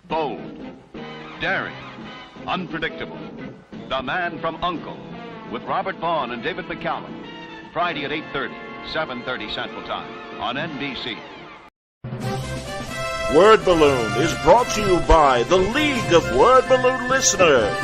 Bold, daring, unpredictable. The Man from U.N.C.L.E. with Robert Vaughn and David McCallum. Friday at 8:30, 7:30 Central Time on NBC. Word Balloon is brought to you by the League of Word Balloon Listeners.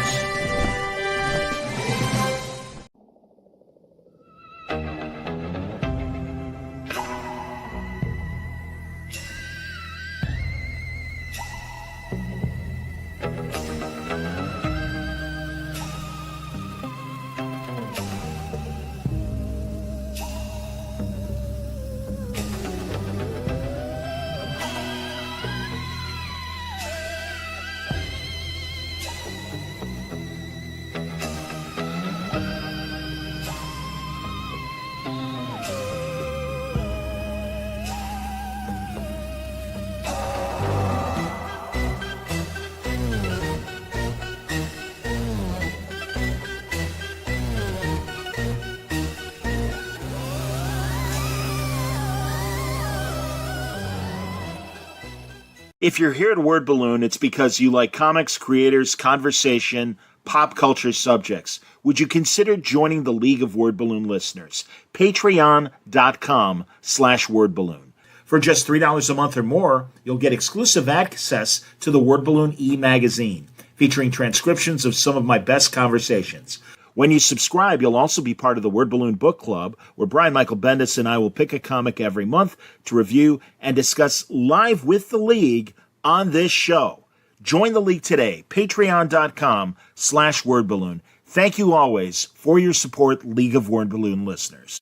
If you're here at Word Balloon, it's because you like comics, creators, conversation, pop culture subjects. Would you consider joining the League of Word Balloon Listeners? Patreon.com/wordballoon. For just $3 a month or more, you'll get exclusive access to the Word Balloon e-magazine, featuring transcriptions of some of my best conversations. When you subscribe, you'll also be part of the Word Balloon Book Club, where Brian Michael Bendis and I will pick a comic every month to review and discuss live with the League on this show. Join the League today, patreon.com/wordballoon. Thank you always for your support, League of Word Balloon listeners.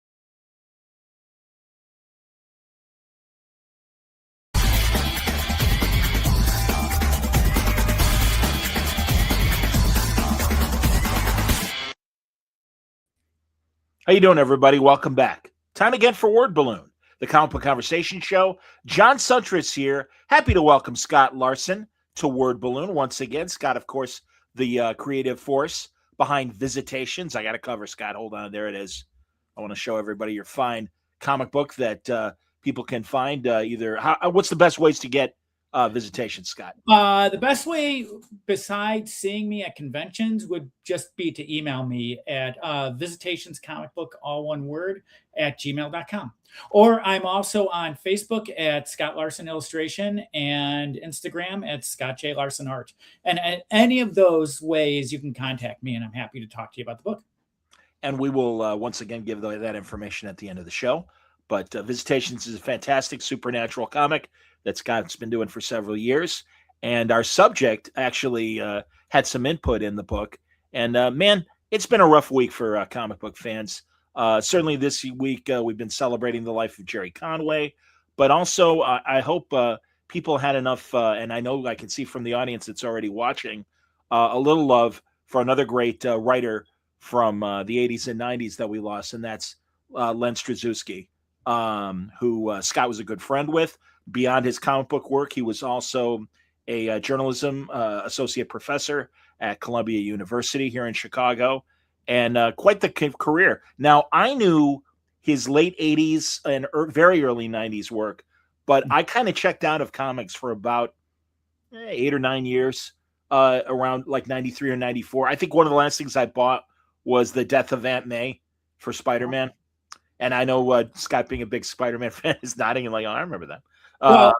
How you doing, everybody? Welcome back. Time again for Word Balloon, the comic book conversation show. John Suntress here. Happy to welcome Scott Larson to Word Balloon once again. Scott, of course, the creative force behind Visitations. I got to cover, Scott. Hold on. There it is. I want to show everybody your fine comic book that people can find. What's the best ways to get Visitations, Scott? The best way, besides seeing me at conventions, would just be to email me at visitationscomicbook, all one word, @gmail.com. Or I'm also on Facebook at Scott Larson Illustration and Instagram at Scott J. Larson Art. And at any of those ways, you can contact me, and I'm happy to talk to you about the book. And we will once again give that information at the end of the show. But Visitations is a fantastic supernatural comic that Scott's been doing for several years. And our subject actually had some input in the book. And man, it's been a rough week for comic book fans. Certainly this week, we've been celebrating the life of Jerry Conway. But also, I hope people had enough, and I know I can see from the audience that's already watching, a little love for another great writer from the 80s and 90s that we lost, and that's Len Strazewski, who Scott was a good friend with. Beyond his comic book work, he was also a journalism associate professor at Columbia University here in Chicago, and quite the career. Now, I knew his late 80s and very early 90s work, but I kind of checked out of comics for about 8 or 9 years, around like 93 or 94. I think one of the last things I bought was The Death of Aunt May for Spider-Man. And I know Scott, being a big Spider-Man fan, is nodding and like, oh, I remember that. Well,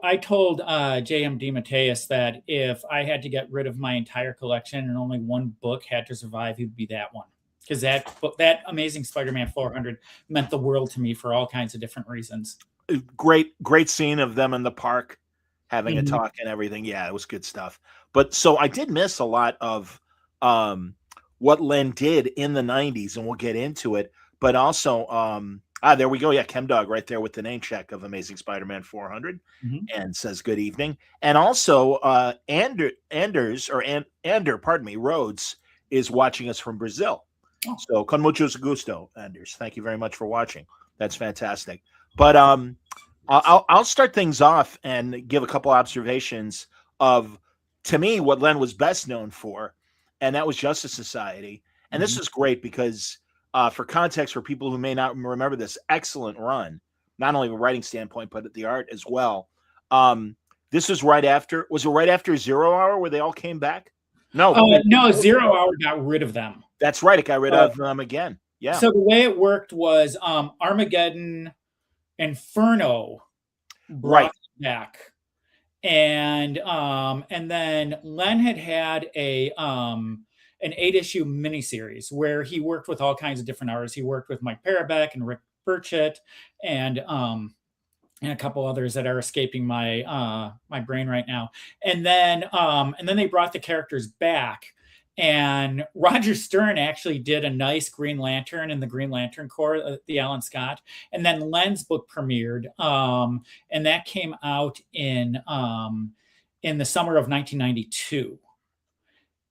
I told J.M. DeMatteis that if I had to get rid of my entire collection and only one book had to survive, it would be that one. Because that Amazing Spider-Man 400 meant the world to me for all kinds of different reasons. Great scene of them in the park having a talk and everything. Yeah, it was good stuff. But so I did miss a lot of what Len did in the 90s, and we'll get into it. But also, there we go. Yeah, Chemdog right there with the name check of Amazing Spider-Man 400 and says good evening. And also, Ander Rhodes is watching us from Brazil. Oh. So, con mucho gusto, Anders. Thank you very much for watching. That's fantastic. But I'll start things off and give a couple observations of, to me, what Len was best known for, and that was Justice Society. And this is great because for context, for people who may not remember this excellent run, not only from a writing standpoint, but at the art as well. This was right after. Was it right after 0 Hour where they all came back? No, no, 0 Hour got rid of them. That's right. It got rid of them again. Yeah. So the way it worked was Armageddon, Inferno brought it back, and then Len had a an 8-issue miniseries where he worked with all kinds of different artists. He worked with Mike Parabeck and Rick Burchett and a couple others that are escaping my my brain right now. And then they brought the characters back. And Roger Stern actually did a nice Green Lantern in the Green Lantern Corps, the Alan Scott. And then Len's book premiered, and that came out in the summer of 1992.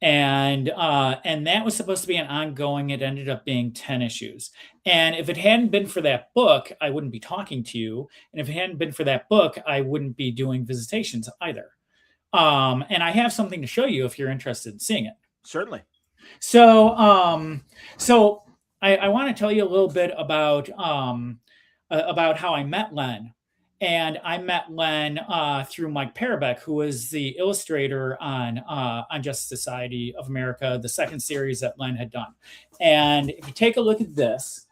And that was supposed to be an ongoing. It ended up being 10 issues. And if it hadn't been for that book, I wouldn't be talking to you. And if it hadn't been for that book, I wouldn't be doing Visitations either. And I have something to show you if you're interested in seeing it. Certainly. So I want to tell you a little bit about how I met Len. And I met Len through Mike Parabeck, who was the illustrator on Justice Society of America, the second series that Len had done. And if you take a look at this,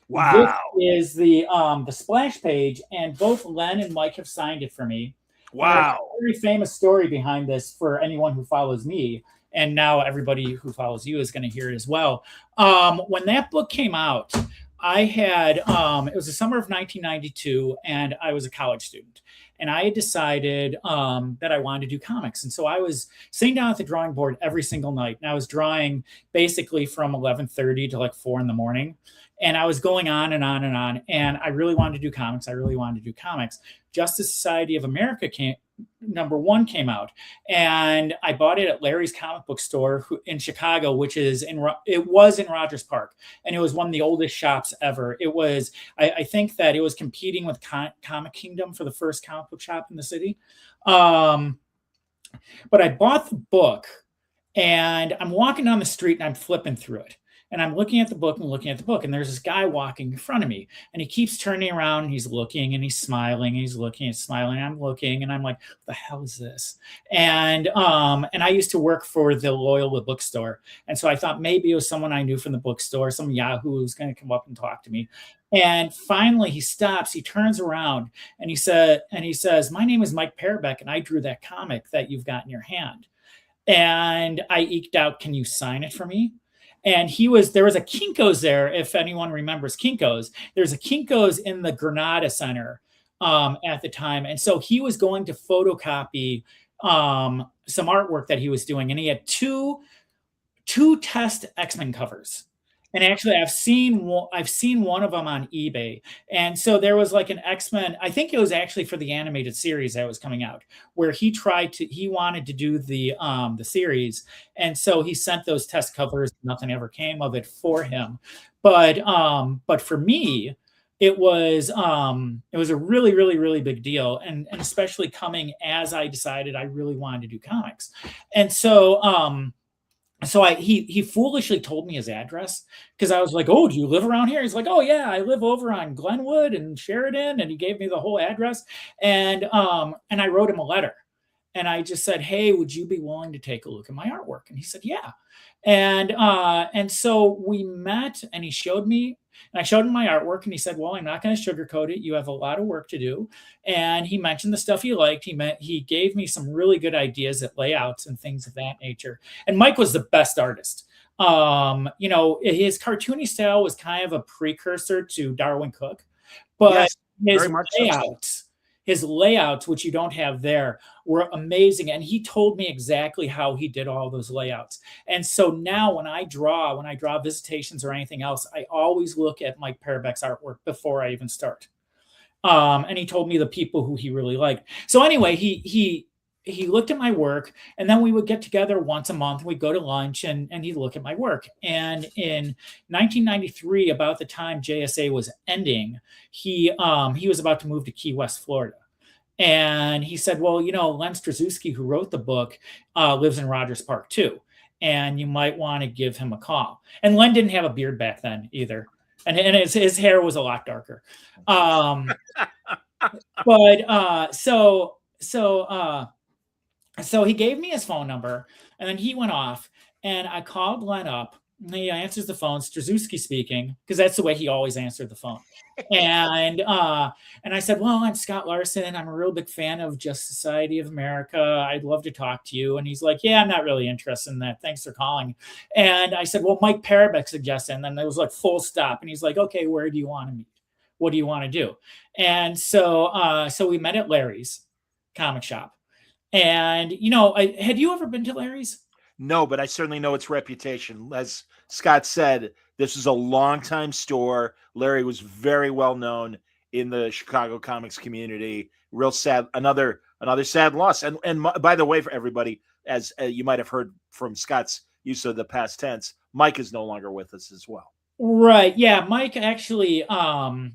wow, this is the splash page, and both Len and Mike have signed it for me. Wow. There's a very famous story behind this for anyone who follows me. And now everybody who follows you is going to hear it as well. When that book came out, I had, it was the summer of 1992, and I was a college student. And I had decided that I wanted to do comics. And so I was sitting down at the drawing board every single night. And I was drawing basically from 11:30 to like 4 a.m. And I was going on and on and on. And I really wanted to do comics. Justice Society of America #1 came out, and I bought it at Larry's comic book store in Chicago, which is it was in Rogers Park, and it was one of the oldest shops ever. It was, I think that it was competing with Comic Kingdom for the first comic book shop in the city. But I bought the book, and I'm walking down the street and I'm flipping through it. And I'm looking at the book, and there's this guy walking in front of me, and he keeps turning around, and he's looking, and he's smiling, and he's looking and smiling. And I'm looking, and I'm like, what the hell is this? And I used to work for the Loyola bookstore. And so I thought maybe it was someone I knew from the bookstore, some Yahoo who's going to come up and talk to me. And finally he stops, he turns around, and he says, my name is Mike Parabeck, and I drew that comic that you've got in your hand. And I eked out, can you sign it for me? And there was a Kinko's there, if anyone remembers Kinko's. There's a Kinko's in the Granada Center at the time. And so he was going to photocopy some artwork that he was doing. And he had two test X-Men covers. And actually, I've seen one of them on eBay. And so there was like an X-Men, I think it was actually for the animated series that was coming out, where he wanted to do the series. And so he sent those test covers. Nothing ever came of it for him. But for me, it was a really, really, really big deal. And especially coming as I decided I really wanted to do comics. And so, he foolishly told me his address, because I was like, oh, do you live around here? He's like, oh yeah, I live over on Glenwood and Sheridan. And he gave me the whole address. And I wrote him a letter, and I just said, hey, would you be willing to take a look at my artwork? And he said, yeah. And so we met, and he showed me, and I showed him my artwork, and he said, well, I'm not going to sugarcoat it. You have a lot of work to do. And he mentioned the stuff he liked. He gave me some really good ideas at layouts and things of that nature. And Mike was the best artist. His cartoony style was kind of a precursor to Darwin Cook, but yes, his layouts, which you don't have there, were amazing. And he told me exactly how he did all those layouts. And so now when I draw Visitations or anything else, I always look at Mike Parabeck's artwork before I even start. And he told me the people who he really liked. So anyway, he looked at my work, and then we would get together once a month. We'd go to lunch, and he'd look at my work. And in 1993, about the time JSA was ending, he was about to move to Key West, Florida. And he said, well, Len Strazewski, who wrote the book, lives in Rogers Park too, and you might want to give him a call. And Len didn't have a beard back then either. And his hair was a lot darker. So so he gave me his phone number, and then he went off, and I called Len up. And he answers the phone, Strazewski speaking, because that's the way he always answered the phone. And I said, "Well, I'm Scott Larson. I'm a real big fan of Just Society of America. I'd love to talk to you." And he's like, "Yeah, I'm not really interested in that. Thanks for calling." And I said, "Well, Mike Parabeck suggested," and then there was like full stop. And he's like, "Okay, where do you want to meet? What do you want to do?" And so we met at Larry's comic shop. And had you ever been to Larry's? No, but I certainly know its reputation. As Scott said, this is a longtime store. Larry was very well known in the Chicago comics community. Real sad, another sad loss. And by the way, for everybody, as you might have heard from Scott's use of the past tense, Mike is no longer with us as well. Right. Yeah, Mike actually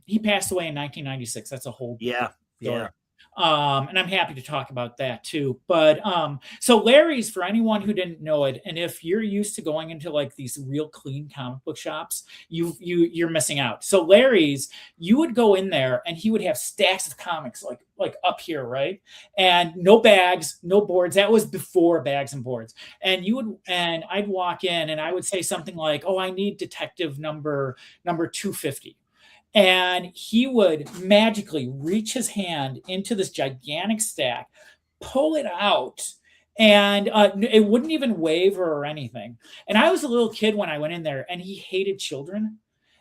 he passed away in 1996. That's a whole Yeah. story. Yeah. And I'm happy to talk about that too. But so Larry's, for anyone who didn't know it, and if you're used to going into like these real clean comic book shops, you're missing out. So Larry's, you would go in there and he would have stacks of comics like up here, right? And no bags, no boards. That was before bags and boards. And I'd walk in and I would say something like, "Oh, I need detective number 250." And he would magically reach his hand into this gigantic stack, pull it out, and it wouldn't even waver or anything. And I was a little kid when I went in there, and he hated children.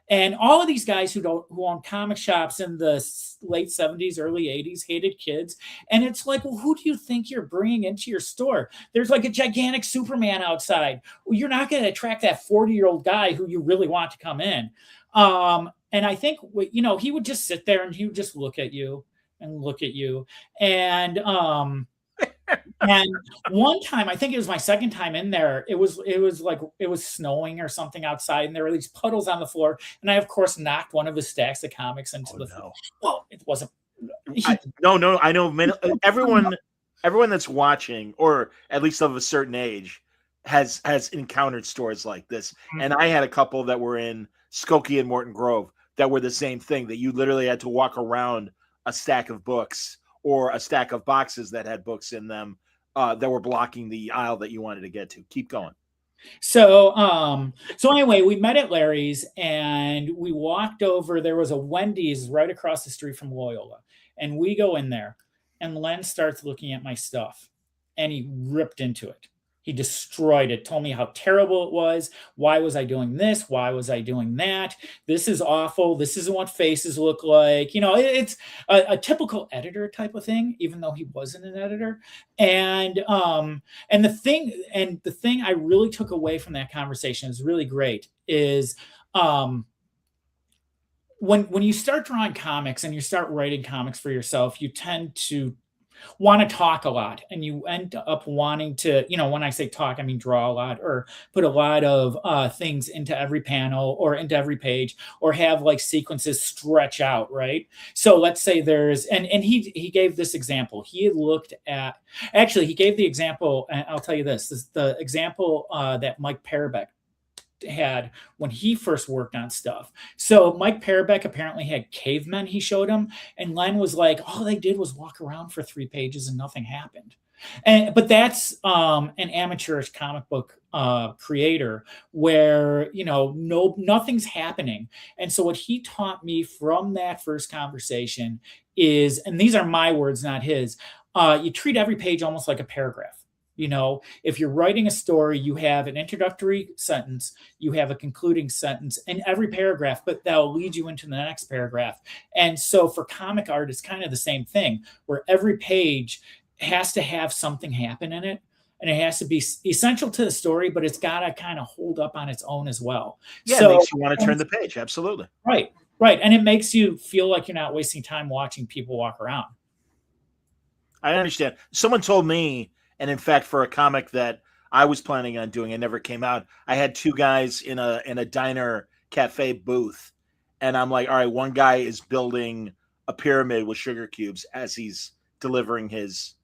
And all of these guys who own comic shops in the late 70s, early 80s hated kids. And it's like, well, who do you think you're bringing into your store? There's like a gigantic Superman outside. Well, you're not going to attract that 40-year-old guy who you really want to come in. And I think, he would just sit there and he would just look at you and look at you. And one time, I think it was my second time in there, it was like it was snowing or something outside, and there were these puddles on the floor. And I, of course, knocked one of his stacks of comics into the floor. Well, it wasn't. No, I know everyone that's watching, or at least of a certain age, has encountered stores like this. Mm-hmm. And I had a couple that were in Skokie and Morton Grove that were the same thing, that you literally had to walk around a stack of books or a stack of boxes that had books in them that were blocking the aisle that you wanted to get to. Keep going. So anyway, we met at Larry's and we walked over. There was a Wendy's right across the street from Loyola. And we go in there and Len starts looking at my stuff and he ripped into it. He destroyed it, told me how terrible it was. Why was I doing this? Why was I doing that? This is awful. This isn't what faces look like. It's a typical editor type of thing, even though he wasn't an editor. And the thing I really took away from that conversation is really great is when you start drawing comics and you start writing comics for yourself, you tend to want to talk a lot, and you end up wanting to, when I say talk, I mean draw a lot or put a lot of things into every panel or into every page, or have like sequences stretch out, right? So let's say there's, and he gave this example. He had looked at, actually he gave the example, and I'll tell you this is the example that Mike Parabeck had when he first worked on stuff. So Mike Parabeck apparently had cavemen he showed him, and Len was like, all they did was walk around for 3 pages and nothing happened. But that's an amateurish comic book creator where nothing's happening. And so what he taught me from that first conversation is, and these are my words, not his, you treat every page almost like a paragraph. If you're writing a story, you have an introductory sentence, you have a concluding sentence in every paragraph, but that'll lead you into the next paragraph. And so for comic art, it's kind of the same thing, where every page has to have something happen in it. And it has to be essential to the story, but it's got to kind of hold up on its own as well. Yeah, so, it makes you want to turn the page. Absolutely. Right. And it makes you feel like you're not wasting time watching people walk around. I understand. Someone told me, and in fact, for a comic that I was planning on doing, it never came out, I had 2 guys in a diner cafe booth. And I'm like, all right, one guy is building a pyramid with sugar cubes as he's delivering his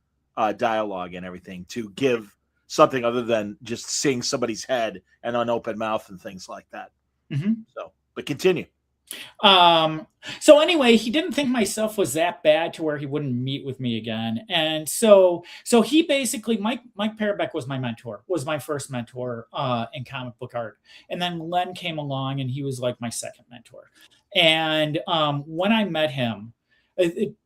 dialogue and everything, to give something other than just seeing somebody's head and an open mouth and things like that. Mm-hmm. So, but continue. So anyway, he didn't think my stuff was that bad to where he wouldn't meet with me again. And so he basically, Mike Parabeck was my mentor, was my first mentor in comic book art. And then Len came along and he was like my second mentor. And when I met him,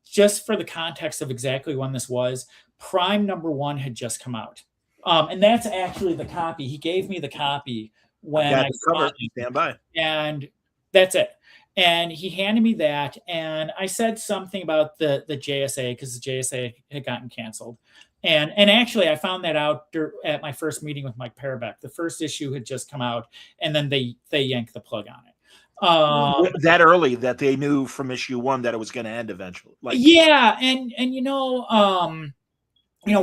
just for the context of exactly when this was, Prime #1 had just come out. And that's actually the copy. He gave me the copy when I saw it. Stand by. And that's it. And he handed me that, and I said something about the JSA because the JSA had gotten canceled. And actually, I found that out at my first meeting with Mike Parabeck. The first issue had just come out, and then they yanked the plug on it. That early that they knew from issue 1 that it was going to end eventually. Yeah, and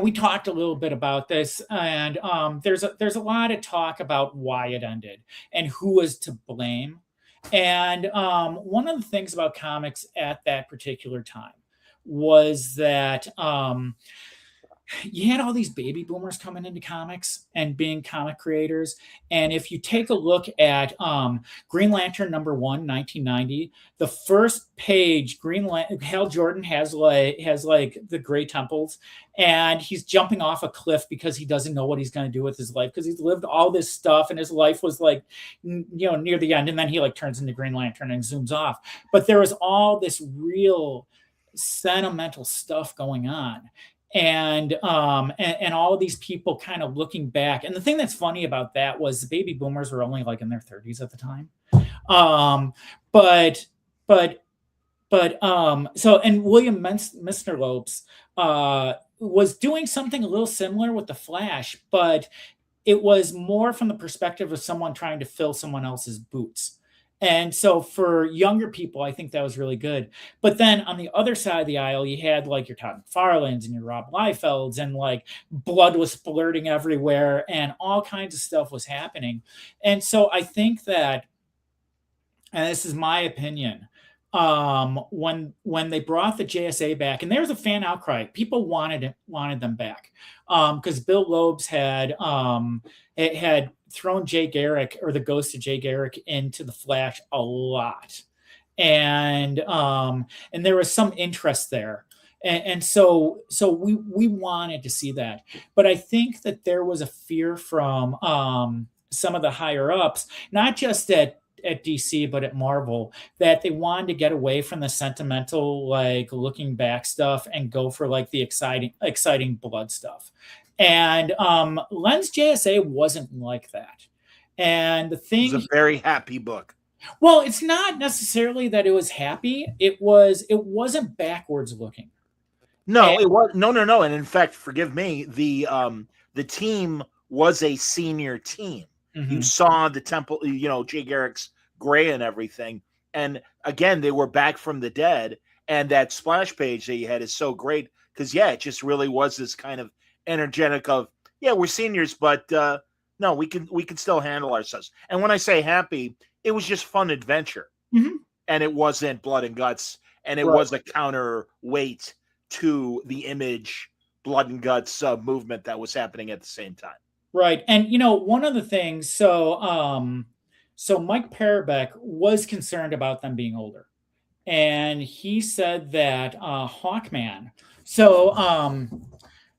we talked a little bit about this, and there's a lot of talk about why it ended and who was to blame. And one of the things about comics at that particular time was that you had all these baby boomers coming into comics and being comic creators. And if you take a look at Green Lantern #1, 1990, the first page, Hal Jordan has like the gray temples, and he's jumping off a cliff because he doesn't know what he's going to do with his life because he's lived all this stuff and his life was like, near the end. And then he like turns into Green Lantern and zooms off. But there was all this real sentimental stuff going on. And all of these people kind of looking back. And the thing that's funny about that was the baby boomers were only like in their 30s at the time. And William Misnerlopes was doing something a little similar with the Flash, but it was more from the perspective of someone trying to fill someone else's boots. And so for younger people, I think that was really good. But then on the other side of the aisle, you had like your Todd McFarlanes and your Rob Liefelds, and like blood was splurting everywhere and all kinds of stuff was happening. And so I think that, and this is my opinion, when they brought the JSA back, and there was a fan outcry, people wanted them back because Bill Loebs had thrown Jay Garrick, or the ghost of Jay Garrick, into the Flash a lot, and there was some interest there, and so we wanted to see that. But I think that there was a fear from some of the higher ups, not just at DC but at Marvel, that they wanted to get away from the sentimental, like looking back stuff and go for like the exciting blood stuff. And Len's JSA wasn't like that. And the thing, it was a very happy book. Well, it's not necessarily that it was happy. It wasn't backwards looking. No, it was no. And in fact, forgive me, the team was a senior team. Mm-hmm. You saw the temple, Jay Garrick's gray and everything. And again, they were back from the dead. And that splash page that you had is so great because, it just really was this kind of energetic of, we're seniors, but no, we can still handle ourselves. And when I say happy, it was just fun adventure. Mm-hmm. And it wasn't blood and guts. And it was a counterweight to the Image blood and guts movement that was happening at the same time. Right. And, one of the things, so Mike Parabeck was concerned about them being older. And he said that Hawkman, so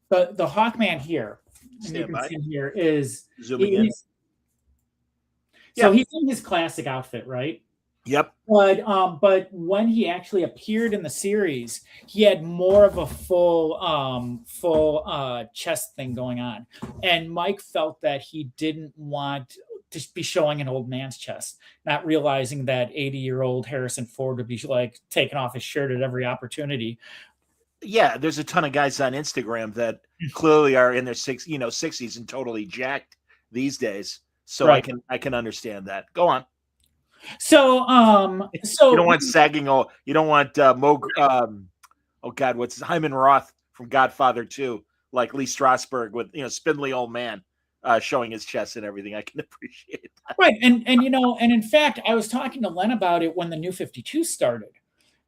the Hawkman here, and you can see here is, zooming in. So he's in his classic outfit, right? Yep. But when he actually appeared in the series, he had more of a full chest thing going on, and Mike felt that he didn't want to be showing an old man's chest, not realizing that 80-year-old Harrison Ford would be like taking off his shirt at every opportunity. Yeah, there's a ton of guys on Instagram that clearly are in their 60s and totally jacked these days. So right. I can understand that. Go on. So you don't want sagging. You don't want what's Hyman Roth from Godfather 2, like Lee Strasberg with spindly old man showing his chest and everything. I can appreciate that. Right, and in fact, I was talking to Len about it when the New 52 started.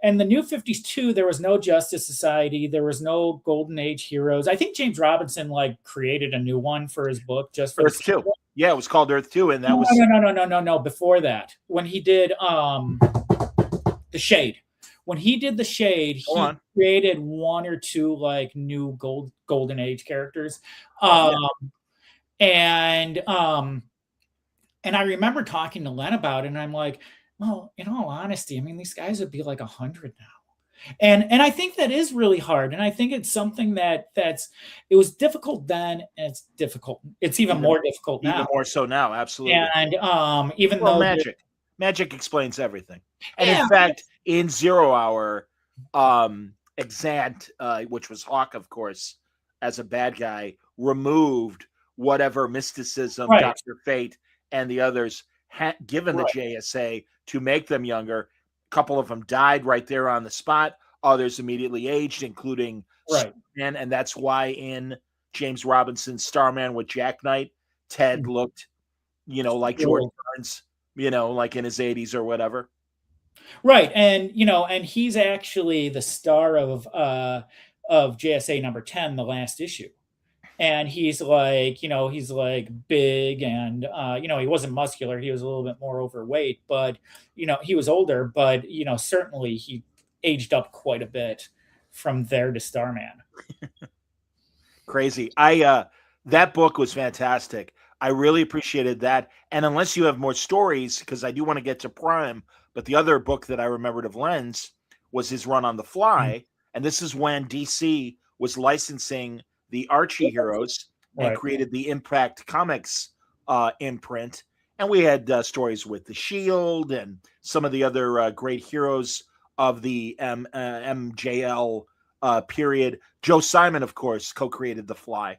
And the New 52, there was no Justice Society, there was no Golden Age heroes. I think James Robinson created a new one for his book just for Earth 2. Yeah, it was called Earth 2, and that was no. Before that, when he did the Shade. When he did the Shade, Go he on. created one or two like new golden age characters. And I remember talking to Len about it, and I'm like, well, in all honesty, I mean, these guys would be like 100 now. And I think that is really hard. And I think it's something it was difficult then, and it's difficult. It's even more difficult now. Even more so now, absolutely. And even though magic explains everything. And in fact, in 0 Hour, Exant, which was Hawk, of course, as a bad guy, removed whatever mysticism Dr. Fate and the others had given the JSA to make them younger. A couple of them died right there on the spot. Others immediately aged, including Starman, and that's why in James Robinson's Starman with Jack Knight, Ted looked, like George Burns, like in his 80s or whatever. Right, and and he's actually the star of JSA number 10, the last issue. And he's like, he's like big and, he wasn't muscular. He was a little bit more overweight, but, he was older, but, certainly he aged up quite a bit from there to Starman. Crazy. That book was fantastic. I really appreciated that. And unless you have more stories, because I do want to get to Prime, but the other book that I remembered of Len's was his run on The Fly. And this is when DC was licensing the Archie heroes and created the Impact Comics imprint. And we had stories with the Shield and some of the other great heroes of the MJL period. Joe Simon, of course, co-created The Fly.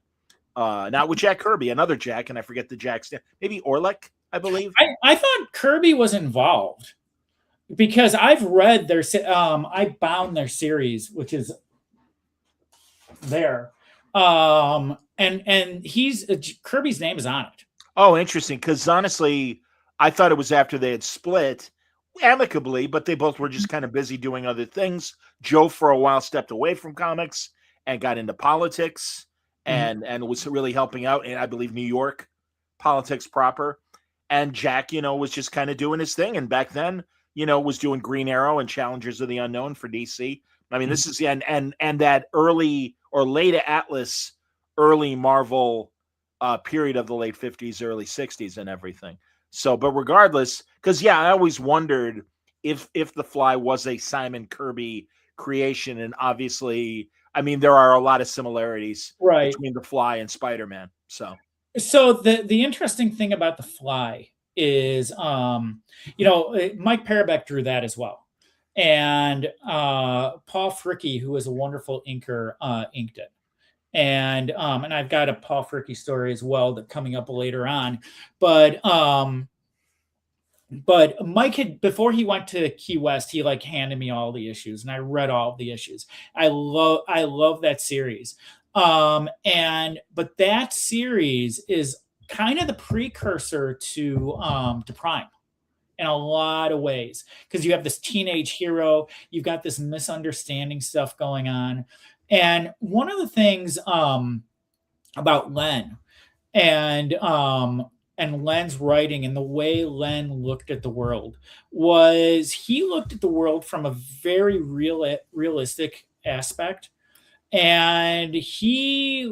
Not with Jack Kirby, another Jack, and I forget the Jack's name. Maybe Orlick, I believe. I thought Kirby was involved because I've read their I bound their series, which is there. And he's Kirby's name is on it. Oh, interesting. Because honestly, I thought it was after they had split amicably, but they both were just kind of busy doing other things. Joe, for a while, stepped away from comics and got into politics and was really helping out in, I believe, New York politics proper. And Jack, was just kind of doing his thing. And back then, was doing Green Arrow and Challengers of the Unknown for DC. I mean, this is and that early or late Atlas, early Marvel period of the late 50s, early 60s and everything. So, but regardless, because I always wondered if The Fly was a Simon Kirby creation, and obviously, I mean, there are a lot of similarities between The Fly and Spider-Man. So the interesting thing about The Fly is, Mike Parabeck drew that as well. And Paul Fricke, who is a wonderful inker, inked it. And I've got a Paul Fricke story as well that coming up later on. But Mike had, before he went to Key West, he like handed me all the issues, and I read all of the issues. I love that series. But that series is kind of the precursor to Prime in a lot of ways, because you have this teenage hero, you've got this misunderstanding stuff going on. And one of the things about Len and Len's writing and the way Len looked at the world was he looked at the world from a very realistic aspect. And he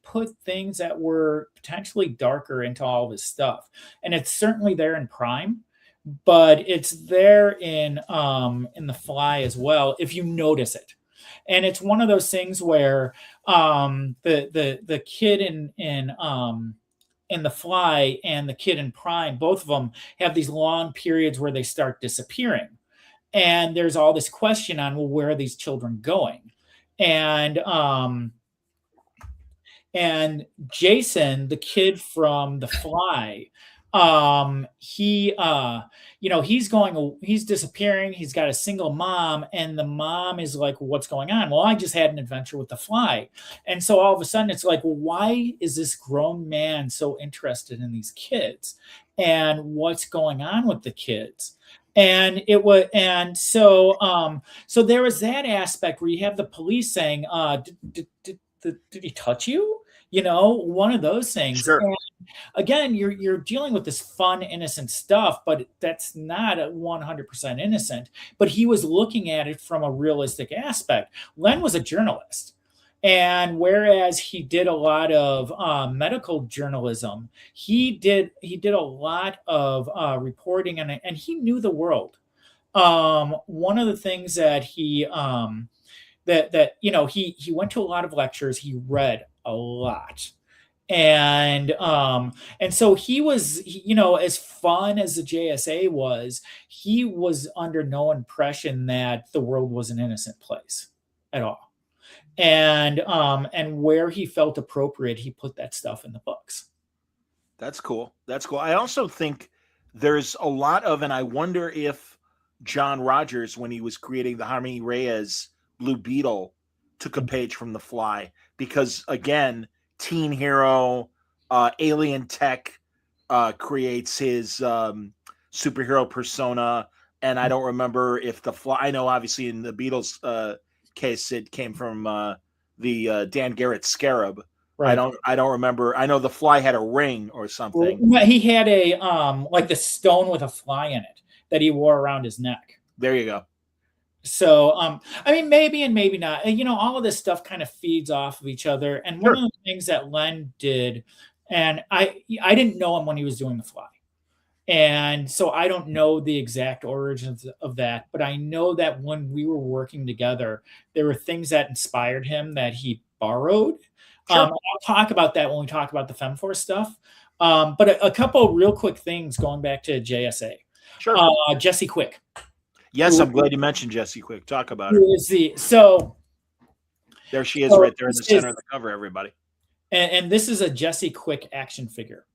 put things that were potentially darker into all of his stuff. And it's certainly there in Prime, but it's there in The Fly as well, if you notice it. And it's one of those things where the kid in The Fly and the kid in Prime, both of them have these long periods where they start disappearing. And there's all this question on, well, where are these children going? And Jason, the kid from The Fly, he's disappearing. He's got a single mom, and the mom is like, what's going on? Well, I just had an adventure with The Fly. And so all of a sudden it's like, well, why is this grown man so interested in these kids? And what's going on with the kids? And so there was that aspect where you have the police saying, did he touch you? one of those things. Sure. And again, you're dealing with this fun, innocent stuff, but that's not a 100% innocent. But he was looking at it from a realistic aspect. Len was a journalist. And whereas he did a lot of medical journalism, he did a lot of reporting, and he knew the world. One of the things that he he went to a lot of lectures, he read a lot, and so he was, as fun as the JSA was, he was under no impression that the world was an innocent place at all. And where he felt appropriate, he put that stuff in the books. That's cool. That's cool. I also think there's a lot of, and I wonder if John Rogers, when he was creating the Jaime Reyes Blue Beetle, took a page from The Fly, because again, teen hero, alien tech creates his superhero persona. And I don't remember if The Fly, I know obviously in the Beatles case, it came from the Dan Garrett Scarab. Right. I don't remember. I know The Fly had a ring or something. Well, he had a like the stone with a fly in it that he wore around his neck. There you go. So I mean, maybe and maybe not. All of this stuff kind of feeds off of each other. And one of the things that Len did, and I didn't know him when he was doing The Fly. And so I don't know the exact origins of that, but I know that when we were working together, there were things that inspired him that he borrowed. I'll talk about that when we talk about the FemForce stuff. But a couple real quick things going back to JSA. Sure. Jesse Quick. Yes, I'm glad you mentioned Jesse Quick. Talk about her. So there she is, right there in the center of the cover, everybody. And this is a Jesse Quick action figure.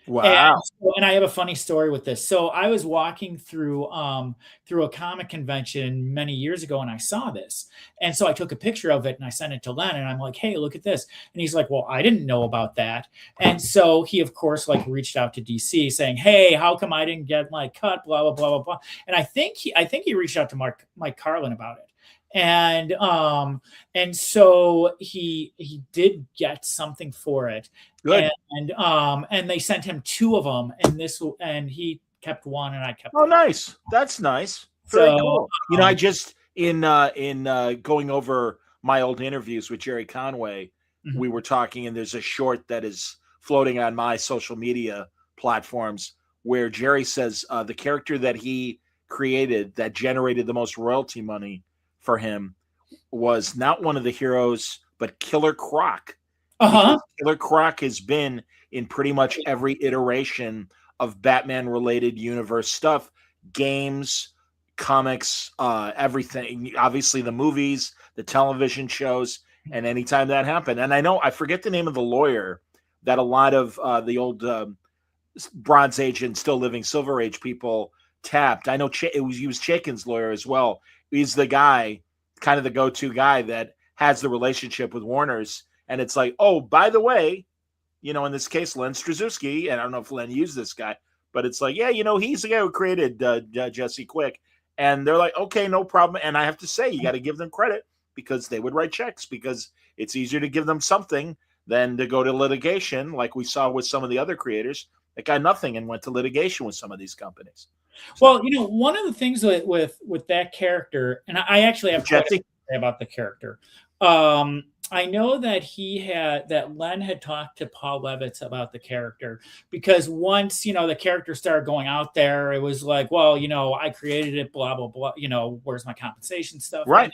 Wow. And I have a funny story with this. So I was walking through a comic convention many years ago, and I saw this. And so I took a picture of it and I sent it to Len, and I'm like, hey, look at this. And he's like, well, I didn't know about that. And so he, of course, reached out to DC saying, hey, how come I didn't get my cut? Blah, blah, blah, blah, blah. And I think he reached out to Mike Carlin about it. And so he did get something for it. Good. And they sent him 2 of them, and he kept one, and I kept. Oh, nice. That's nice. Very cool. I just in going over my old interviews with Jerry Conway, we were talking, and there's a short that is floating on my social media platforms where Jerry says the character that he created that generated the most royalty money for him was not one of the heroes, but Killer Croc. Killer Croc has been in pretty much every iteration of Batman-related universe stuff, games, comics, everything. Obviously, the movies, the television shows, and anytime that happened. And I forget the name of the lawyer that a lot of the old Bronze Age and still living Silver Age people tapped. I know he was Chaikin's lawyer as well. He's the guy, kind of the go-to guy that has the relationship with Warner's. And it's like, oh, by the way, in this case, Len Strazewski, and I don't know if Len used this guy, but it's like, yeah, he's the guy who created Jesse Quick. And they're like, okay, no problem. And I have to say, you got to give them credit, because they would write checks, because it's easier to give them something than to go to litigation, like we saw with some of the other creators that got nothing and went to litigation with some of these companies. So, well, one of the things with that character, and I actually have to say about the character. I know that Len had talked to Paul Levitz about the character, because once, the character started going out there, it was like, well, I created it, blah, blah, blah, where's my compensation stuff? Right.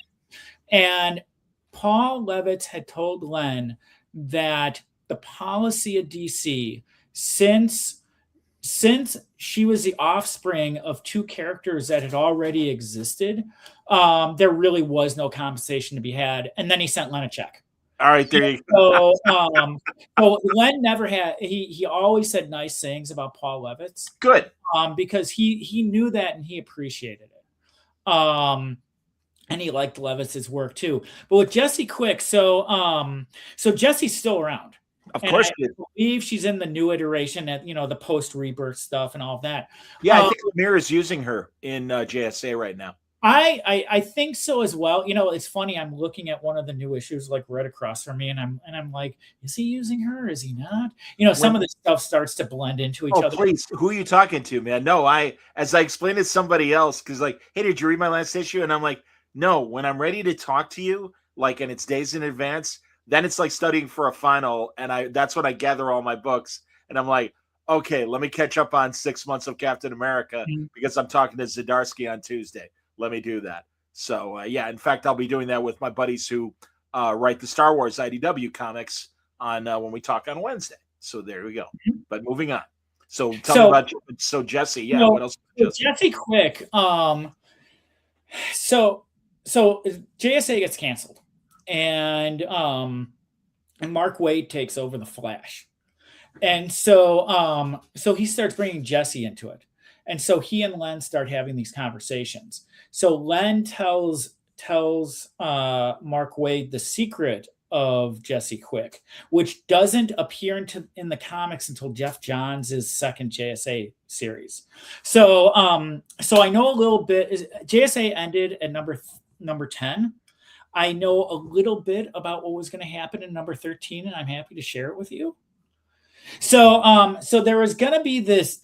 And Paul Levitz had told Len that the policy of DC, since she was the offspring of 2 characters that had already existed, there really was no compensation to be had. And then he sent Len a check. All right, there you go. So Len never had. He always said nice things about Paul Levitz. Good. Because he knew that and he appreciated it. And he liked Levitz's work too. But with Jesse Quick, so Jesse's still around. Of course, I believe she's in the new iteration at the post rebirth stuff and all of that. Yeah, I think Lemire is using her in JSA right now. I think so as well. You know, it's funny. I'm looking at one of the new issues like right across from me, and I'm like, is he using her? Is he not? You know, some of the stuff starts to blend into each Oh, other. please. Who are you talking to, man? No, as I explained to somebody else, because like, hey, did you read my last issue? And I'm like, no, when I'm ready to talk to you, like, and it's days in advance, then it's like studying for a final. And that's when I gather all my books. And I'm like, okay, let me catch up on 6 months of Captain America because I'm talking to Zdarsky on Tuesday. Let me do that. So, yeah, in fact, I'll be doing that with my buddies who write the Star Wars IDW comics on when we talk on Wednesday. So there we go. But moving on. So tell me about Jesse. Yeah, what else? Jesse Quick. So JSA gets canceled, and Mark Waid takes over the Flash, and so he starts bringing Jesse into it, and so he and Len start having these conversations. So Len tells Mark Waid the secret of Jesse Quick, which doesn't appear in the comics until Jeff Johns' second JSA series. So I know a little bit. JSA ended at number 10. I know a little bit about what was going to happen in number 13, and I'm happy to share it with you. So there was gonna be this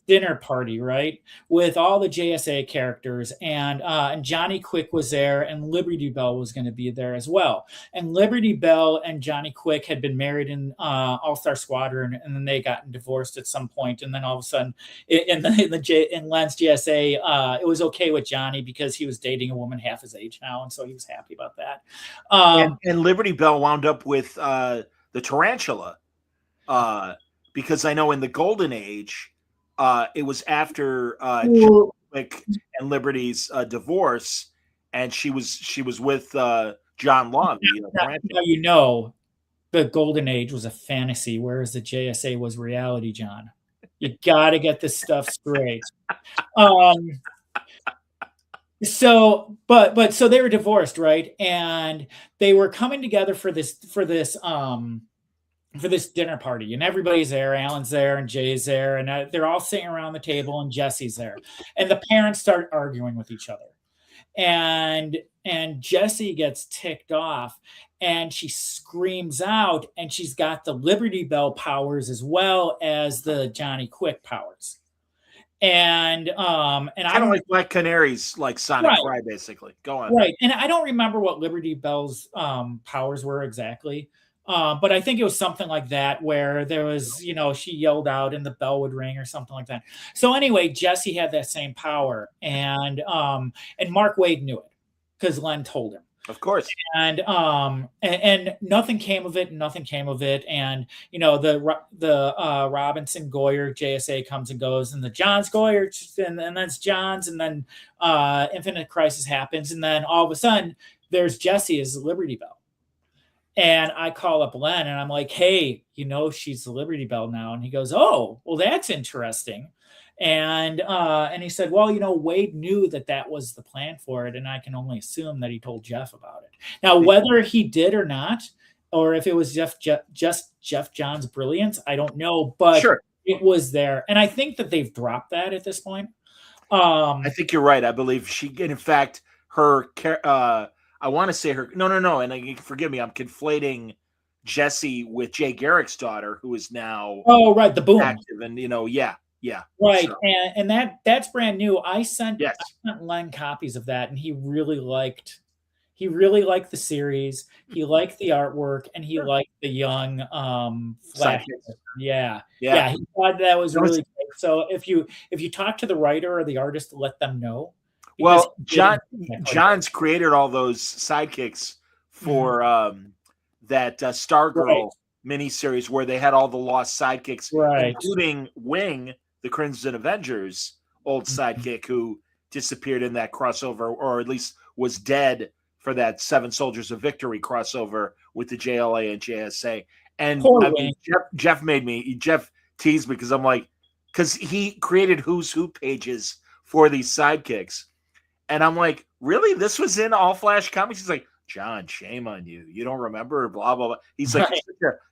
dinner party, right, with all the JSA characters, and Johnny Quick was there, and Liberty Bell was going to be there as well. And Liberty Bell and Johnny Quick had been married in All-Star Squadron, and then they got divorced at some point, and then all of a sudden, in Len's JSA, it was okay with Johnny because he was dating a woman half his age now, and so he was happy about that. And Liberty Bell wound up with the Tarantula. Because I know in the Golden Age, it was after Quick and Liberty's divorce, and she was with John Long. You know, the Golden Age was a fantasy, whereas the JSA was reality, John. You got to get this stuff straight. So they were divorced, right? And they were coming together for this dinner party, and everybody's there. Alan's there, and Jay's there, and they're all sitting around the table, and Jesse's there, and the parents start arguing with each other, and Jesse gets ticked off, and she screams out, and she's got the Liberty Bell powers as well as the Johnny Quick powers, and I don't like Black Canary's like Sonic Fry, basically. Go on. Right, and I don't remember what Liberty Bell's powers were exactly. But I think it was something like that where there was, you know, she yelled out and the bell would ring or something like that. So anyway, Jesse had that same power, and Mark Waid knew it because Len told him. Of course. And nothing came of it. Nothing came of it. And you know, the Robinson Goyer JSA comes and goes, and the Johns Goyer, and then it's Johns, and then Infinite Crisis happens, and then all of a sudden there's Jesse as Liberty Bell. And I call up Len, and I'm like, hey, you know, she's the Liberty Bell now. And he goes, oh, well, that's interesting. And he said, well, you know, Waid knew that was the plan for it, and I can only assume that he told Jeff about it. Now, whether he did or not, or if it was just Jeff Johns' brilliance, I don't know. But sure, it was there. And I think that they've dropped that at this point. I think you're right. I believe she, in fact, her I want to say her. No. And forgive me, I'm conflating Jesse with Jay Garrick's daughter, who is now the Boom active, and yeah, right. Sure. And that's brand new. I sent Len copies of that, and he really liked the series. He liked the artwork, and he liked the young Flash. Yeah. He thought that was really good. So if you talk to the writer or the artist, let them know. Well, John's created all those sidekicks for that Stargirl miniseries where they had all the lost sidekicks, including Wing, the Crimson Avengers' old sidekick who disappeared in that crossover, or at least was dead for that Seven Soldiers of Victory crossover with the JLA and JSA. And I mean, Jeff teased me because I'm like, because he created Who's Who pages for these sidekicks. And I'm like, really? This was in All Flash Comics? He's like, John, shame on you. You don't remember, blah, blah, blah. He's like,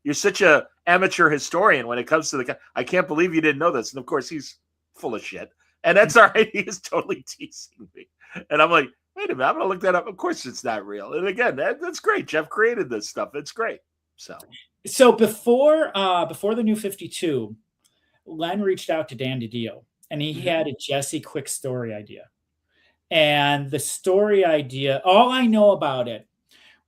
you're such a amateur historian when it comes to I can't believe you didn't know this. And of course, he's full of shit. And that's all right. He is totally teasing me. And I'm like, wait a minute, I'm gonna look that up. Of course, it's not real. And again, that's great. Jeff created this stuff. It's great. So before the New 52, Len reached out to Dan DiDio, and he had a Jesse Quick story idea. And the story idea, all I know about it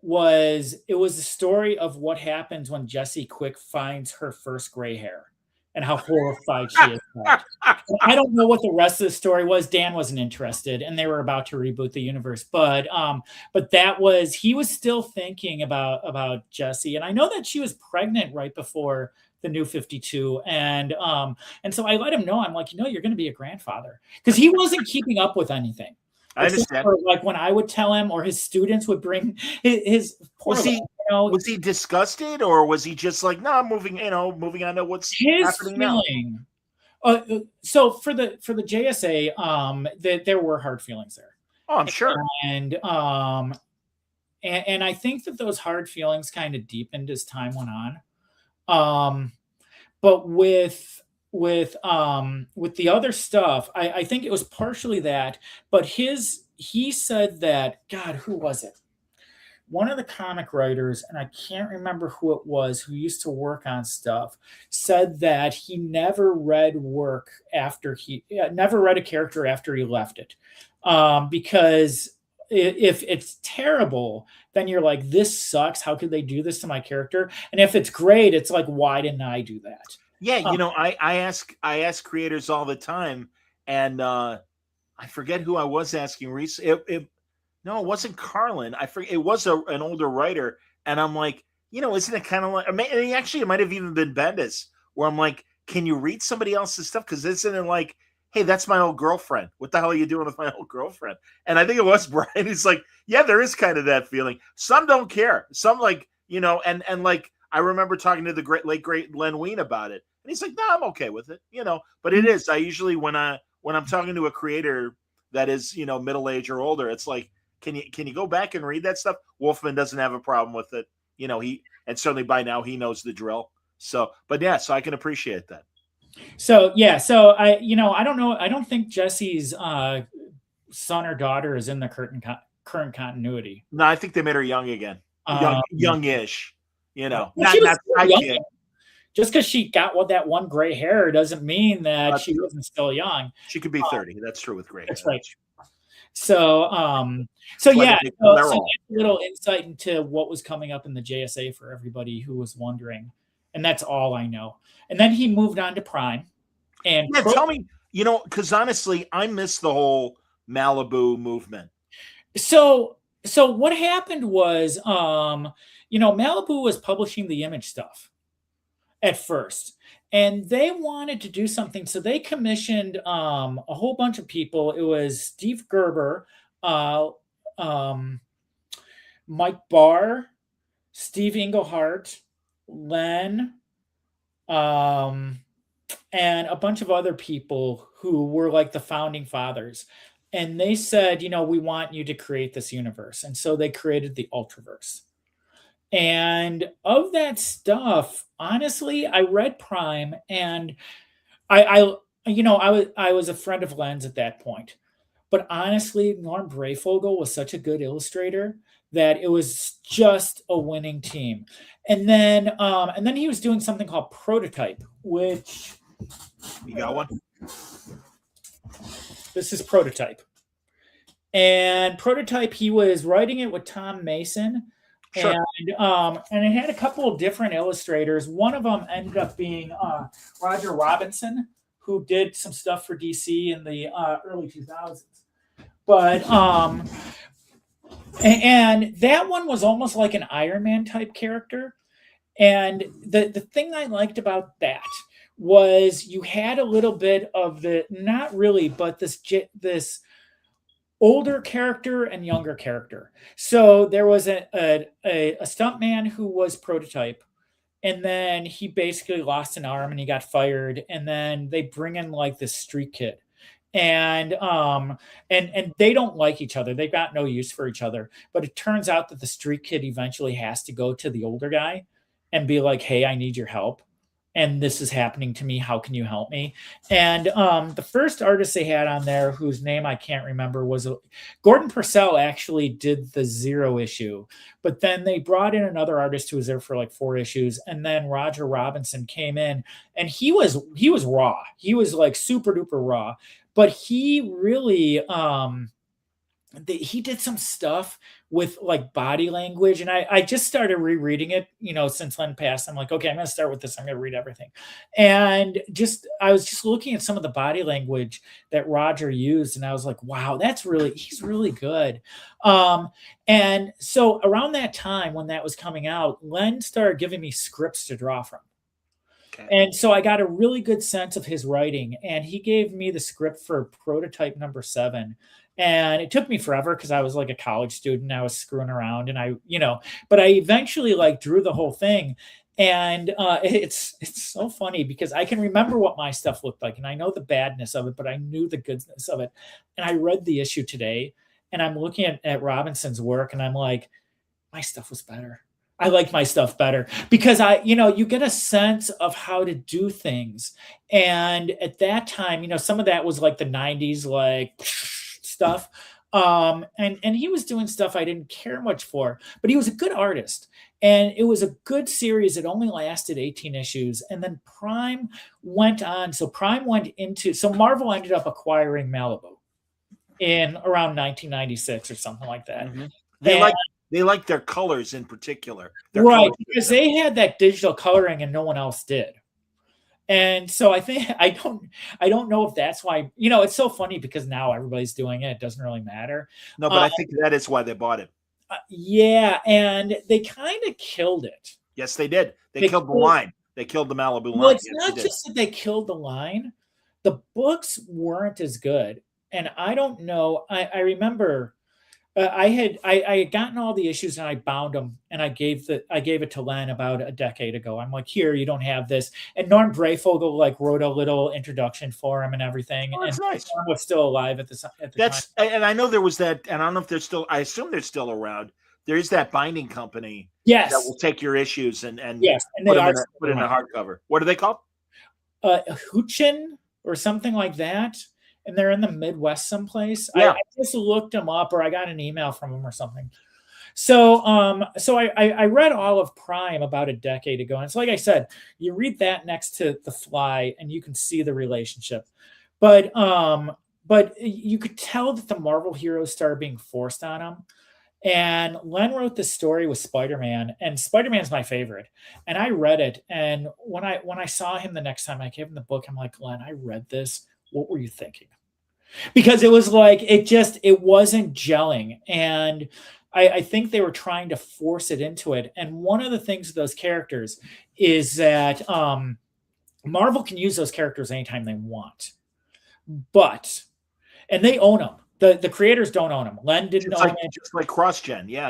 was the story of what happens when Jesse Quick finds her first gray hair and how horrified she is. I don't know what the rest of the story was. Dan wasn't interested, and they were about to reboot the universe. But that was, he was still thinking about Jesse, and I know that she was pregnant right before the New 52, and so I let him know. I'm like, you're going to be a grandfather, because he wasn't keeping up with anything. I understand. Like when I would tell him, or his students would bring his poor was he disgusted, or was he just like, no, I'm moving on to what's happening feeling now? So for the JSA, there were hard feelings there. Oh, I'm sure. And I think that those hard feelings kind of deepened as time went on. But with the other stuff, I think it was partially that, but he said that, God, who was it? One of the comic writers, and I can't remember who it was, who used to work on stuff, said that he never read never read a character after he left it. Because if it's terrible, then you're like, this sucks. How could they do this to my character? And if it's great, it's like, why didn't I do that? Yeah, I ask creators all the time, and I forget who I was asking recently. No, it wasn't Carlin. I forget. It was an older writer, and I'm like, isn't it kind of like? It might have even been Bendis, where I'm like, can you read somebody else's stuff? Because isn't it like, hey, that's my old girlfriend. What the hell are you doing with my old girlfriend? And I think it was Brian. He's like, yeah, there is kind of that feeling. Some don't care. Some like, and like I remember talking to the late great Len Wein about it. And he's like, no, I'm okay with it, But it is. I usually when I'm talking to a creator that is, middle age or older, it's like, can you go back and read that stuff? Wolfman doesn't have a problem with it, and certainly by now he knows the drill. So I can appreciate that. So I don't know. I don't think Jesse's son or daughter is in the current continuity. No, I think they made her young again, youngish. Not young. Just because she got that one gray hair doesn't mean that she wasn't still young. She could be 30. That's true with gray hair. That's right. So yeah, so that's a little insight into what was coming up in the JSA for everybody who was wondering, and that's all I know. And then he moved on to Prime. And tell me, because honestly, I miss the whole Malibu movement. So what happened was, Malibu was publishing the Image stuff at first, and they wanted to do something, so they commissioned a whole bunch of people. It was Steve Gerber, Mike Barr, Steve Englehart, Len, and a bunch of other people who were like the founding fathers. And they said, we want you to create this universe. And so they created the Ultraverse. And of that stuff, honestly, I read Prime, and I was a friend of Len's at that point. But honestly, Norm Breyfogle was such a good illustrator that it was just a winning team. And then he was doing something called Prototype, which you got one. This is Prototype. And Prototype, he was writing it with Tom Mason. Sure. And it had a couple of different illustrators. One of them ended up being Roger Robinson, who did some stuff for DC in the early 2000s. But and that one was almost like an Iron Man type character. And the thing I liked about that was you had a little bit of the, not really, but this older character and younger character. So there was a stuntman who was Prototype, and then he basically lost an arm and he got fired. And then they bring in like this street kid, and they don't like each other. They've got no use for each other. But it turns out that the street kid eventually has to go to the older guy and be like, hey, I need your help. and this is happening to me. How can you help me? And the first artist they had on there, whose name I can't remember, was Gordon Purcell. Actually did the 0 issue, but then they brought in another artist who was there for like 4 issues, and then Roger Robinson came in, and he was raw. He was like super duper raw, but he really he did some stuff with like body language, and I just started rereading it, since Len passed. I'm like, okay, I'm gonna start with this. I'm gonna read everything. And I was just looking at some of the body language that Roger used, and I was like, wow, he's really good. And so around that time when that was coming out, Len started giving me scripts to draw from. Okay. And so I got a really good sense of his writing, and he gave me the script for prototype number 7. And it took me forever because I was like a college student. I was screwing around, and but I eventually like drew the whole thing. And it's so funny because I can remember what my stuff looked like, and I know the badness of it, but I knew the goodness of it. And I read the issue today, and I'm looking at Robinson's work, and I'm like, my stuff was better. I like my stuff better because you get a sense of how to do things. And at that time, some of that was like the 90s, like stuff. And he was doing stuff I didn't care much for, but he was a good artist. And it was a good series. It only lasted 18 issues. And then Prime went on. So Marvel ended up acquiring Malibu in around 1996 or something like that. Mm-hmm. They like their colors in particular. Right, because they had that digital coloring and no one else did. And so I think I don't know if that's why, it's so funny because now everybody's doing it. It doesn't really matter. No, but I think that is why they bought it. Yeah, and they kind of killed it. Yes, they did. They killed the line. They killed the Malibu line. Well, it's not just that they killed the line. The books weren't as good. And I don't know. I remember I had gotten all the issues and I bound them, and I gave it to Len about a decade ago. I'm like, here, you don't have this. And Norm Brayfogle like wrote a little introduction for him and everything. Oh, that's and nice. Norm was still alive at the time. And I know there was that, and I don't know if they're still. I assume they're still around. There is that binding company. Yes. That will take your issues and yes, and put in a hardcover. What are they called? Huchin or something like that. And they're in the Midwest someplace. Yeah. I just looked them up, or I got an email from them or something. So I read all of Prime about a decade ago. And it's like I said, you read that next to The Fly and you can see the relationship. But you could tell that the Marvel heroes started being forced on them. And Len wrote this story with Spider-Man, and Spider-Man's my favorite. And I read it. And when I saw him the next time, I gave him the book. I'm like, Len, I read this. What were you thinking? Because it was like, it wasn't gelling. And I think they were trying to force it into it. And one of the things with those characters is that Marvel can use those characters anytime they want. And they own them. The creators don't own them. Len didn't own it. Just like cross-gen. Yeah.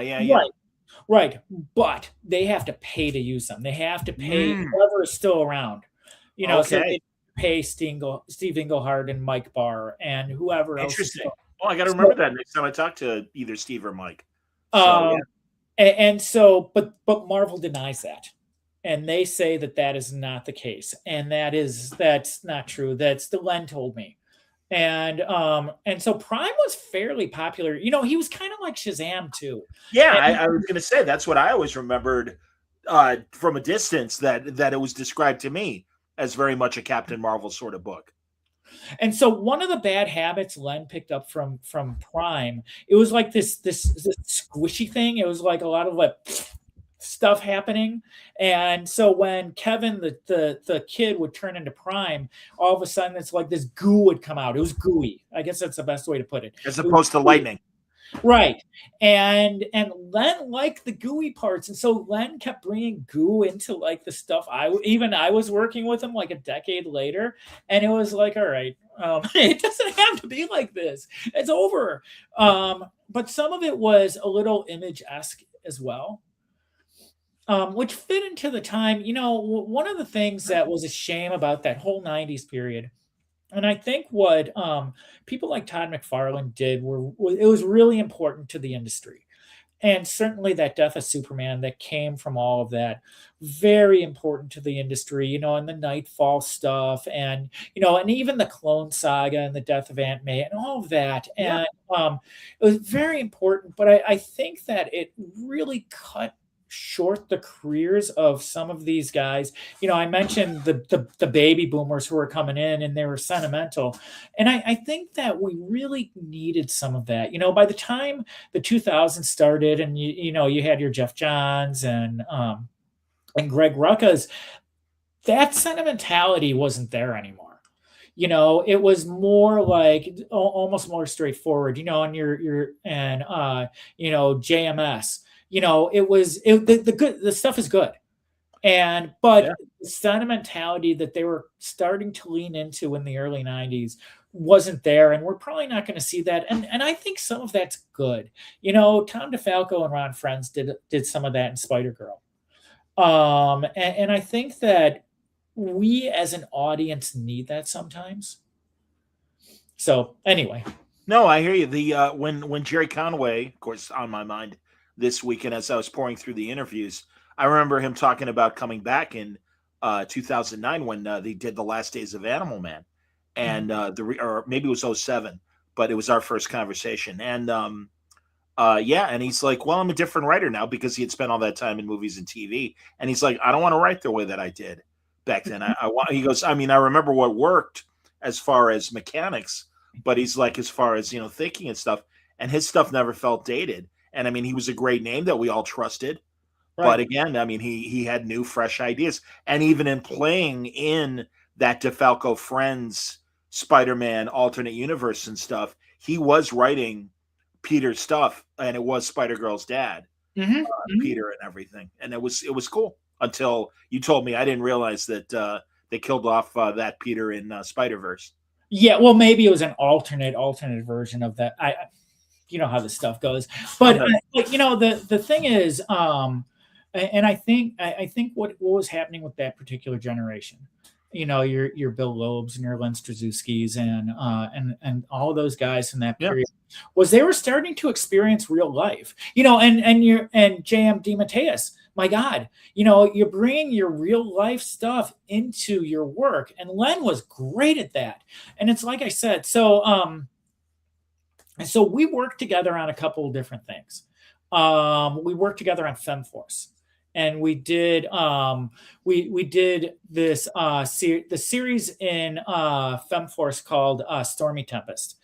Right. But they have to pay to use them. They have to pay whoever is still around. Okay. So they pay Steve Englehart and Mike Barr and whoever else. Interesting. Well, I got to remember that next time I talk to either Steve or Mike. And so, but Marvel denies that, and they say that is not the case, and that's not true. That's the Len told me, and so Prime was fairly popular. He was kind of like Shazam too. Yeah, I was going to say that's what I always remembered from a distance that it was described to me as very much a Captain Marvel sort of book. And so one of the bad habits Len picked up from Prime, it was like this squishy thing. It was like a lot of like stuff happening. And so when Kevin, the kid, would turn into Prime, all of a sudden it's like this goo would come out. It was gooey. I guess that's the best way to put it. As opposed to lightning. Right. And Len liked the gooey parts. And so Len kept bringing goo into like the stuff I was working with him like a decade later. And it was like, all right, it doesn't have to be like this. It's over. But some of it was a little Image-esque as well, which fit into the time. One of the things that was a shame about that whole 90s period, and I think what people like Todd McFarlane did it was really important to the industry. and certainly that death of Superman that came from all of that, very important to the industry, and the Nightfall stuff, and and even the Clone Saga and the death of Aunt May and all of that. Yeah. And it was very important, but I think that it really cut short the careers of some of these guys. I mentioned the baby boomers who were coming in and they were sentimental. And I think that we really needed some of that. By the time the 2000s started and you had your Jeff Johns and Greg Rucka's, that sentimentality wasn't there anymore. It was more like almost more straightforward, and JMS. The stuff is good. But the sentimentality that they were starting to lean into in the early 90s wasn't there, and we're probably not going to see that. And I think some of that's good. Tom DeFalco and Ron Frenz did some of that in Spider-Girl. And I think that we as an audience need that sometimes. So anyway. No, I hear you. The when Jerry Conway, of course, on my mind this weekend as I was pouring through the interviews, I remember him talking about coming back in 2009 when they did The Last Days of Animal Man, and or maybe it was 2007, but it was our first conversation. And and he's like, well, I'm a different writer now because he had spent all that time in movies and TV, and he's like, I don't want to write the way that I did back then. He goes, I mean, I remember what worked as far as mechanics, but he's like, as far as thinking and stuff, and his stuff never felt dated. And I mean, he was a great name that we all trusted. Right. But again, I mean, he had new, fresh ideas. And even in playing in that DeFalco Friends Spider-Man alternate universe and stuff, he was writing Peter's stuff, and it was Spider-Girl's dad, Peter and everything. And it was cool until you told me. I didn't realize that they killed off that Peter in Spider-Verse. Yeah, well, maybe it was an alternate version of that. You know how this stuff goes, but the thing is, and I think what was happening with that particular generation, your Bill Loebs and your Len Strazewskis and all of those guys in that period, was they were starting to experience real life, and J.M. DeMatteis. My God, you're bringing your real life stuff into your work, and Len was great at that. And it's like I said, so we worked together on a couple of different things. We worked together on FemForce, and we did we did this the series in FemForce called Stormy Tempest.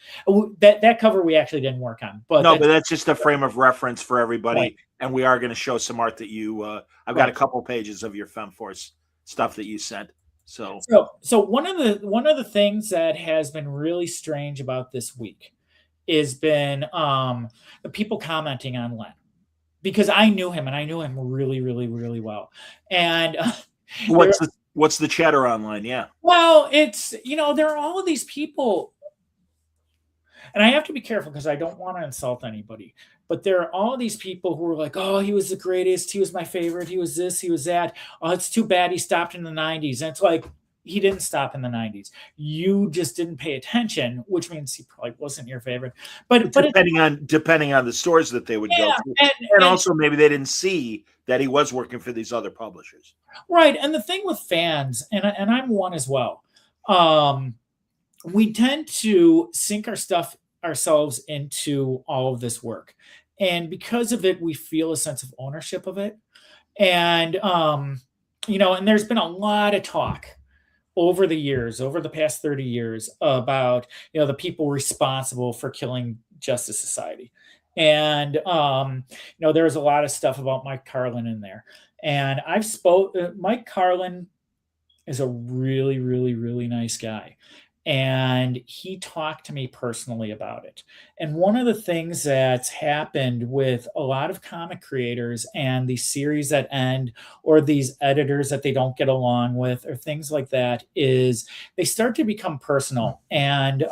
That cover we actually didn't work on, but that's just a frame of reference for everybody. Right. And we are going to show some art that you. I've got a couple pages of your FemForce stuff that you sent. So one of the things that has been really strange about this week has been the people commenting on Len, because I knew him, and I knew him really, really, really well. And what's the chatter online? Yeah. Well, it's there are all of these people, and I have to be careful because I don't want to insult anybody. But there are all of these people who are like, oh, he was the greatest. He was my favorite. He was this. He was that. Oh, it's too bad he stopped in the 90s. And it's like, he didn't stop in the 90s. You just didn't pay attention, which means he probably wasn't your favorite. But depending on the stores that they would go to, and also maybe they didn't see that he was working for these other publishers. Right. And the thing with fans, and I'm one as well, we tend to sink ourselves into all of this work, and because of it, we feel a sense of ownership of it. And and there's been a lot of talk over the past 30 years about the people responsible for killing Justice Society. And there's a lot of stuff about Mike Carlin in there, and Mike Carlin is a really, really, really nice guy, and he talked to me personally about it. And one of the things that's happened with a lot of comic creators and these series that end, or these editors that they don't get along with, or things like that, is they start to become personal. And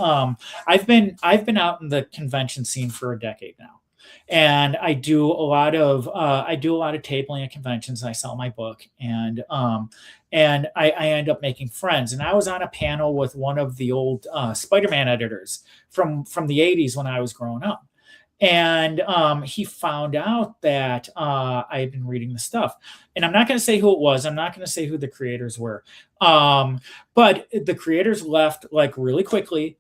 I've been out in the convention scene for a decade now. And I do a lot of tabling at conventions. And I sell my book, and I end up making friends. And I was on a panel with one of the old Spider-Man editors from the 80s when I was growing up. And he found out that I had been reading the stuff. And I'm not going to say who it was. I'm not going to say who the creators were. But the creators left like really quickly.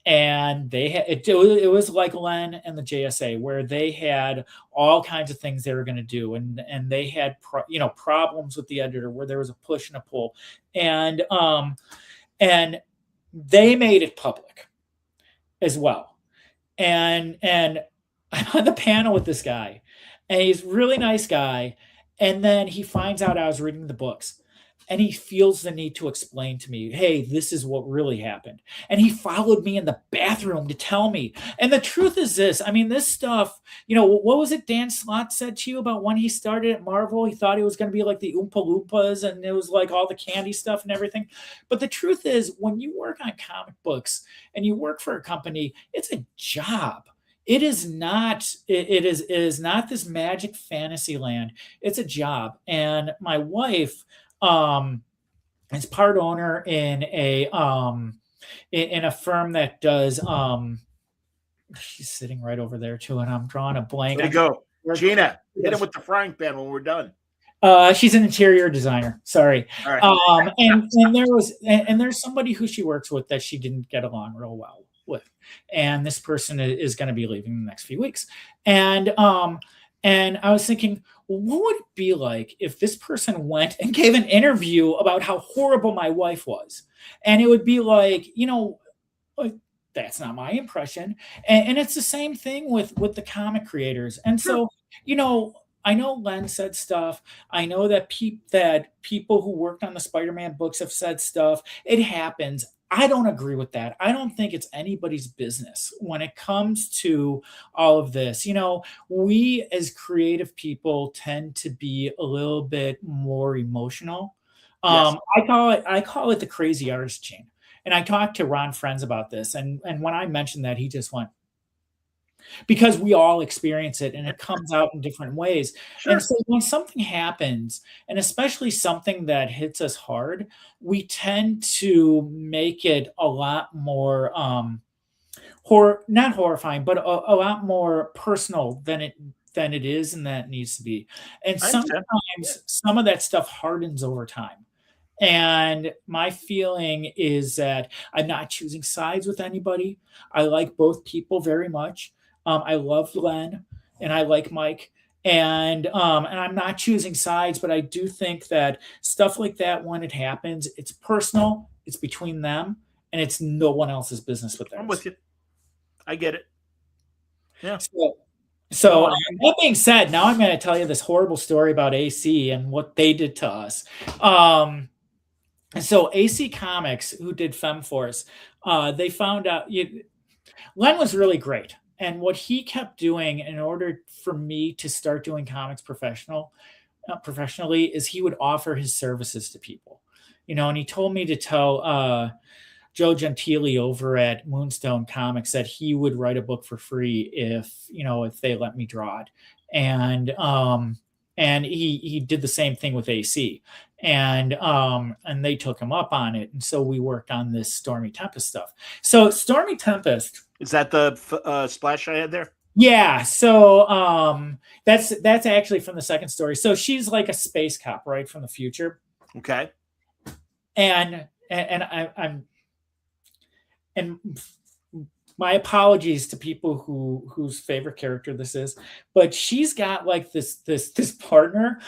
And they had it was like Len and the JSA, where they had all kinds of things they were going to do, and they had problems with the editor where there was a push and a pull, and they made it public as well. And I'm on the panel with this guy, and he's a really nice guy. And then he finds out I was reading the books, and he feels the need to explain to me, hey, this is what really happened. And he followed me in the bathroom to tell me. And the truth is this, I mean, this stuff, what was it Dan Slott said to you about when he started at Marvel? He thought it was going to be like the Oompa Loompas, and it was like all the candy stuff and everything. But the truth is, when you work on comic books and you work for a company, it's a job. It is not this magic fantasy land. It's a job. And my wife is part owner in a firm that does she's sitting right over there too, and I'm drawing a blank. There you go. Gina, hit him with the frying pan when we're done. She's an interior designer. Sorry. All right. And there's somebody who she works with that she didn't get along real well with, and this person is going to be leaving in the next few weeks. And I was thinking, what would it be like if this person went and gave an interview about how horrible my wife was? And it would be like, that's not my impression. And it's the same thing with the comic creators. And so, I know Len said stuff. I know that people who worked on the Spider-Man books have said stuff. It happens. I don't agree with that. I don't think it's anybody's business when it comes to all of this. We as creative people tend to be a little bit more emotional. Yes. I call it the crazy artist gene. And I talked to Ron Friends about this. And when I mentioned that, he just went, because we all experience it and it comes out in different ways. Sure. And so when something happens, and especially something that hits us hard, we tend to make it a lot more not horrifying, but a lot more personal than it is and that it needs to be. And sometimes some of that stuff hardens over time. And my feeling is that I'm not choosing sides with anybody. I like both people very much. I love Len and I like Mike, and I'm not choosing sides, but I do think that stuff like that, when it happens, it's personal, it's between them, and it's no one else's business but theirs. I'm with you. I get it. Yeah. So that being said, now I'm going to tell you this horrible story about AC and what they did to us. So AC Comics, who did FemForce, they found out Len was really great. And what he kept doing in order for me to start doing comics professionally is he would offer his services to people, and he told me to tell Joe Gentili over at Moonstone Comics that he would write a book for free if they let me draw it. And he did the same thing with AC, and they took him up on it. And so we worked on this Stormy Tempest stuff. So Stormy Tempest, is that the splash I had there? Yeah. So that's actually from the second story. So she's like a space cop, right, from the future. Okay. And my apologies to people whose favorite character this is, but she's got like this partner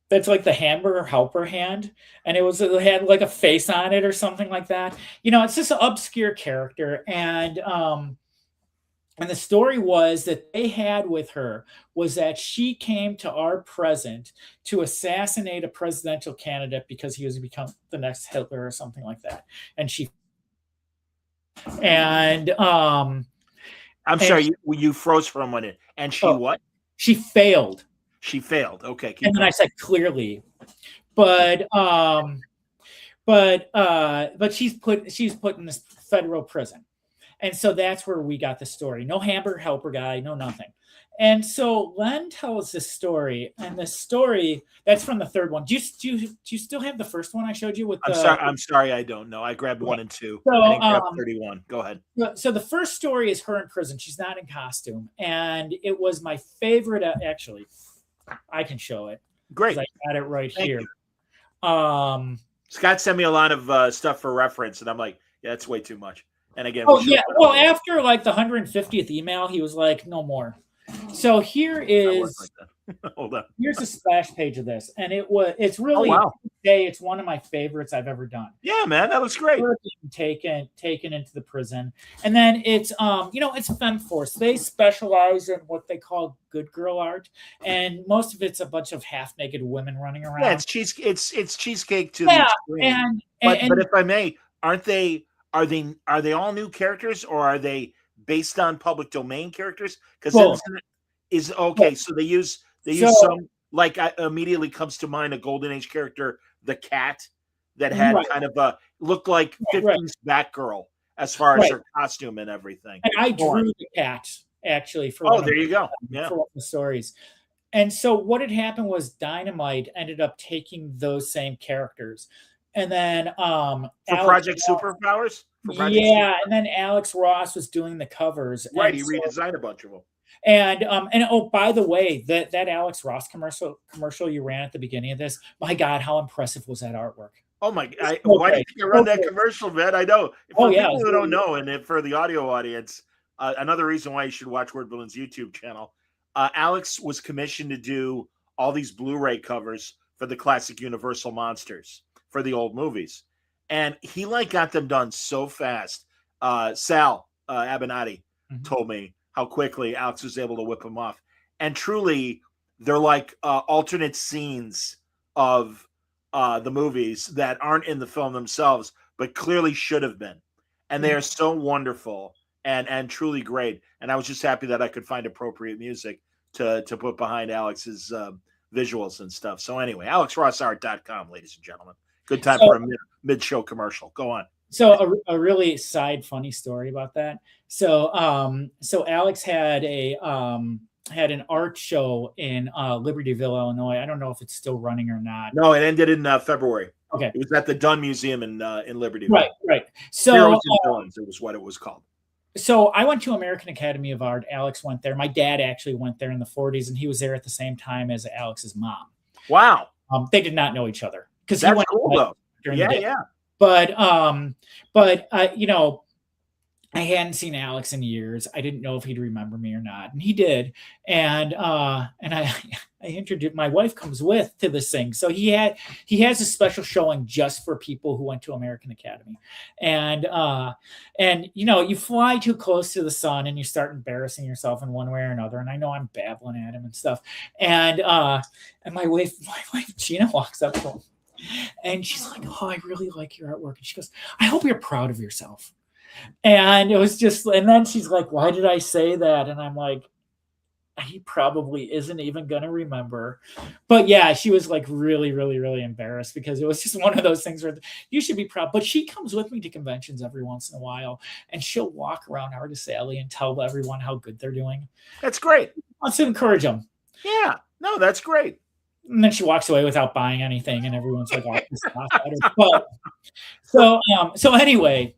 that's like the hamburger helper hand, and it had like a face on it or something like that. It's just an obscure character, and the story was that they had with her was that she came to our present to assassinate a presidential candidate because he was to become the next Hitler or something like that, and I'm sorry, you froze for a minute. And she what? She failed. She failed. Okay. And then I said clearly, but she's put in this federal prison, and so that's where we got the story. No hamburger helper guy, no nothing. And so Len tells this story, and the story that's from the third one. Do you still have the first one I showed you with the? I'm sorry, I don't know. I grabbed 1 and 2. So, I didn't grab 31. Go ahead. So the first story is her in prison. She's not in costume, and it was my favorite. Actually, I can show it. Great. I got it right Thank here. you. Scott sent me a lot of stuff for reference, and I'm like, yeah, that's way too much. And again, well, after like the 150th email, he was like, no more. So here is hold on. Here's a splash page of this, and it's really it's one of my favorites I've ever done. Yeah, man, that looks great. Taken into the prison, and then it's it's FemForce. They specialize in what they call good girl art, and most of it's a bunch of half naked women running around. Yeah, it's cheesecake to the extreme. But if I may, are they all new characters, or are they based on public domain characters? Because so they use some, like, immediately comes to mind a Golden Age character, the cat, that had kind of a looked like 50s Batgirl as far as her costume and everything. And I drew the cat actually for there you go. Yeah, for one of the stories. And so what had happened was Dynamite ended up taking those same characters, and then for Project Superpowers. And then Alex Ross was doing the covers. Right, he redesigned a bunch of them. And oh, by the way, that Alex Ross commercial you ran at the beginning of this, my God, how impressive was that artwork? Oh my! Why did you run that commercial, man? I know. For people who don't know, and for the audio audience, another reason why you should watch Word Balloon's YouTube channel. Alex was commissioned to do all these Blu-ray covers for the classic Universal monsters for the old movies, and he got them done so fast. Sal Abenati told me how quickly Alex was able to whip them off, and truly, they're like alternate scenes of the movies that aren't in the film themselves, but clearly should have been, and they are so wonderful and truly great. And I was just happy that I could find appropriate music to put behind Alex's visuals and stuff. So anyway, AlexRossArt.com, ladies and gentlemen. Good time for a mid-show commercial. Go on. So a really side funny story about that. So Alex had an art show in Libertyville, Illinois. I don't know if it's still running or not. No, it ended in February. Okay, it was at the Dunn Museum in Libertyville. Right. So Heroes and Villains, it was what it was called. So I went to American Academy of Art. Alex went there. My dad actually went there in the 40s, and he was there at the same time as Alex's mom. Wow. They did not know each other because that's cool though. Yeah. But I hadn't seen Alex in years. I didn't know if he'd remember me or not, and he did. And I introduced, my wife comes with to this thing. So he has a special showing just for people who went to American Academy, and you fly too close to the sun and you start embarrassing yourself in one way or another. And I know I'm babbling at him and stuff. And my wife Gina walks up to him, and she's like, "Oh, I really like your artwork." And she goes, "I hope you're proud of yourself." And it was just, and then she's like, "Why did I say that?" And I'm like, he probably isn't even going to remember. But yeah, she was like really, really, really embarrassed because it was just one of those things where you should be proud. But she comes with me to conventions every once in a while, and she'll walk around Artist Alley and tell everyone how good they're doing. That's great. Let's encourage them. Yeah, no, that's great. And then she walks away without buying anything, and everyone's like, "Oh, this is but so anyway.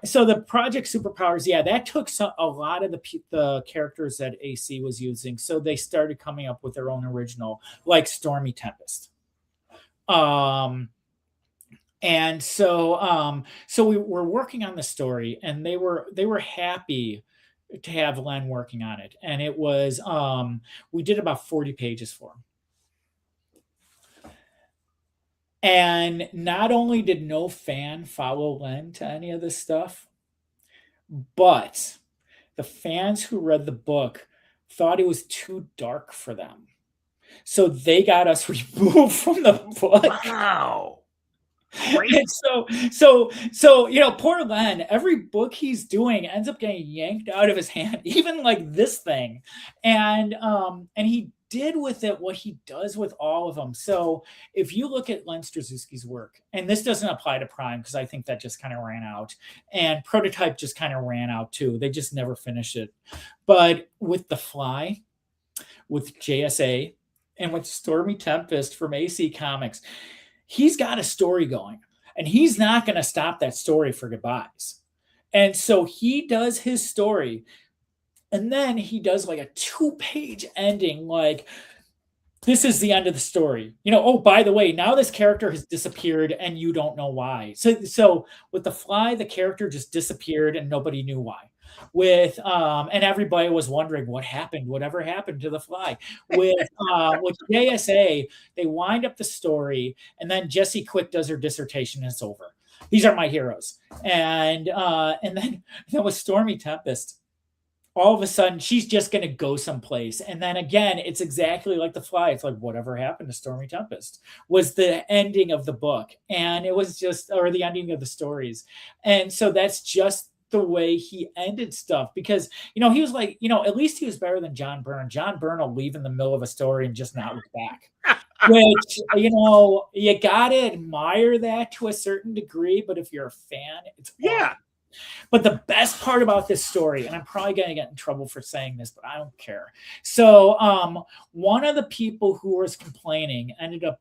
So the Project Superpowers, that took a lot of the characters that AC was using. So they started coming up with their own original, like Stormy Tempest. And so we were working on the story, and they were happy to have Len working on it. And it was, we did about 40 pages for him. And not only did no fan follow Len to any of this stuff, but the fans who read the book thought it was too dark for them. So they got us removed from the book. Wow. And so poor Len, every book he's doing ends up getting yanked out of his hand, even like this thing. And he did with it what he does with all of them. So if you look at Len Strazewski's work, and this doesn't apply to Prime because I think that just kind of ran out, and Prototype just kind of ran out too. They just never finished it. But with The Fly, with JSA, and with Stormy Tempest from AC Comics, he's got a story going, and he's not going to stop that story for goodbyes. And so he does his story, and then he does like a 2-page ending, like, this is the end of the story. Oh, by the way, now this character has disappeared and you don't know why. So with The Fly, the character just disappeared and nobody knew why. And everybody was wondering whatever happened to The Fly. With JSA, they wind up the story, and then Jessie Quick does her dissertation and it's over. These are my heroes. And then with Stormy Tempest, all of a sudden she's just going to go someplace. And then again, it's exactly like The Fly. It's like, whatever happened to Stormy Tempest was the ending of the book. And it was or the ending of the stories. And so that's just the way he ended stuff, because, he was like, at least he was better than John Byrne. John Byrne will leave in the middle of a story and just not look back. Which, you got to admire that to a certain degree. But if you're a fan, it's awesome. But the best part about this story, and I'm probably going to get in trouble for saying this, but I don't care. So one of the people who was complaining ended up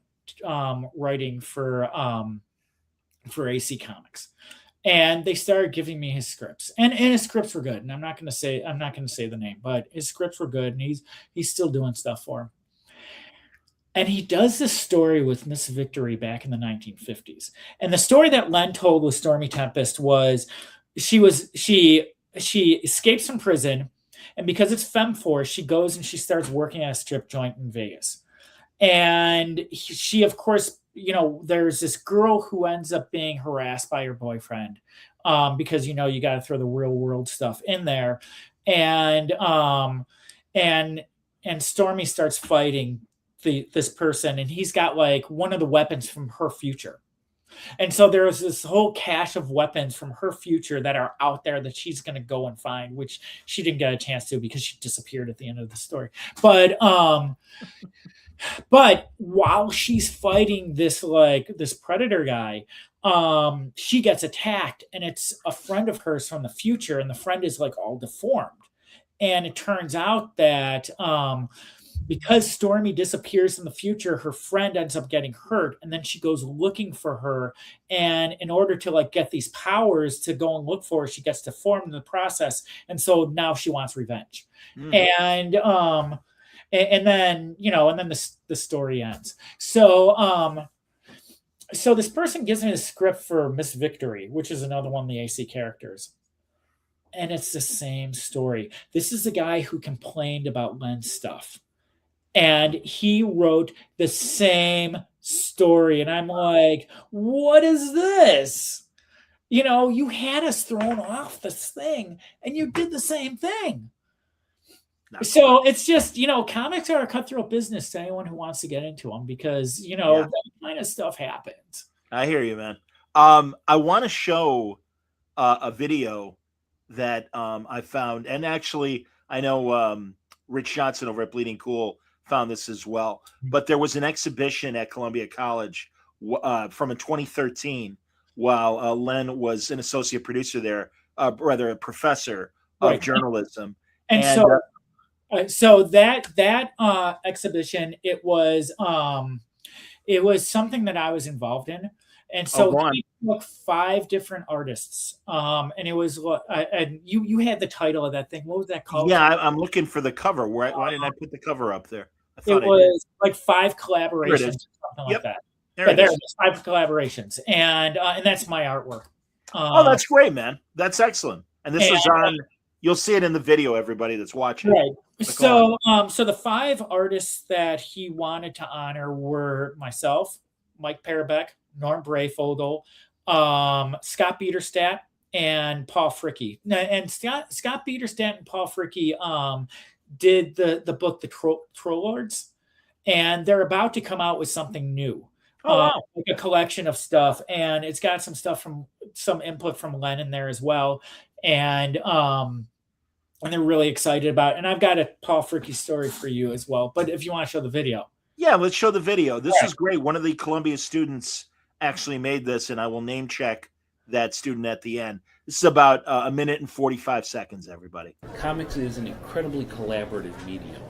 writing for AC Comics. And they started giving me his scripts. And his scripts were good. And I'm not going to say the name, but his scripts were good. And he's still doing stuff for him. And he does this story with Miss Victory back in the 1950s. And the story that Len told with Stormy Tempest was she escapes from prison, and because it's FemForce, she goes and she starts working at a strip joint in Vegas. And she, of course, there's this girl who ends up being harassed by her boyfriend, because, you got to throw the real world stuff in there. And Stormy starts fighting this person, and he's got like one of the weapons from her future. And so there's this whole cache of weapons from her future that are out there that she's going to go and find, which she didn't get a chance to because she disappeared at the end of the story. But while she's fighting this predator guy, she gets attacked, and it's a friend of hers from the future, and the friend is like all deformed. And it turns out that because Stormy disappears in the future, her friend ends up getting hurt, and then she goes looking for her. And in order to like get these powers to go and look for her, she gets deformed in the process. And so now she wants revenge. And then, and then the story ends. So this person gives me the script for Miss Victory, which is another one of the AC characters. And it's the same story. This is the guy who complained about Len's stuff. And he wrote the same story. And I'm like, what is this? You had us thrown off this thing, and you did the same thing. So it's just, comics are a cutthroat business to anyone who wants to get into them, because, that kind of stuff happens. I hear you, man. I want to show a video that I found. And actually, I know Rich Johnson over at Bleeding Cool found this as well. But there was an exhibition at Columbia College from 2013 while Len was an associate producer there, rather a professor of journalism. And so that exhibition, it was something that I was involved in. And so he took 5 different artists. And it was, you had the title of that thing. What was that called? Yeah, I'm looking for the cover. Why didn't I put the cover up there? It was like 5 collaborations, something like that. There it is. 5 collaborations. And that's my artwork. That's great, man. That's excellent. And this is on, you'll see it in the video, everybody that's watching. Right. So the 5 artists that he wanted to honor were myself, Mike Parabeck, Norm Brayfogle, Scott Biederstadt, and Paul Fricke. And Scott Biederstadt and Paul Fricke did the book The Troll Lords, and they're about to come out with something new. Like a collection of stuff, and it's got some input from Len in there as well. And and they're really excited about it. And I've got a Paul Fricke story for you as well. But if you want to show the video. Yeah, let's show the video. This is great. One of the Columbia students actually made this, and I will name check that student at the end. This is about a minute and 45 seconds, everybody. Comics is an incredibly collaborative medium,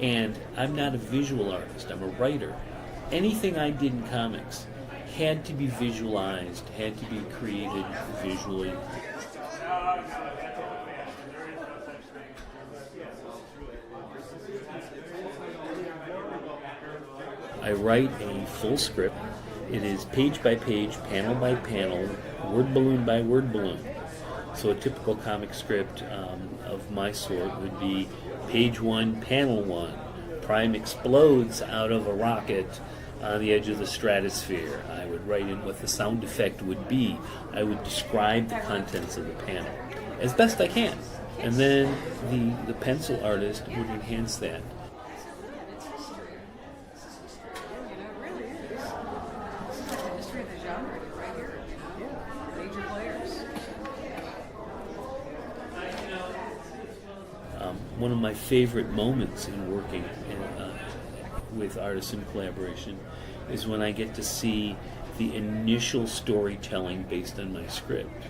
and I'm not a visual artist, I'm a writer. Anything I did in comics had to be visualized, had to be created visually. I write a full script. It is page by page, panel by panel, word balloon by word balloon. So a typical comic script of my sort would be page 1, panel 1. Prime explodes out of a rocket on the edge of the stratosphere. I would write in what the sound effect would be. I would describe the contents of the panel as best I can. And then the pencil artist would enhance that. One of my favorite moments in working with artists in collaboration is when I get to see the initial storytelling based on my script.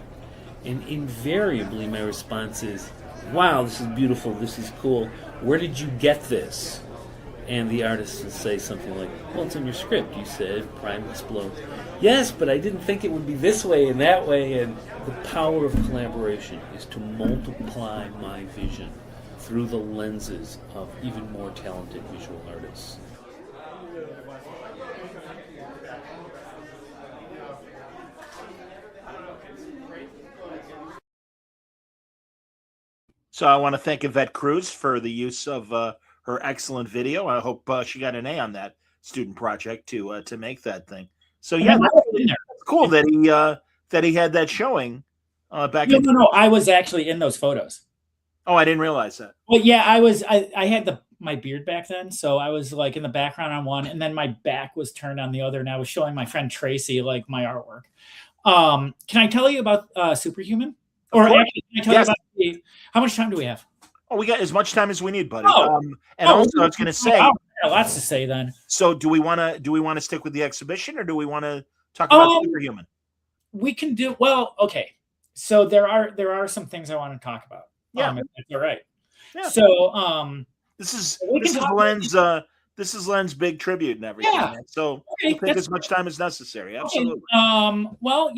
And invariably my response is, wow, this is beautiful, this is cool. Where did you get this? And the artist will say something like, well, it's in your script. You said Prime explodes. Yes, but I didn't think it would be this way and that way. And the power of collaboration is to multiply my vision through the lenses of even more talented visual artists. So I want to thank Yvette Cruz for the use of her excellent video. I hope she got an A on that student project to make that thing. So yeah, it's cool that he had that showing back. No, I was actually in those photos. Oh, I didn't realize that. Well, yeah, I had my beard back then, so I was like in the background on one, and then my back was turned on the other, and I was showing my friend Tracy like my artwork. Can I tell you about Superhuman? Or actually, can I tell you about how much time do we have? Oh, we got as much time as we need, buddy. Also, I was going to say, lots to say then. So, do we want to stick with the exhibition, or do we want to talk about Superhuman? We can do okay. So there are some things I want to talk about. Yeah, if that's all right. Yeah. So this is Len's big tribute and everything. Yeah. So we'll take as much time as necessary. Absolutely. Well,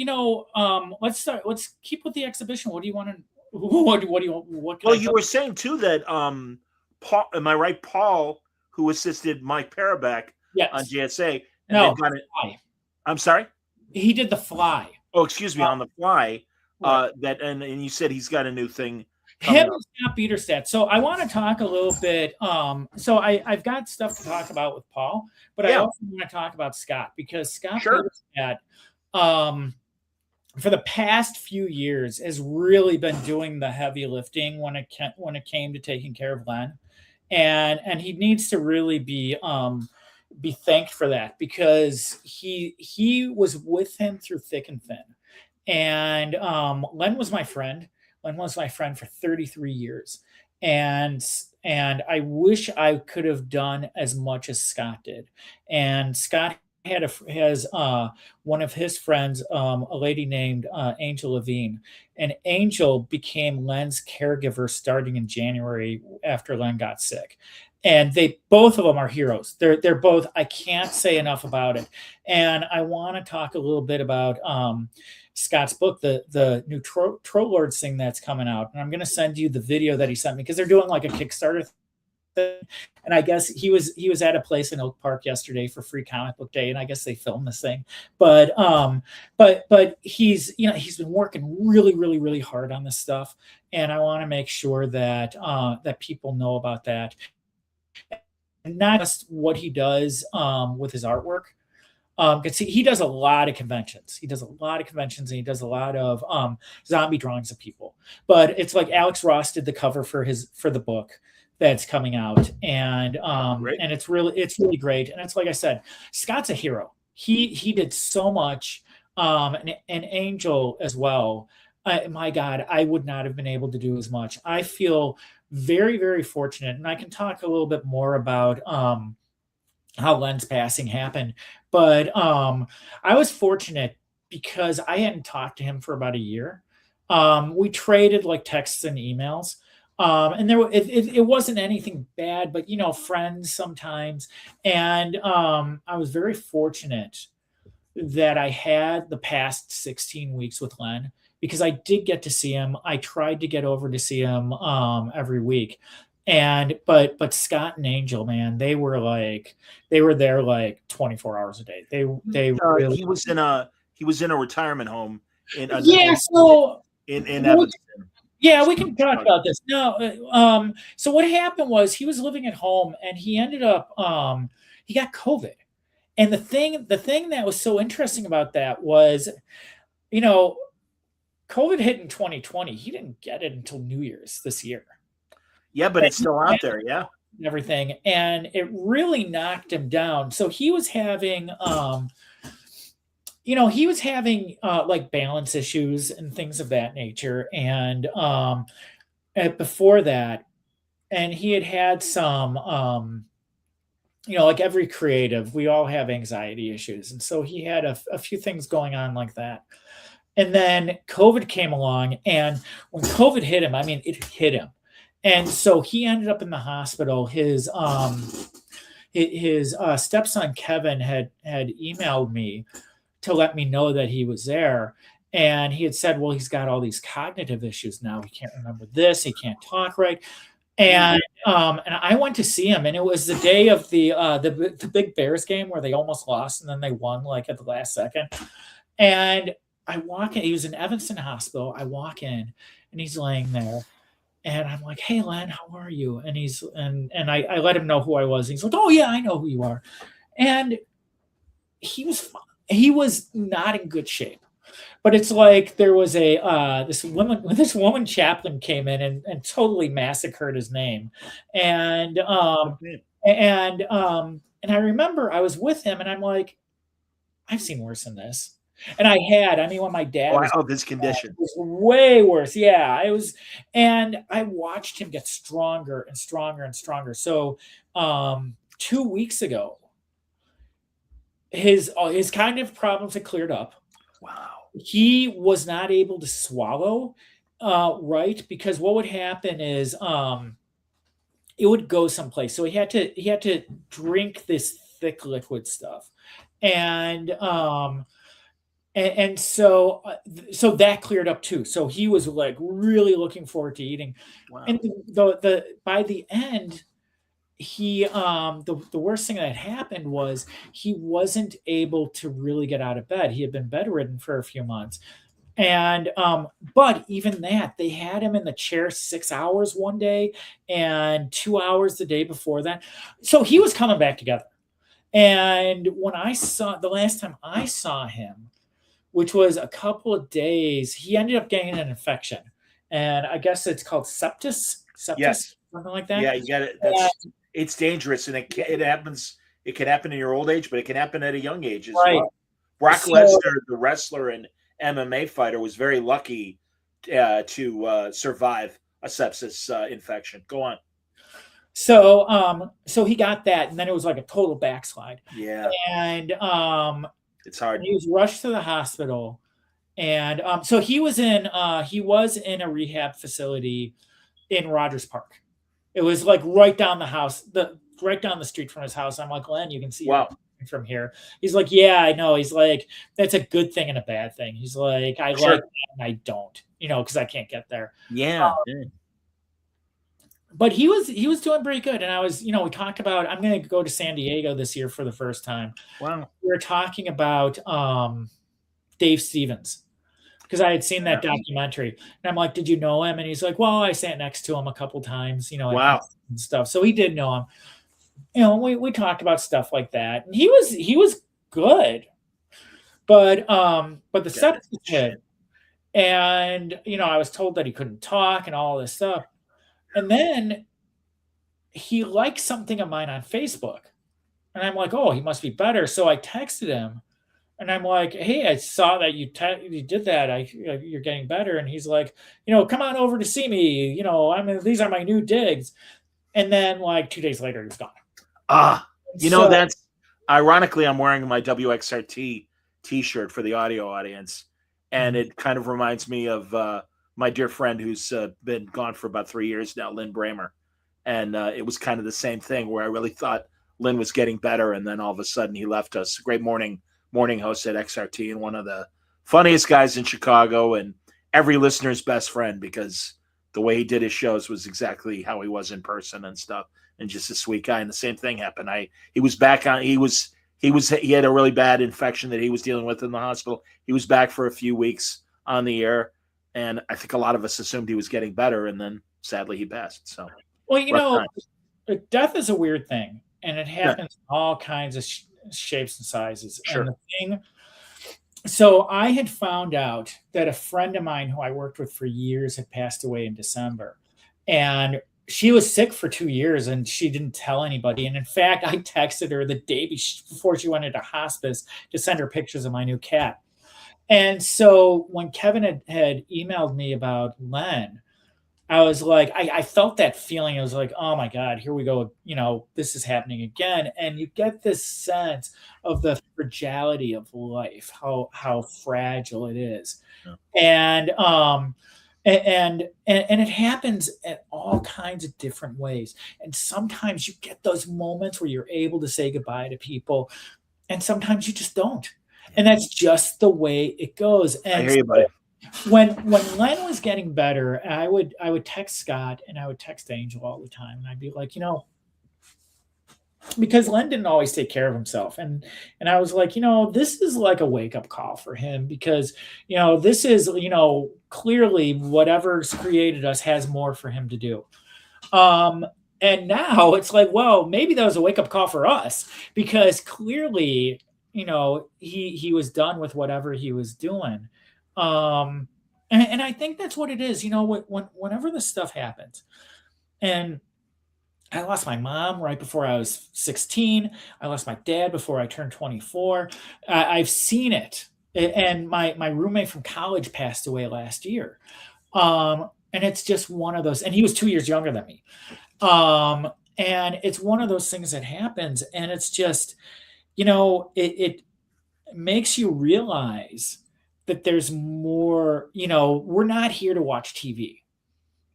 let's keep with the exhibition. What do you want to? Well, you were saying too that Paul, am I right? Paul, who assisted Mike Paraback on JSA, I'm sorry. He did The Fly. Oh, excuse me, on The Fly. And you said he's got a new thing. Him and Scott Bieterstadt. So I want to talk a little bit. So I've got stuff to talk about with Paul, but I also want to talk about Scott because Scott Bieterstadt, for the past few years, has really been doing the heavy lifting when it came to taking care of Len, and he needs to really be thanked for that because he was with him through thick and thin. And Len was my friend. Len was my friend for 33 years. And I wish I could have done as much as Scott did. And Scott has one of his friends, a lady named Angel Levine. And Angel became Len's caregiver starting in January after Len got sick. And both of them are heroes. They're both, I can't say enough about it. And I want to talk a little bit about Scott's book, the new Troll Lords thing that's coming out. And I'm going to send you the video that he sent me because they're doing like a Kickstarter thing. And I guess he was at a place in Oak Park yesterday for Free Comic Book Day, and I guess they filmed this thing. But he's been working really, really, really hard on this stuff, and I want to make sure that that people know about that. And not just what he does with his artwork. Because he does a lot of conventions. He does a lot of conventions, and he does a lot of zombie drawings of people. But it's like Alex Ross did the cover for the book that's coming out, and it's really great. And it's like I said, Scott's a hero. He did so much, and Angel as well. my God, I would not have been able to do as much. I feel very, very fortunate, and I can talk a little bit more about how Len's passing happened. But I was fortunate because I hadn't talked to him for about a year. We traded like texts and emails. And it wasn't anything bad, but friends sometimes. And I was very fortunate that I had the past 16 weeks with Len because I did get to see him. I tried to get over to see him every week. And but Scott and Angel, man, they were there like 24 hours a day. They really he was in a retirement home in in Evanston. Yeah, we can talk about this. No, so what happened was he was living at home and he ended up he got COVID. And the thing that was so interesting about that was, COVID hit in 2020. He didn't get it until New Year's this year. Yeah, but it's still out there, yeah. Everything. And it really knocked him down. So he was having like balance issues and things of that nature. And before that, and he had some like every creative, we all have anxiety issues. And so he had a few things going on like that. And then COVID came along, and when COVID hit him, I mean, it hit him. And so he ended up in the hospital. His stepson, Kevin, had emailed me to let me know that he was there. And he had said, well, he's got all these cognitive issues now. He can't remember this. He can't talk right. And I went to see him, and it was the day of the big Bears game where they almost lost and then they won like at the last second. And I walk in, he was in Evanston Hospital. I walk in and he's laying there. And I'm like, hey, Len, how are you? And I let him know who I was. He's like, oh, yeah, I know who you are. And he was not in good shape. But it's like there was this woman chaplain came in and totally massacred his name. And I remember I was with him and I'm like, I've seen worse than this. And when my dad was this condition, it was way worse. Yeah, it was. And I watched him get stronger and stronger and stronger. So 2 weeks ago, his cognitive problems had cleared up. Wow. He was not able to swallow right, because what would happen is it would go someplace. So he had to drink this thick liquid stuff. And so that cleared up too. So he was like really looking forward to eating. Wow. And by the end, he the worst thing that happened was he wasn't able to really get out of bed. He had been bedridden for a few months. And but even that, they had him in the chair 6 hours one day and 2 hours the day before that. So he was coming back together. And when the last time I saw him, which was a couple of days, he ended up getting an infection. And I guess it's called sepsis, yes. Something like that. Yeah, you got it. It's dangerous, and it happens. It can happen in your old age, but it can happen at a young age as well. Brock Lesnar, the wrestler and MMA fighter, was very lucky to survive a sepsis infection. Go on. So he got that, and then it was like a total backslide. Yeah. And it's hard. He was rushed to the hospital, and so he was in a rehab facility in Rogers Park. It was like right down right down the street from his house. I'm like, Len, you can see it from here. He's like, yeah, I know. He's like, that's a good thing and a bad thing. He's like, I like that and I don't, because I can't get there. Yeah. But he was doing pretty good. And I was, we talked about, I'm going to go to San Diego this year for the first time. Wow. We were talking about Dave Stevens, because I had seen that documentary. And I'm like, did you know him? And he's like, well, I sat next to him a couple times, wow. and stuff. So he did know him. We talked about stuff like that. And he was good. But the sepsis hit. And, I was told that he couldn't talk and all this stuff. And then he liked something of mine on Facebook. And I'm like, oh, he must be better. So I texted him. And I'm like, hey, I saw that you did that. You're getting better. And he's like, come on over to see me. These are my new digs. And then like 2 days later, he was gone. That's ironically, I'm wearing my WXRT t-shirt for the audio audience. And it kind of reminds me of my dear friend who's been gone for about 3 years now, Lynn Bramer. And it was kind of the same thing where I really thought Lynn was getting better. And then all of a sudden he left us. Great morning host at XRT and one of the funniest guys in Chicago and every listener's best friend, because the way he did his shows was exactly how he was in person and stuff, and just a sweet guy. And the same thing happened. He was back on. He had a really bad infection that he was dealing with in the hospital. He was back for a few weeks on the air, and I think a lot of us assumed he was getting better, and then sadly he passed. So, well, death is a weird thing, and it happens in all kinds of shapes and sizes. Sure. And so I had found out that a friend of mine who I worked with for years had passed away in December, and she was sick for 2 years and she didn't tell anybody. And in fact, I texted her the day before she went into hospice to send her pictures of my new cat. And so when Kevin had emailed me about Len, I was like, I felt that feeling. I was like, oh my God, here we go. This is happening again. And you get this sense of the fragility of life, how fragile it is. Yeah. And it happens in all kinds of different ways. And sometimes you get those moments where you're able to say goodbye to people, and sometimes you just don't. And that's just the way it goes. And I hear you, buddy. When Len was getting better, I would text Scott and I would text Angel all the time, and I'd be like, because Len didn't always take care of himself, and I was like, this is like a wake up call for him, because this is clearly whatever's created us has more for him to do. And now it's like, well, maybe that was a wake up call for us, because clearly he was done with whatever he was doing. And I think that's what it is, whenever this stuff happens. And I lost my mom right before I was 16. I lost my dad before I turned 24. I've seen it. And my roommate from college passed away last year. And it's just one of those, and he was 2 years younger than me. And it's one of those things that happens, and it's just, it makes you realize that there's more. We're not here to watch TV,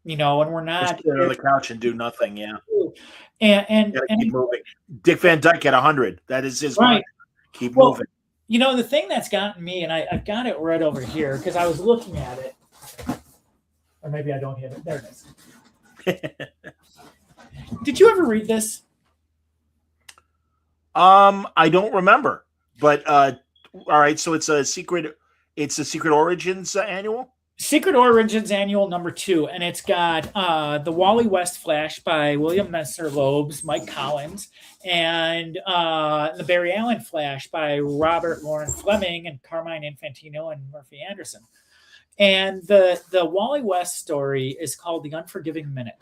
and we're not just sit on the couch and do nothing. Yeah. And keep moving. Dick Van Dyke at 100. That is his right. Keep moving. The thing that's gotten me, and I've got it right over here because I was looking at it, or maybe I don't have it. There it is. Did you ever read this? I don't remember, but all right. So it's a Secret Origins annual. Secret Origins Annual #2, and it's got the Wally West Flash by William Messer Loebs, Mike Collins, and the Barry Allen Flash by Robert Lauren Fleming and Carmine Infantino and Murphy Anderson. And the Wally West story is called The Unforgiving Minute,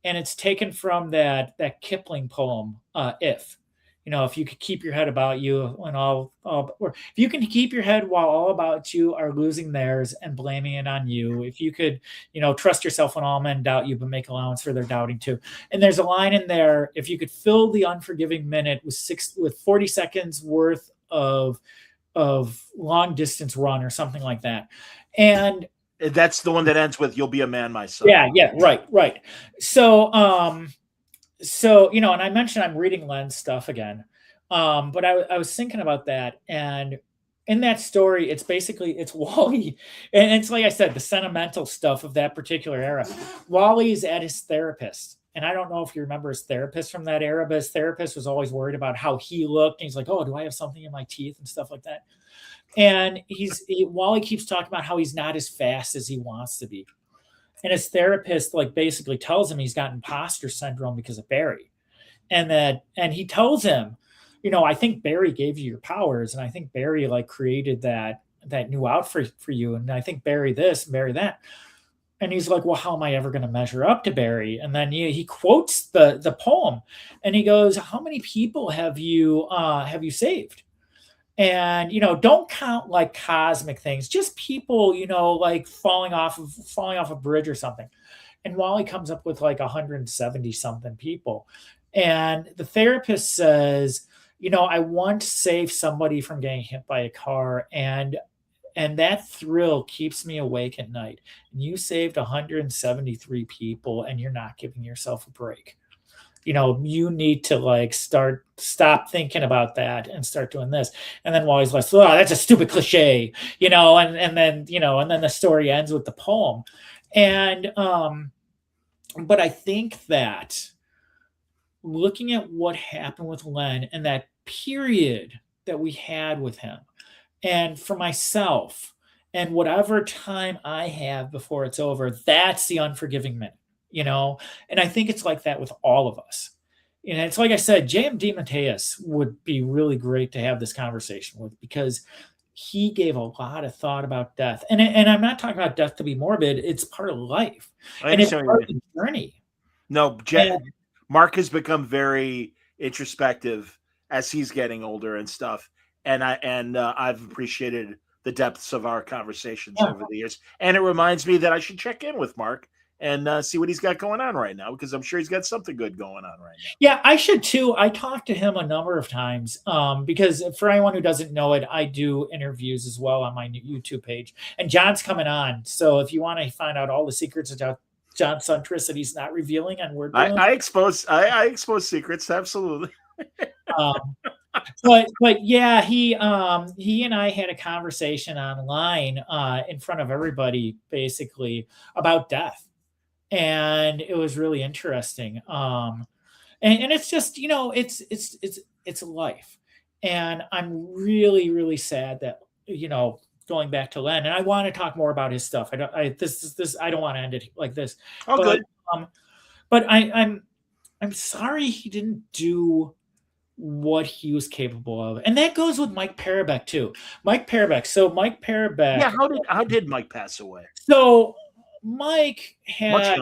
and it's taken from that Kipling poem, If. If you could keep your head about you when or if you can keep your head while all about you are losing theirs and blaming it on you, if you could, trust yourself when all men doubt you, but make allowance for their doubting too. And there's a line in there: if you could fill the unforgiving minute with 40 seconds worth of long distance run or something like that. And that's the one that ends with "You'll be a man, my son." Yeah, right. So, and I mentioned I'm reading Len's stuff again, but I was thinking about that, and in that story, it's Wally, and it's like I said, the sentimental stuff of that particular era. Wally's at his therapist, and I don't know if you remember his therapist from that era, but his therapist was always worried about how he looked, and he's like, "Oh, do I have something in my teeth?" and stuff like that. And Wally keeps talking about how he's not as fast as he wants to be. And his therapist basically tells him he's got imposter syndrome because of Barry. And he tells him, I think Barry gave you your powers. And I think Barry created that new outfit for you. And I think Barry this and Barry that. And he's like, well, how am I ever going to measure up to Barry? And then he quotes the poem, and he goes, how many people have you saved? And don't count like cosmic things, just people, like falling off a bridge or something. And Wally comes up with like 170 something people. And the therapist says, I want to save somebody from getting hit by a car, and that thrill keeps me awake at night. And you saved 173 people, and you're not giving yourself a break. You need to like stop thinking about that and start doing this. And then Wally's like, oh, that's a stupid cliche, and then the story ends with the poem. And but I think that looking at what happened with Len and that period that we had with him, and for myself, and whatever time I have before it's over, that's the unforgiving minute, And I think it's like that with all of us. And it's like I said, J.M. DeMatteis would be really great to have this conversation with, because he gave a lot of thought about death. And I'm not talking about death to be morbid. It's part of life. And it's part of the journey. No, Mark has become very introspective as he's getting older and stuff. And I've appreciated the depths of our conversations over the years. And it reminds me that I should check in with Mark and see what he's got going on right now, because I'm sure he's got something good going on right now. Yeah, I should too. I talked to him a number of times because for anyone who doesn't know it, I do interviews as well on my YouTube page. And John's coming on. So if you want to find out all the secrets about John Centricity's not revealing on Word Balloon, I expose secrets, absolutely. But yeah, he and I had a conversation online in front of everybody, basically, about death. And it was really interesting. And it's just, it's life. And I'm really, really sad that, going back to Len, and I want to talk more about his stuff. I don't want to end it like this. Oh, but, good. But I'm sorry he didn't do what he was capable of. And that goes with Mike Parabek too. Mike Parabek. Yeah, how did Mike pass away? So Mike had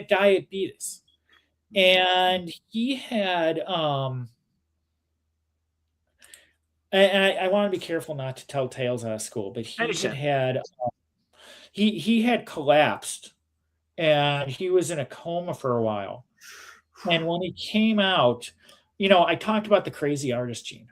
diabetes, and he had and I want to be careful not to tell tales out of school, but he had collapsed, and he was in a coma for a while. And when he came out, I talked about the crazy artist gene.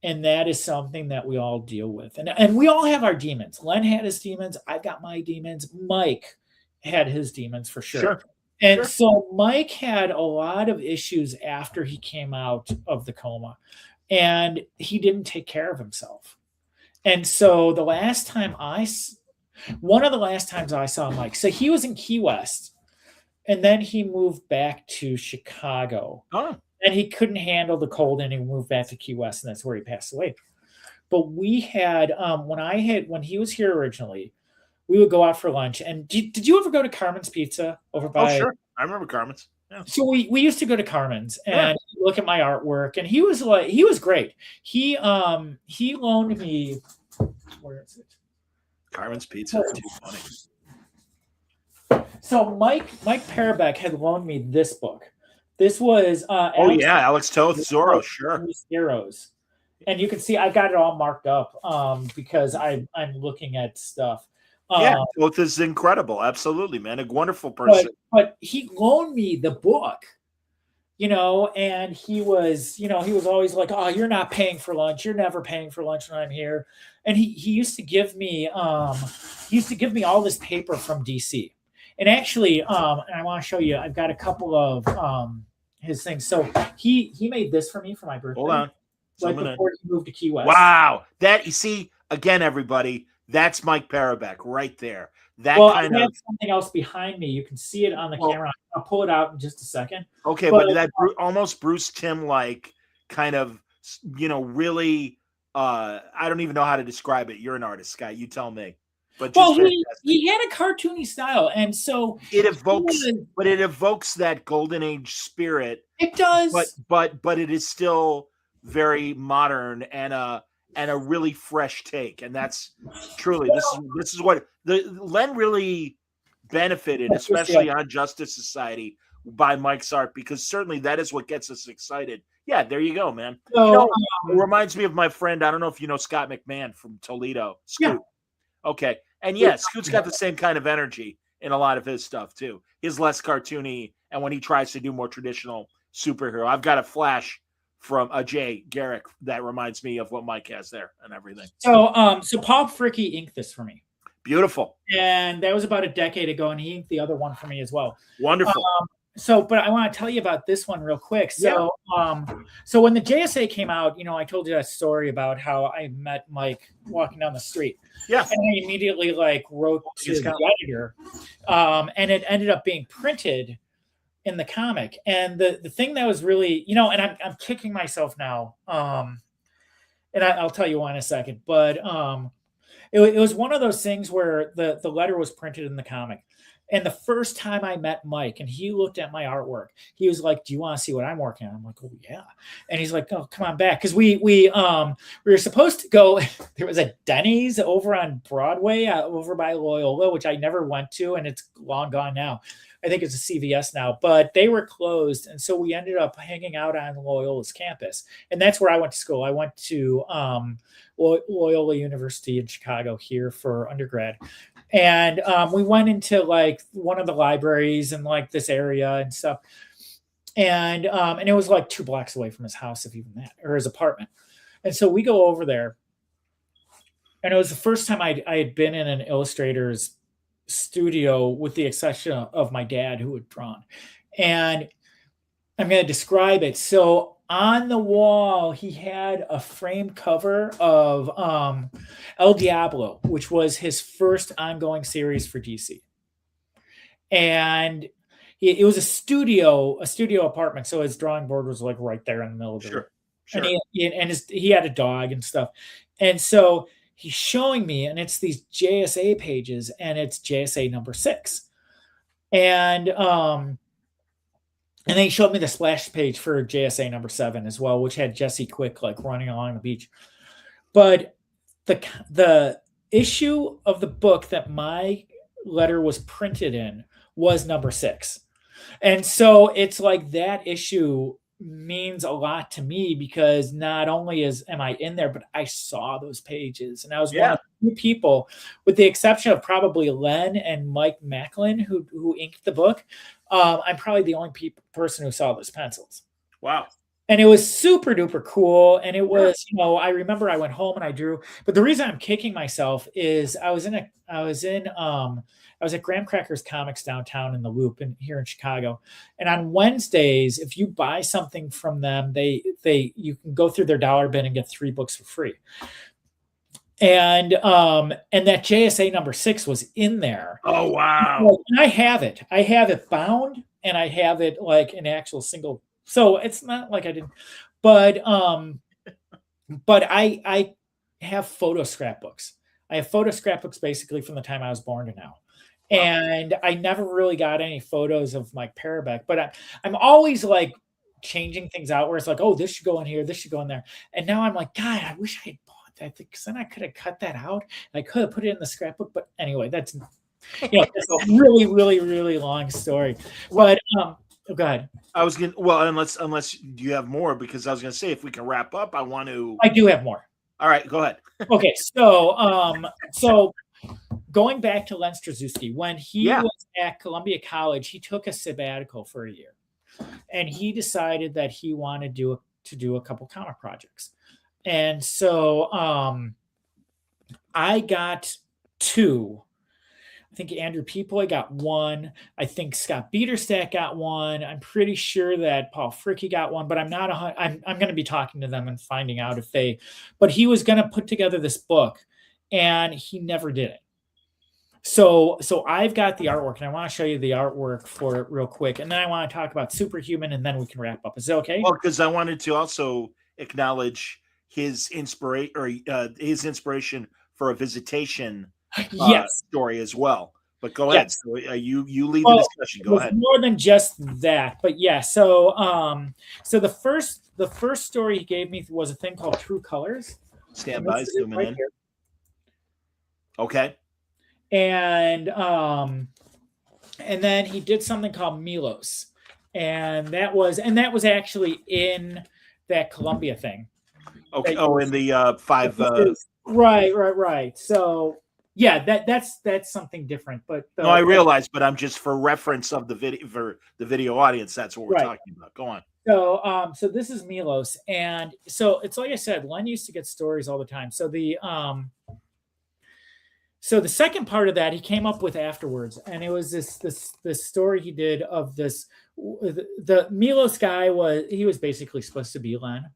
And that is something that we all deal with. And we all have our demons. Len had his demons. I've got my demons. Mike had his demons for sure. And so Mike had a lot of issues after he came out of the coma. And he didn't take care of himself. And so one of the last times I saw Mike, so he was in Key West. And then he moved back to Chicago. Oh. And he couldn't handle the cold, and he moved back to Key West, and that's where he passed away. But we had when he was here originally, we would go out for lunch. And did you ever go to Carmen's Pizza over by? Oh, sure, I remember Carmen's. Yeah. So we used to go to Carmen's and look at my artwork, and he was great. He loaned me. Where is it? Carmen's Pizza is too funny. So Mike Parabek had loaned me this book. This was Alex Toth, Zorro, sure. Heroes. And you can see I got it all marked up because I'm looking at stuff. Toth is incredible. Absolutely, man. A wonderful person. But he loaned me the book, and he was always like, oh, you're not paying for lunch. You're never paying for lunch when I'm here. And he used to give me all this paper from DC. And actually, and I want to show you, I've got a couple of his things. So he made this for me for my birthday. Hold on. Right before he moved to Key West. Wow. That, you see, again, everybody, that's Mike Parabek right there. I have something else behind me. You can see it on the camera. I'll pull it out in just a second. Okay, but that almost Bruce Timm-like kind of, really, I don't even know how to describe it. You're an artist, Scott. You tell me. But he had a cartoony style, and so it evokes that golden age spirit. It does, but it is still very modern and a really fresh take, and that's truly this is what Len really benefited, especially on Justice Society, by Mike's art, because certainly that is what gets us excited. Yeah, there you go, man. So, It reminds me of my friend. I don't know if you know Scott McMahon from Toledo. Scoot. Yeah. Okay. And yes, Scoot's got the same kind of energy in a lot of his stuff too. He's less cartoony, and when he tries to do more traditional superhero, I've got a flash from Jay Garrick that reminds me of what Mike has there and everything. So Paul Fricke inked this for me. Beautiful. And that was about a decade ago, and he inked the other one for me as well. Wonderful. But I want to tell you about this one real quick. So, so when the JSA came out, I told you that story about how I met Mike walking down the street. Yeah. And I immediately wrote to the editor, and it ended up being printed in the comic. And the thing that was really, and I'm kicking myself now. And I'll tell you why in a second, but it was one of those things where the letter was printed in the comic. And the first time I met Mike and he looked at my artwork, he was like, "Do you want to see what I'm working on?" I'm like, "Oh yeah." And he's like, "Oh, come on back." Cause we were supposed to go, there was a Denny's over on Broadway, over by Loyola, which I never went to. And it's long gone now. I think it's a CVS now, but they were closed. And so we ended up hanging out on Loyola's campus. And that's where I went to school. I went to Loyola University in Chicago here for undergrad. And we went into one of the libraries in this area and stuff. And it was 2 blocks away from his house, if even that, or his apartment. And so we go over there. And it was the first time I had been in an illustrator's studio, with the exception of my dad, who had drawn. And I'm going to describe it. So on the wall, he had a frame cover of El Diablo, which was his first ongoing series for DC. And it was a studio apartment. So his drawing board was right there in the middle of the room. Sure. And he had a dog and stuff. And so he's showing me, and it's these JSA pages, and it's JSA number 6. And then he showed me the splash page for JSA number 7 as well, which had Jesse Quick running along the beach. But the issue of the book that my letter was printed in was number 6. And so it's that issue means a lot to me, because not only am I in there, but I saw those pages, and I was one of the few people, with the exception of probably Len and Mike Macklin, who inked the book. I'm probably the only person who saw those pencils. Wow. And it was super duper cool. And it was, I remember I went home and I drew, but the reason I'm kicking myself is I was at Graham Cracker's Comics downtown in the Loop here in Chicago. And on Wednesdays, if you buy something from them, you can go through their dollar bin and get 3 books for free. And that JSA number 6 was in there. Oh, wow. And I have it. I have it bound, and I have it an actual single. So it's not like I didn't, but I have photo scrapbooks. I have photo scrapbooks basically from the time I was born to now. Wow. And I never really got any photos of Mike Parabeck, but I'm always changing things out where it's oh, this should go in here, this should go in there. And now I'm God, I wish I had bought that, because then I could have cut that out. I could have put it in the scrapbook. But anyway, that's it's a really, really, really long story. But go ahead. I was going to, unless you have more, because I was going to say, if we can wrap up, I do have more. All right, go ahead. Okay. So going back to Len Strazewski, when he was at Columbia College, he took a sabbatical for a year, and he decided that he wanted to do a couple comic projects. And so I got 2. I think Andrew Peepoy got 1. I think Scott Biederstadt got 1. I'm pretty sure that Paul Fricke got 1, but I'm not. I'm going to be talking to them and finding out if they. But he was going to put together this book, and he never did it. So I've got the artwork, and I want to show you the artwork for it real quick, and then I want to talk about Superhuman, and then we can wrap up. Is that okay? Well, because I wanted to also acknowledge his inspiration for a Visitation story as well. But go ahead. So you lead the discussion. Go ahead. More than just that, but yeah. So the first story he gave me was a thing called True Colors. Stand by, zooming in. Here. Okay. And then he did something called Milos, and that was actually in that Columbia thing. Okay. Oh, in the 5. Right. So yeah, that's something different. But No, I realize, but I'm just for reference of the video for the video audience. That's what we're talking about. Go on. So this is Milos, and so it's like I said, Len used to get stories all the time. So the second part of that he came up with afterwards, and it was this story he did of this. The Milos guy was basically supposed to be Len,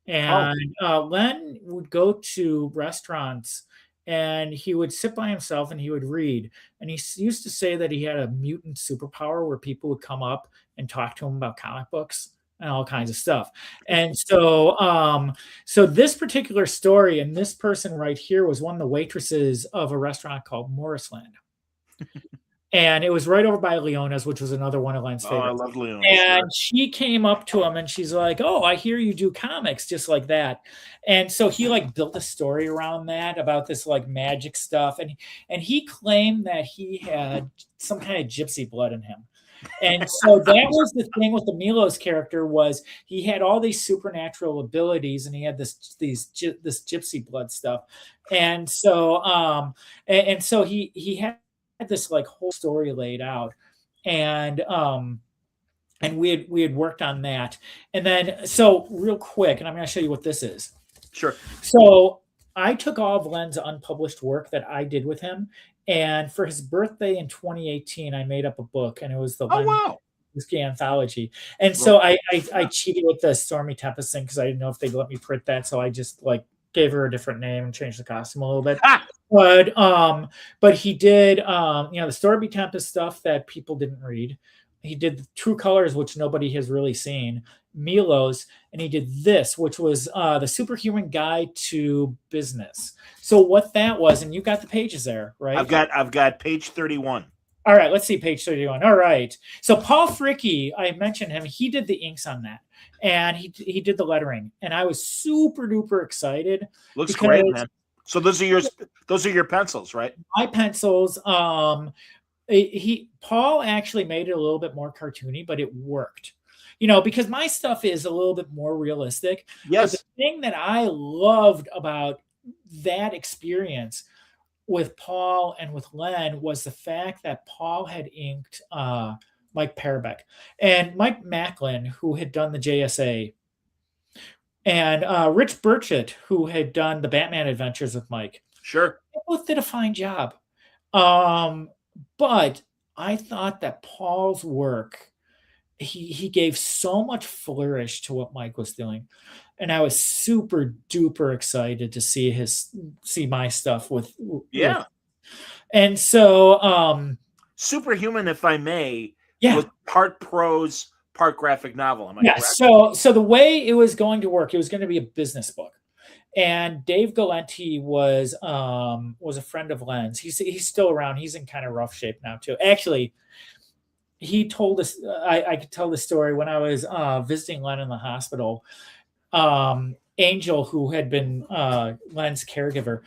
and Len would go to restaurants and he would sit by himself and he would read. And he used to say that he had a mutant superpower where people would come up and talk to him about comic books and all kinds of stuff. And so this particular story and this person right here was one of the waitresses of a restaurant called Morrisland. And it was right over by Leona's, which was another one of Len's favorites. I love Leona's. And she came up to him and she's like, "Oh, I hear you do comics," just like that. And so he like built a story around that about this like magic stuff. And he claimed that he had some kind of gypsy blood in him. And so that was the thing with the Milos character, was he had all these supernatural abilities and he had this gypsy blood stuff. And so so he had this like whole story laid out, and we had worked on that. And then, so real quick, and I'm going to show you what this is. Sure. So I took all of Len's unpublished work that I did with him, and for his birthday in 2018, I made up a book, and it was the Len Strazewski anthology. And so I cheated with the Stormy Tempest thing because I didn't know if they'd let me print that, so I just like gave her a different name and changed the costume a little bit. But he did the Stormy Tempest stuff that people didn't read. He did the True Colors, which nobody has really seen, Milos, and he did this, which was the Superhuman Guide to Business. So what that was, and you got the pages there, right? I've got page 31. All right, let's see page 31. All right. So Paul Fricke, I mentioned him. He did the inks on that, and he did the lettering, and I was super duper excited. Looks great, man. So those are your pencils, right? My pencils. Paul actually made it a little bit more cartoony, but it worked. Because my stuff is a little bit more realistic. Yes. But the thing that I loved about that experience with Paul and with Len was the fact that Paul had inked Mike Parabeck and Mike Macklin, who had done the JSA, and Rich Burchett, who had done the Batman Adventures with Mike. Sure. They both did a fine job. But I thought that Paul's work, he gave so much flourish to what Mike was doing. And I was super duper excited to see my stuff with. And so Superhuman, if I may, yeah, was part prose, part graphic novel. Am I correct? So the way it was going to work, it was going to be a business book. And Dave Galenti was a friend of Len's. He's still around. He's in kind of rough shape now too. Actually, he told us, I could tell the story when I was visiting Len in the hospital. Angel, who had been Len's caregiver,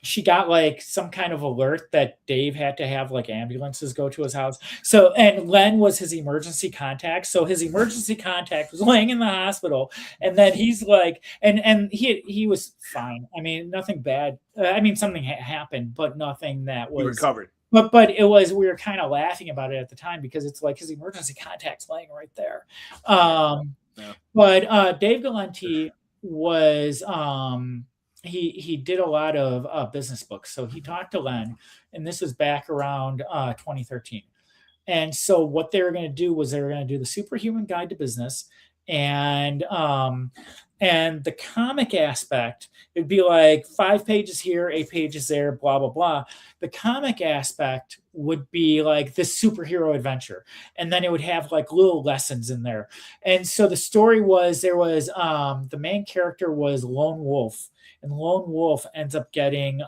she got like some kind of alert that Dave had to have like ambulances go to his house. So, and Len was his emergency contact. So his emergency contact was laying in the hospital, and then he's like, and he was fine. I mean, nothing bad. I mean, something happened, but nothing that was recovered. But it was, we were kind of laughing about it at the time because it's like his emergency contact's laying right there. But Dave Galenti was he did a lot of business books. So he talked to Len, and this was back around 2013. And so what they were going to do was they were going to do the Superhuman Guide to Business, and the comic aspect, it'd be like 5 pages here, 8 pages there, blah, blah, blah. The comic aspect would be like this superhero adventure. And then it would have like little lessons in there. And so the story was, there was, the main character was Lone Wolf, and Lone Wolf ends up getting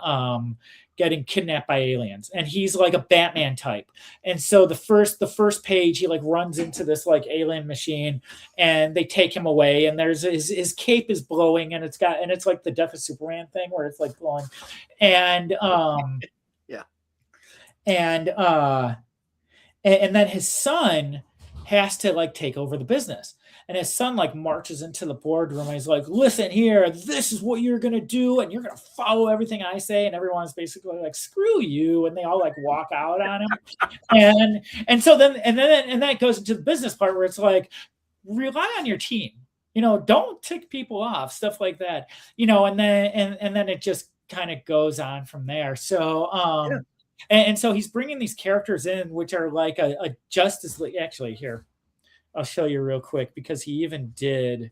kidnapped by aliens, and he's like a Batman type. And so the first page, he like runs into this like alien machine, and they take him away, and there's his cape is blowing, and it's like the Death of Superman thing where it's like blowing, and and then his son has to like take over the business. And his son like marches into the boardroom and he's like, listen here, this is what you're going to do. And you're going to follow everything I say. And everyone's basically like, screw you. And they all like walk out on him. And so then that goes into the business part where it's like, rely on your team, don't tick people off, stuff like that, and then it just kind of goes on from there. So, and so he's bringing these characters in, which are like a Justice League. Actually, here, I'll show you real quick because he even did.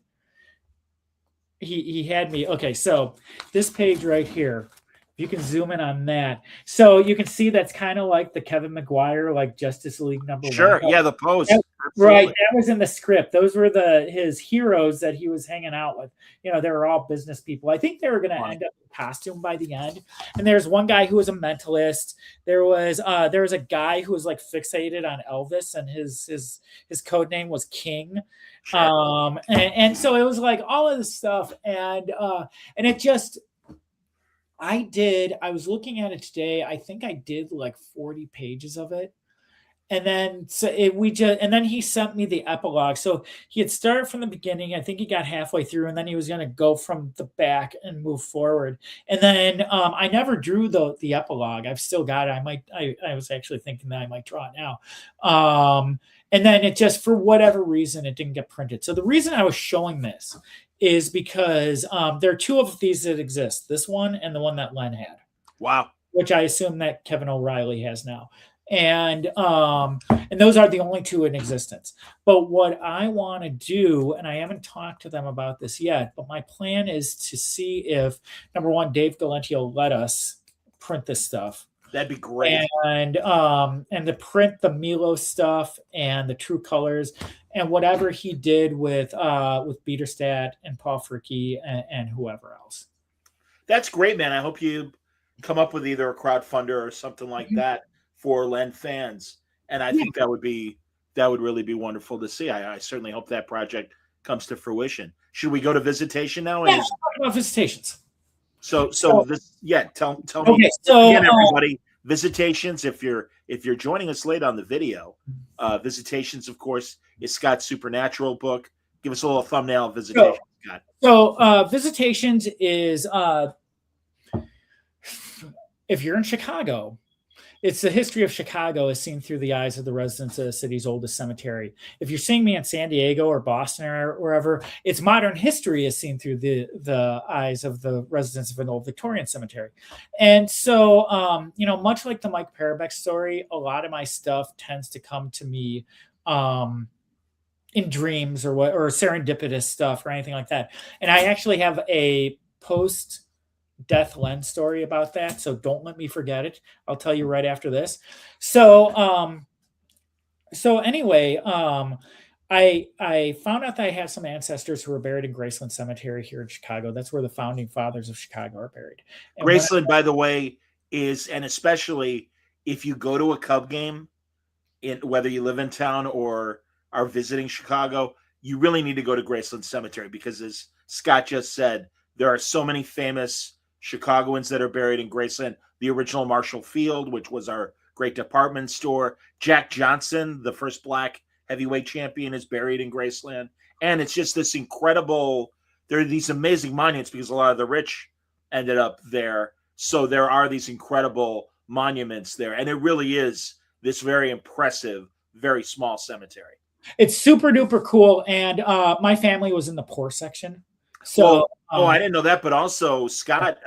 He had me. Okay, so this page right here, you can zoom in on that. So you can see that's kind of like the Kevin Maguire, like Justice League number one. Sure, yeah, the pose. Right, that was in the script. Those were his heroes that he was hanging out with. They were all business people. I think they were going to end up in costume by the end. And there's one guy who was a mentalist. There was a guy who was like fixated on Elvis, and his code name was King. Sure. And so it was like all of this stuff, and it just. I was looking at it today. I think I did like 40 pages of it. And then and then he sent me the epilogue. So he had started from the beginning. I think he got halfway through, and then he was going to go from the back and move forward. And then I never drew the epilogue. I've still got it. I was actually thinking that I might draw it now. And then it just, for whatever reason, it didn't get printed. So the reason I was showing this is because there are two of these that exist. This one and the one that Len had. Wow. Which I assume that Kevin O'Reilly has now. And those are the only two in existence. But what I want to do, and I haven't talked to them about this yet, but my plan is to see if, number one, Dave Galenti will let us print this stuff. That'd be great. And to print the Milo stuff and the True Colors and whatever he did with Biederstadt and Paul Fricke and whoever else. That's great, man. I hope you come up with either a crowdfunder or something like that for Len fans. And I think that would really be wonderful to see. I certainly hope that project comes to fruition. Should we go to Visitation now? Yeah, talk about Visitations. So tell me again, everybody. Visitations. If you're joining us late on the video, Visitations, of course, is Scott's supernatural book. Give us a little thumbnail of Visitations, Scott. So Visitations is if you're in Chicago, it's the history of Chicago as seen through the eyes of the residents of the city's oldest cemetery. If you're seeing me in San Diego or Boston or wherever, it's modern history as seen through the eyes of the residents of an old Victorian cemetery. And so, much like the Mike Parabeck story, a lot of my stuff tends to come to me in dreams or serendipitous stuff or anything like that. And I actually have a post-death Len story about that, so don't let me forget it. I'll tell you right after this. So anyway, I found out that I have some ancestors who are buried in Graceland Cemetery here in Chicago. That's where the founding fathers of Chicago are buried. And Graceland, by the way, is, and especially if you go to a Cub game, whether you live in town or are visiting Chicago, you really need to go to Graceland Cemetery because, as Scott just said, there are so many famous Chicagoans that are buried in Graceland. The original Marshall Field, which was our great department store. Jack Johnson, the first black heavyweight champion, is buried in Graceland. And it's just this incredible, there are these amazing monuments because a lot of the rich ended up there. So there are these incredible monuments there. And it really is this very impressive, very small cemetery. It's super duper cool. And my family was in the poor section. So, I didn't know that, but also Scott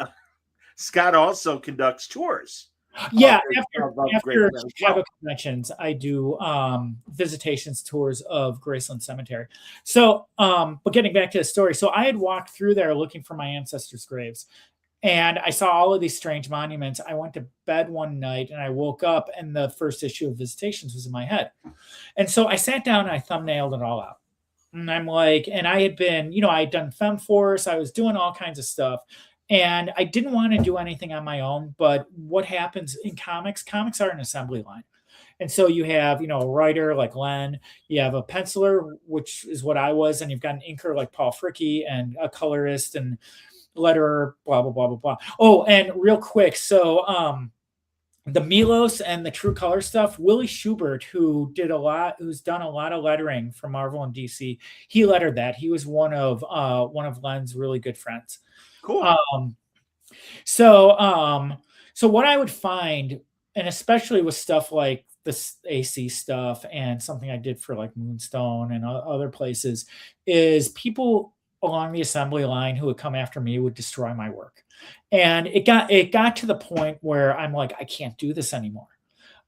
also conducts tours. Yeah, after Chicago conventions, I do visitations tours of Graceland Cemetery. So, but getting back to the story, so I had walked through there looking for my ancestors' graves, and I saw all of these strange monuments. I went to bed one night, and I woke up, and the first issue of Visitations was in my head. And so I sat down, and I thumbnailed it all out. And I'm like, and I had been, I had done FemForce, I was doing all kinds of stuff. And I didn't want to do anything on my own, but what happens in comics are an assembly line. And so you have, a writer like Len, you have a penciler, which is what I was, and you've got an inker like Paul Fricke and a colorist and letterer, blah, blah, blah, blah, blah. Oh, and real quick, so the Milos and the True Color stuff, Willie Schubert, who's done a lot of lettering for Marvel and DC, he lettered that. He was one of Len's really good friends. Cool. So what I would find, and especially with stuff like this AC stuff and something I did for like Moonstone and other places, is people along the assembly line who would come after me would destroy my work. And it got to the point where I'm like, I can't do this anymore.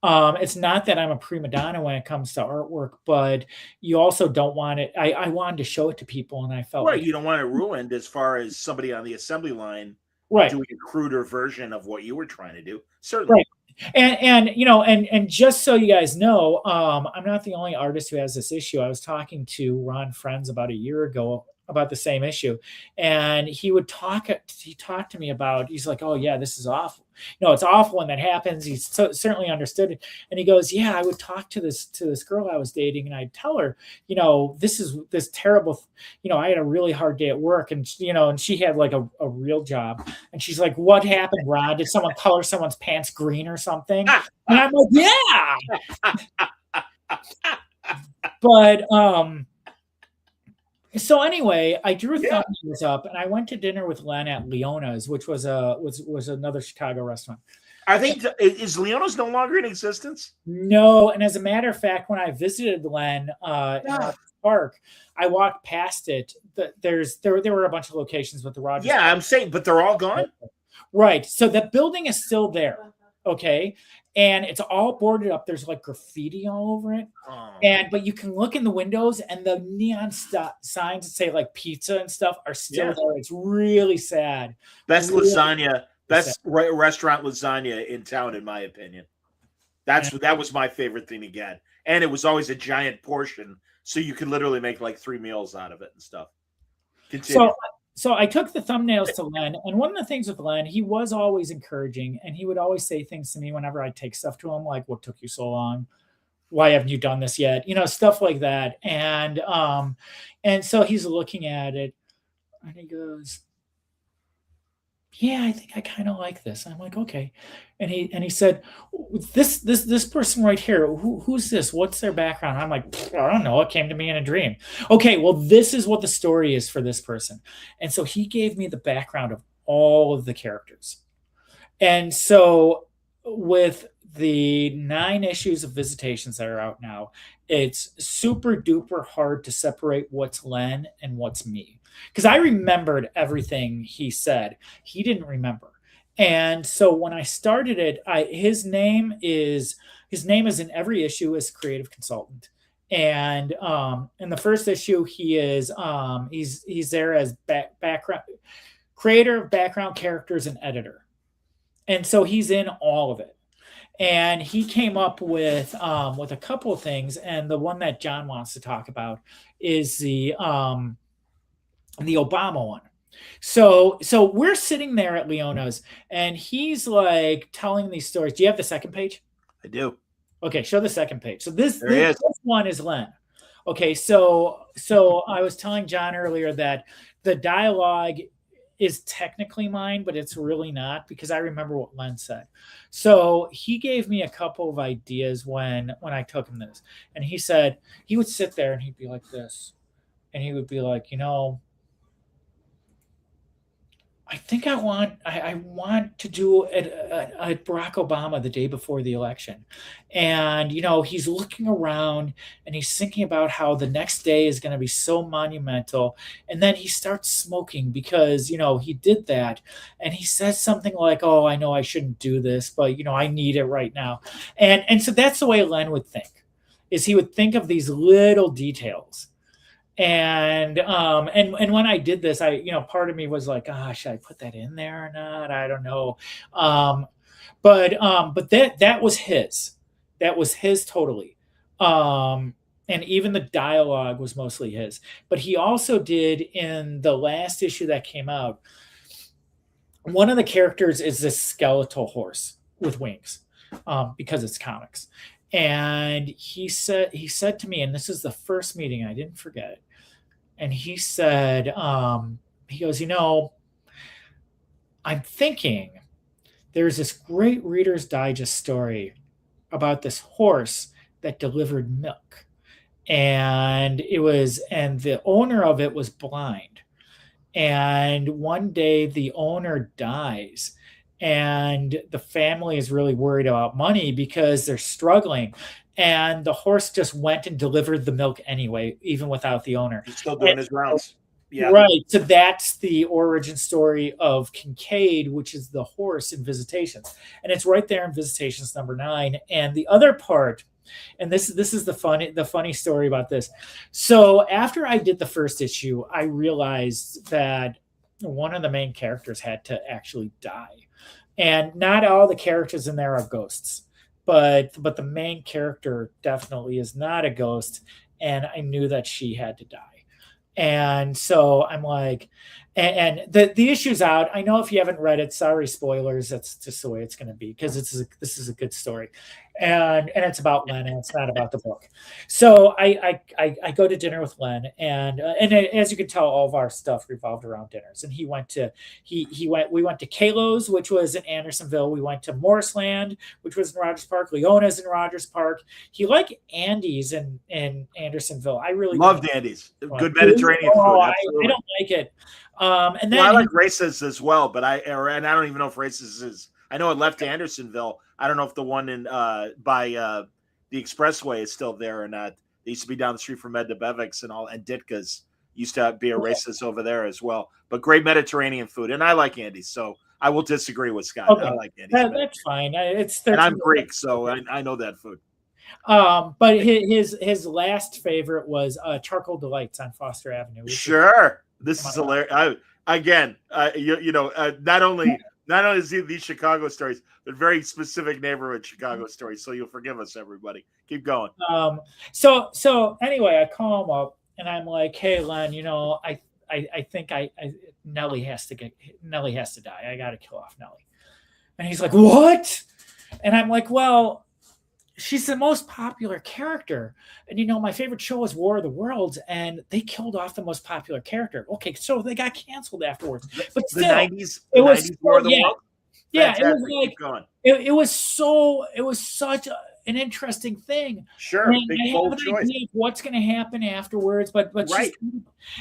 It's not that I'm a prima donna when it comes to artwork, but you also don't want it. I wanted to show it to people, and I felt right. You don't want it ruined as far as somebody on the assembly line right doing a cruder version of what you were trying to do. Certainly. Right. And just so you guys know, I'm not the only artist who has this issue. I was talking to Ron Friends about a year ago about the same issue, and he talked to me about, he's like, oh yeah, this is awful, it's awful when that happens. He's certainly understood it, and he goes, yeah, I would talk to this girl I was dating, and I'd tell her, this is this terrible, I had a really hard day at work, and and she had like a real job, and she's like, what happened, Ron? Did someone color someone's pants green or something? And I'm like, yeah. But so anyway, I drew thumbnails up, and I went to dinner with Len at Leona's, which was another Chicago restaurant. Is Leona's no longer in existence? No, and as a matter of fact, when I visited Len in the park, I walked past it. There were a bunch of locations with the Rogers. Yeah, I'm saying, but they're all gone. Right. So the building is still there. Okay. And it's all boarded up. There's like graffiti all over it. Oh. But you can look in the windows, and the neon signs that say like pizza and stuff are still there. It's really sad. Best lasagna, best restaurant lasagna in town, in my opinion. That was my favorite thing to get. And it was always a giant portion, so you could literally make like 3 meals out of it and stuff. Continue. So I took the thumbnails to Len, and one of the things with Len, he was always encouraging, and he would always say things to me whenever I take stuff to him, like, what took you so long? Why haven't you done this yet? Stuff like that. And so he's looking at it, and he goes, yeah, I think I kind of like this. I'm like, okay. And he said, this person right here, who's this? What's their background? I'm like, I don't know. It came to me in a dream. Okay, well, this is what the story is for this person. And so he gave me the background of all of the characters. And so with the 9 issues of Visitations that are out now, it's super duper hard to separate what's Len and what's me. Because I remembered everything he said. He didn't remember. And so when I started it, his name is in every issue as creative consultant. And in the first issue, he is he's there as background creator of background characters and editor. And so he's in all of it. And he came up with a couple of things, and the one that John wants to talk about is the Obama one. So we're sitting there at Leona's, and he's like telling these stories. Do you have the second page? I do. Okay, show the second page. So this one is Len. Okay, so I was telling John earlier that the dialogue is technically mine, but it's really not, because I remember what Len said. So he gave me a couple of ideas when I took him this, and he said he would sit there and he'd be like this, and he would be like, I think I want to do a Barack Obama the day before the election. And, he's looking around and he's thinking about how the next day is going to be so monumental. And then he starts smoking because, he did that. And he says something like, oh, I know I shouldn't do this, but, I need it right now. And so that's the way Len would think, is he would think of these little details. And when I did this, part of me was like, should I put that in there or not? I don't know. But that was his. That was his totally. And even the dialogue was mostly his. But he also did, in the last issue that came out, one of the characters is this skeletal horse with wings, because it's comics. And he said to me, and this is the first meeting, I didn't forget it. And he said, he goes, I'm thinking there's this great Reader's Digest story about this horse that delivered milk. And the owner of it was blind. And one day the owner dies, and the family is really worried about money because they're struggling. And the horse just went and delivered the milk anyway, even without the owner. He's still doing his rounds. Yeah. Right. So that's the origin story of Kincaid, which is the horse in Visitations. And it's right there in Visitations number 9. And the other part, and this is the funny story about this. So after I did the first issue, I realized that one of the main characters had to actually die. And not all the characters in there are ghosts, but the main character definitely is not a ghost. And I knew that she had to die. And so I'm like, and the issue's out. I know if you haven't read it, sorry, spoilers. That's just the way it's going to be, because this is a good story, and it's about Len, and it's not about the book. So I go to dinner with Len, and as you can tell, all of our stuff revolved around dinners. And we went to Kalo's, which was in Andersonville. We went to Morrisland, which was in Rogers Park. Leona's in Rogers Park. He liked Andy's in Andersonville. I really loved Andy's. Good Mediterranean food. I don't like it. And then I like Races as well, but I don't even know if Races is. I know it left Andersonville. I don't know if the one in by the Expressway is still there or not. They used to be down the street from Edna Bevick's and Ditka's used to be a Races over there as well. But great Mediterranean food, and I like Andy's, so I will disagree with Scott. Okay. I like Andy's. That's fine. And I'm Greek, so I know that food. But his last favorite was Charcoal Delights on Foster Avenue. Sure. This is hilarious. Not only is these Chicago stories, but very specific neighborhood Chicago stories. So you'll forgive us, everybody. Keep going. So anyway, I call him up and I'm like, hey, Len, I think Nellie has to die. I got to kill off Nellie. And he's like, what? And I'm like, well, she's the most popular character. And, my favorite show is War of the Worlds, and they killed off the most popular character. Okay, so they got canceled afterwards. But still, the 90s War of the Worlds? Yeah, it was such an interesting thing. Sure, big bold choice. Idea of what's going to happen afterwards, but right.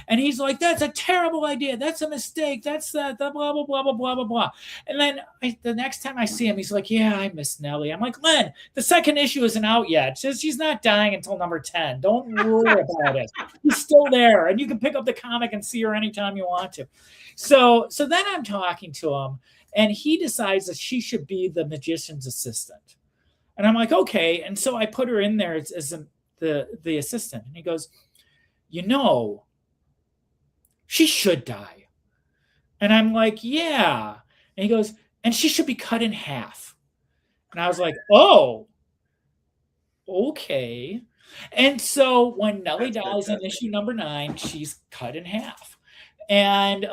And he's like, "That's a terrible idea. That's a mistake. That's the blah blah blah blah blah blah blah." And then the next time I see him, he's like, "Yeah, I miss Nellie." I'm like, "Len, the second issue isn't out yet. She's not dying until number 10. Don't worry about it. She's still there, and you can pick up the comic and see her anytime you want to." So then I'm talking to him, and he decides that she should be the magician's assistant. And I'm like, okay. And so I put her in there as the assistant. And he goes, she should die. And I'm like, yeah. And he goes, and she should be cut in half. And I was like, oh, okay. And so when Nellie dies in issue number 9, she's cut in half. And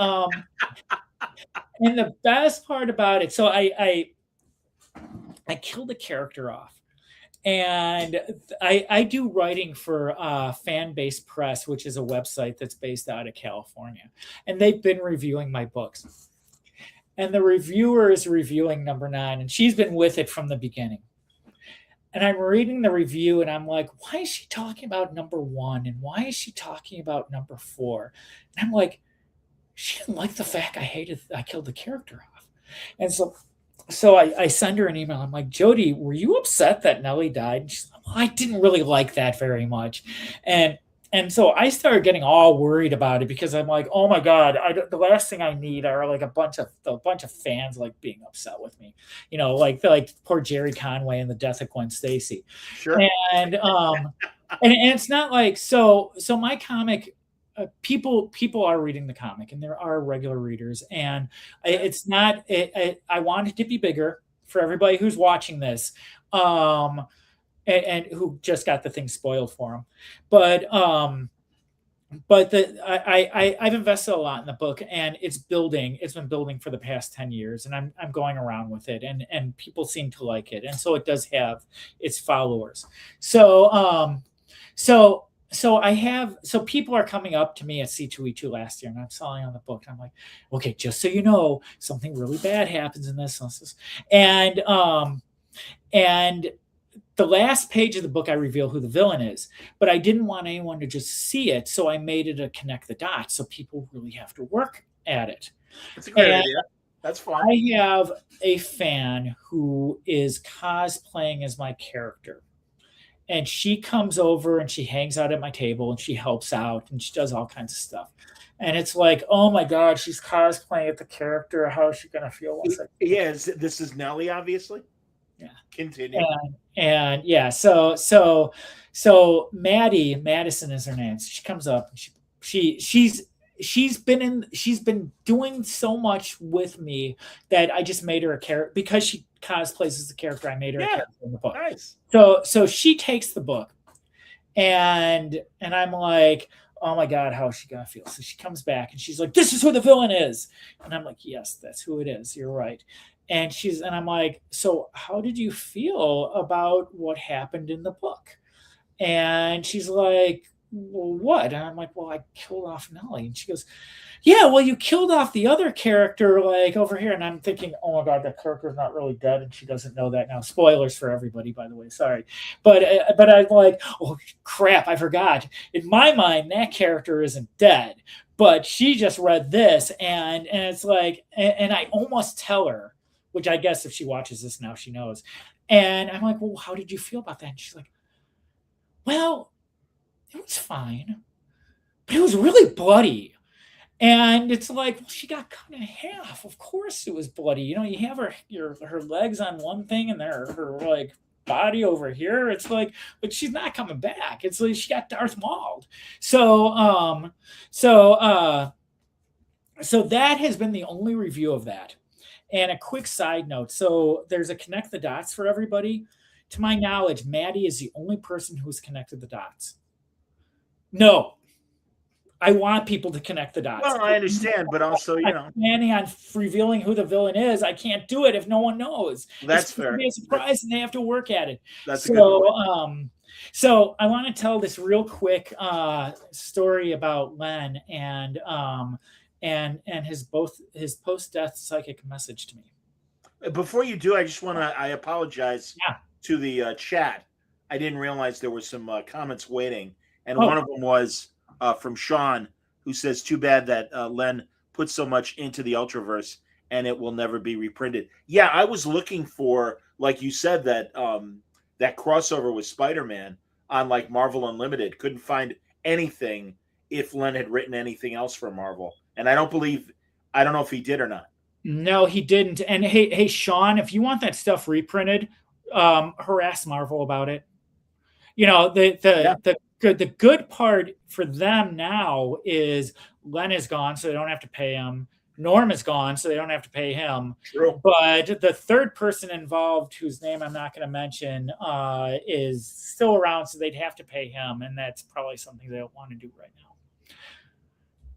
and the best part about it, so I killed the character off, and I do writing for Fan-Base Press, which is a website that's based out of California, and they've been reviewing my books, and the reviewer is reviewing number 9, and she's been with it from the beginning. And I'm reading the review, and I'm like, why is she talking about number 1, and why is she talking about number 4? And I'm like, she didn't like the fact I killed the character off. And so I send her an email. I'm like, Jody, were you upset that Nellie died? And she's like, well, I didn't really like that very much. And so I started getting all worried about it, because I'm like, oh my God, the last thing I need are like a bunch of fans like being upset with me, like poor Jerry Conway and the death of Gwen Stacy. Sure. And it's not like, so my comic, people are reading the comic, and there are regular readers, and it's not. I want it to be bigger for everybody who's watching this, and who just got the thing spoiled for them. But I've invested a lot in the book, and it's building. It's been building for the past 10 years, and I'm going around with it, and people seem to like it, and so it does have its followers. So so people are coming up to me at C2E2 last year, and I'm selling on the book. And I'm like, okay, just so you know, something really bad happens in this. And the last page of the book, I reveal who the villain is, but I didn't want anyone to just see it, so I made it a connect the dots, so people really have to work at it. That's a great idea. That's fun. I have a fan who is cosplaying as my character. And she comes over and she hangs out at my table and she helps out and she does all kinds of stuff. And it's like, oh my God, she's cosplaying at the character. How is she going to feel? Yeah, this is Nellie, obviously. Yeah. Continue. And yeah, so Madison is her name. So she comes up and she's been doing so much with me that I just made her a character because she cosplays as the character. I made her a character in the book. Nice. So she takes the book and I'm like, oh my God, how is she gonna feel? So she comes back and she's like, this is who the villain is. And I'm like, yes, that's who it is. You're right. And I'm like, so how did you feel about what happened in the book? And she's like, well, what? And I'm like, well, I killed off Nellie. And she goes, yeah, well, you killed off the other character, like over here. And I'm thinking, oh my God, that character's not really dead. And she doesn't know that now. Spoilers for everybody, by the way. Sorry. But I'm like, oh crap, I forgot. In my mind, that character isn't dead. But she just read this. And it's like, and I almost tell her, which I guess if she watches this now, she knows. And I'm like, well, how did you feel about that? And she's like, well, it was fine, but it was really bloody. And it's like, well, she got cut in half. Of course it was bloody. You know, you have her legs on one thing and her like body over here. It's like, but she's not coming back. It's like she got Darth Mauled. So that has been the only review of that. And a quick side note. So there's a connect the dots for everybody. To my knowledge, Maddie is the only person who's connected the dots. No, I want people to connect the dots. Well, I understand, but also, I'm planning on revealing who the villain is. I can't do it if no one knows. That's fair. It's be a surprise, and they have to work at it. That's a good point. So I want to tell this real quick story about Len and his post-death psychic message to me. Before you do, I apologize to the chat. I didn't realize there were some comments waiting. And one of them was from Sean, who says, too bad that Len put so much into the Ultraverse and it will never be reprinted. Yeah, I was looking for, like you said, that crossover with Spider-Man on like Marvel Unlimited. Couldn't find anything if Len had written anything else for Marvel. And I don't know if he did or not. No, he didn't. And hey, Sean, if you want that stuff reprinted, harass Marvel about it. You know, the good part for them now is Len is gone, so they don't have to pay him. Norm is gone, so they don't have to pay him. True. But the third person involved, whose name I'm not going to mention, is still around, so they'd have to pay him, and that's probably something they don't want to do right now.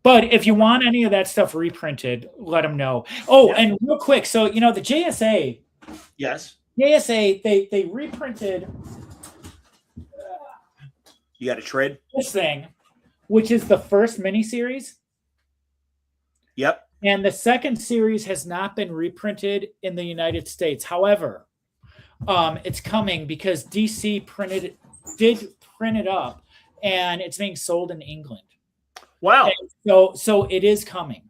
But if you want any of that stuff reprinted, let them know. Oh, and real quick, so the JSA. Yes. JSA, they reprinted. You got a trade? This thing, which is the first miniseries. Yep. And the second series has not been reprinted in the United States. However, it's coming because DC did print it up, and it's being sold in England. Wow. And so it is coming.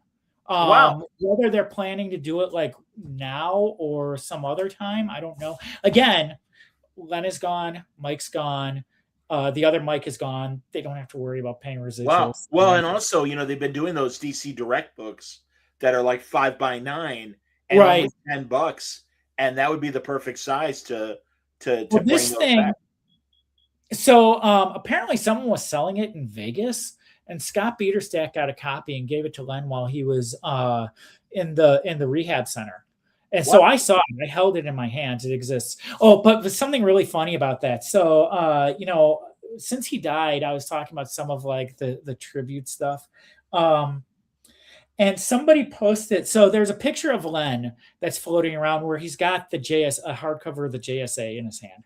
Wow. Whether they're planning to do it like now or some other time, I don't know. Again, Len is gone, Mike's gone. The other Mike is gone. They don't have to worry about paying residuals. Wow. Well, and also, they've been doing those DC Direct books that are like 5x9 and only $10, and that would be the perfect size to bring this those thing. back. So apparently, someone was selling it in Vegas, and Scott Bieterstadt got a copy and gave it to Len while he was in the rehab center. And so I saw it. I held it in my hands. It exists. Oh, but there's something really funny about that. So, since he died, I was talking about some of like the tribute stuff. And somebody posted. So there's a picture of Len that's floating around where he's got a hardcover of the JSA in his hand.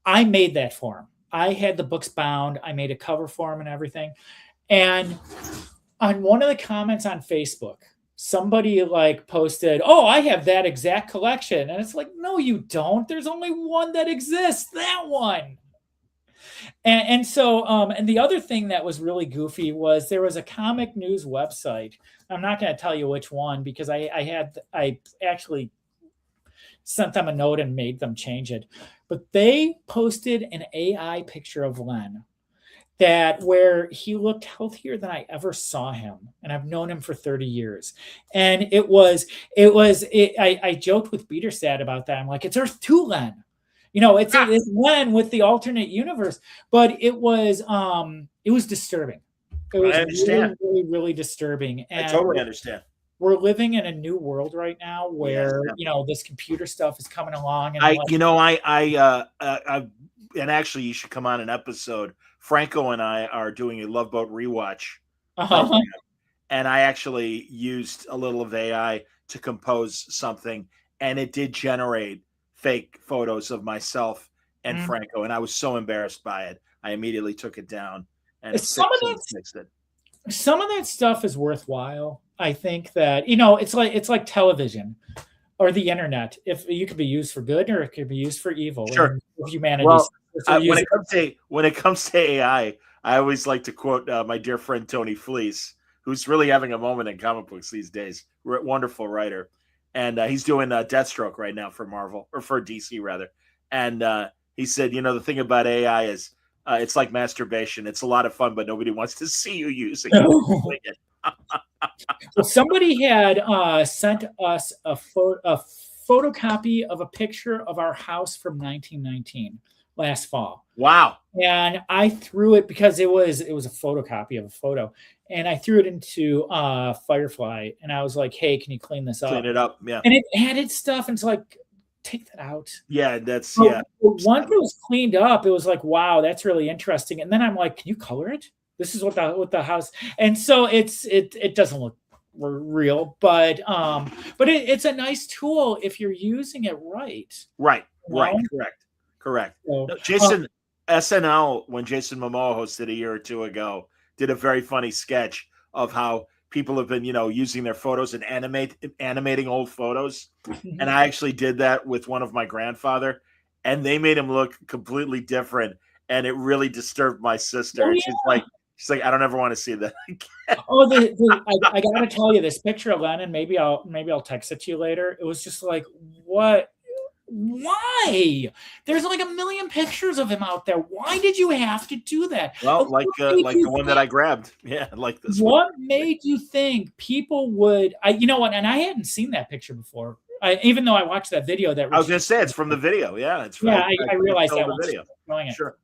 I made that for him. I had the books bound. I made a cover for them and everything. And on one of the comments on Facebook, somebody like posted, "Oh, I have that exact collection." And it's like, no, you don't. There's only one that exists, that one. And so, and the other thing that was really goofy was there was a comic news website. I'm not going to tell you which one because I actually sent them a note and made them change it. But they posted an AI picture of Len that where he looked healthier than I ever saw him. And I've known him for 30 years. And I joked with Peterstad about that. I'm like, it's Earth 2 Len. It's Len with the alternate universe. But it was disturbing. It was I understand. really, really, really disturbing. And I totally understand. we're living in a new world right now where, this computer stuff is coming along. And and actually you should come on an episode. Franco and I are doing a Love Boat rewatch. And I actually used a little of AI to compose something, and it did generate fake photos of myself and Franco. And I was so embarrassed by it. I immediately took it down and fixed it. Some of that stuff is worthwhile. I think that, it's like television or the internet. If you could be used for good or it could be used for evil. Sure. Humanity. Well, when it comes to AI, I always like to quote my dear friend Tony Fleece, who's really having a moment in comic books these days. Wonderful writer. And he's doing Deathstroke right now for Marvel, or for DC rather. And he said, the thing about AI is it's like masturbation. It's a lot of fun, but nobody wants to see you using it. Well, somebody had sent us a photocopy of a picture of our house from 1919 last fall. Wow. And I threw it because it was a photocopy of a photo. And I threw it into Firefly. And I was like, hey, can you clean this up? Clean it up, yeah. And it added stuff. And it's like, take that out. Yeah, that's, so, once it was cleaned up, it was like, wow, that's really interesting. And then I'm like, can you color it? This is what the house. And so it doesn't look real, but it's a nice tool if you're using it right. Right. Correct. So, Jason SNL, when Jason Momoa hosted a year or two ago, did a very funny sketch of how people have been, using their photos and animating old photos. And I actually did that with one of my grandfather, and they made him look completely different. And it really disturbed my sister. Oh, and yeah. She's like, I don't ever want to see that again. I got to tell you this picture of Lennon. Maybe I'll text it to you later. It was just like, what? Why? There's like a million pictures of him out there. Why did you have to do that? Well, like the one that I grabbed. Yeah, like this. What made you think people would? You know what? And I hadn't seen that picture before. Even though I watched that video. That I was going to say it's from the video. Yeah, it's from. Yeah, I realized that the video. Showing it. Sure.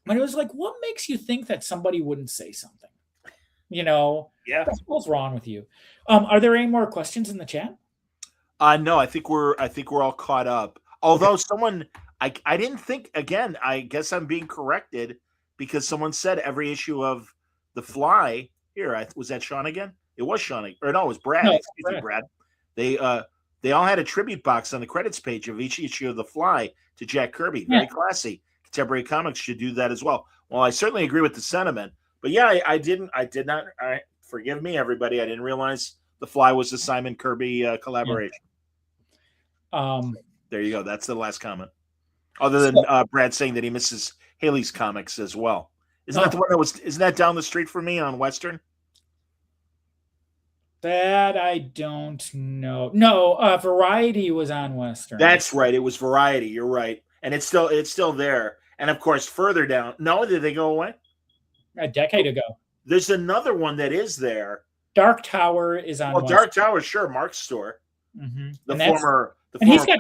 But it was like, what makes you think that somebody wouldn't say something? Yeah. What's wrong with you? Are there any more questions in the chat? No, I think we're all caught up. Although someone, I didn't think, again, I guess I'm being corrected because someone said every issue of The Fly here. Was that Sean again? It was Sean, or no, it was Brad. No, Excuse me, Brad. They all had a tribute box on the credits page of each issue of The Fly to Jack Kirby. Very classy. Contemporary comics should do that as well. Well, I certainly agree with the sentiment, but yeah, I did not. Forgive me, everybody. I didn't realize The Fly was a Simon Kirby collaboration. There you go. That's the last comment. Other than Brad saying that he misses Haley's comics as well. Isn't that the one that was? Isn't that down the street from me on Western? That I don't know. No, Variety was on Western. That's right. It was Variety. You're right, and it's still there. And of course, further down. No, did they go away? A decade ago. There's another one that is there. Dark Tower is on. Well, Dark Tower, sure, Mark's store. Mm-hmm. The former he's got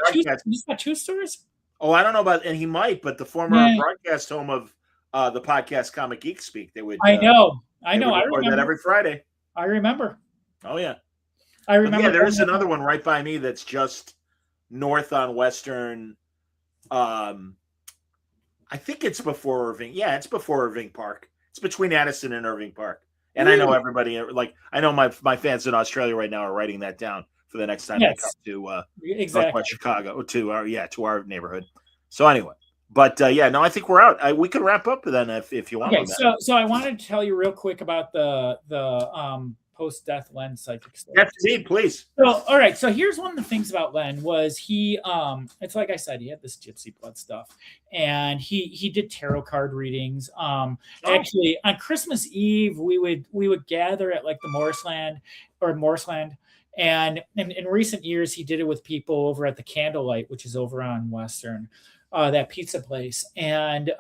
two stores. Oh, I don't know about, and he might, but the former broadcast home of the podcast Comic Geek Speak. They would. I know. I remember that every Friday. I remember. Oh yeah, I remember. But yeah, there is another one right by me that's just north on Western. I think it's before Irving. Yeah, it's before Irving Park. It's between Addison and Irving Park. And I know everybody, I know my fans in Australia right now are writing that down for the next time they come to Northwest Chicago, to our neighborhood. So anyway, But yeah, no, I think we're out. We could wrap up then if you want. Okay, so I wanted to tell you real quick about the post-death Len psychic story. Yes, indeed, please. So, all right. So here's one of the things about Len was he it's like I said, he had this gypsy blood stuff, and he did tarot card readings. Actually on Christmas Eve we would gather at like the Morrisland, and in recent years he did it with people over at the Candlelight, which is over on Western, that pizza place, and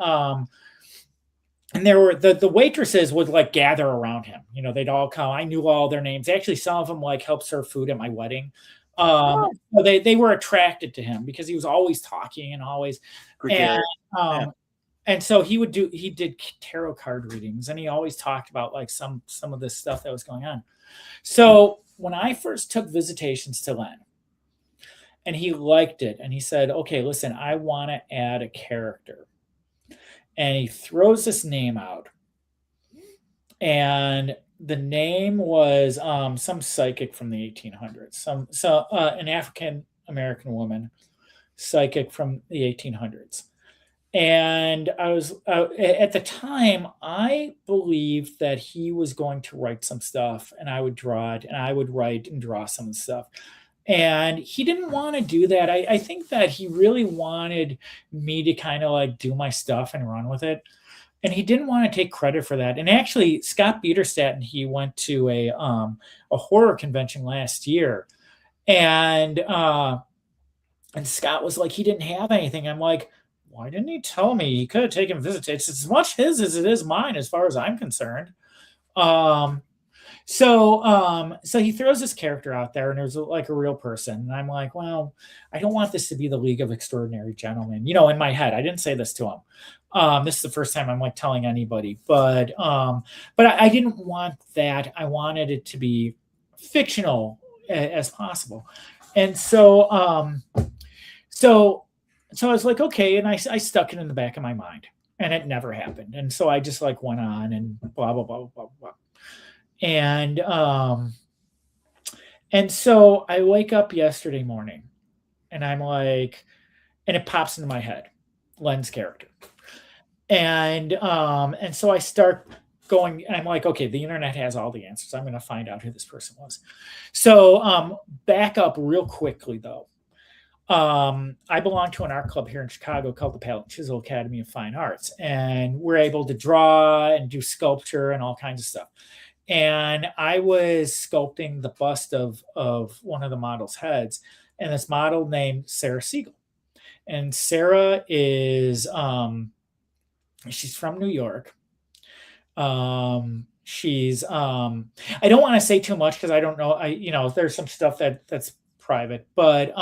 there were the waitresses would like gather around him. You know, they'd all come. I knew all their names. Actually, some of them like helped serve food at my wedding. So they were attracted to him because he was always talking and always. And so he did tarot card readings, and he always talked about like some of this stuff that was going on. So when I first took Visitations to Len, and he liked it, and he said, "Okay, listen, I want to add a character." And he throws this name out, and the name was some psychic from the 1800s, an African American woman, psychic from the 1800s. And I was at the time I believed that he was going to write some stuff, and I would draw it, and I would write and draw some stuff. And he didn't want to do that. I think that he really wanted me to kind of like do my stuff and run with it. And he didn't want to take credit for that. And actually, Scott Biederstadt and he went to a horror convention last year. And Scott was like, he didn't have anything. I'm like, why didn't he tell me? He could have taken Visitations. It's as much his as it is mine, as far as I'm concerned. So he throws this character out there, and there's like a real person. And I'm like, well, I don't want this to be the League of Extraordinary Gentlemen. You know, in my head, I didn't say this to him. This is the first time I'm like telling anybody, but I didn't want that. I wanted it to be fictional as possible. And so I was like, okay. And I stuck it in the back of my mind, and it never happened. And so I just like went on and blah, blah, blah, blah, blah, blah. And so I wake up yesterday morning, and I'm like, and it pops into my head, Len's character. And so I start going, and I'm like, okay, the internet has all the answers. I'm going to find out who this person was. So back up real quickly though. I belong to an art club here in Chicago called the Palette and Chisel Academy of Fine Arts, and we're able to draw and do sculpture and all kinds of stuff. And I was sculpting the bust of one of the model's heads, and this model named Sarah Siegel. And Sarah is she's from New York. She's I don't want to say too much because I don't know. There's some stuff that's private, but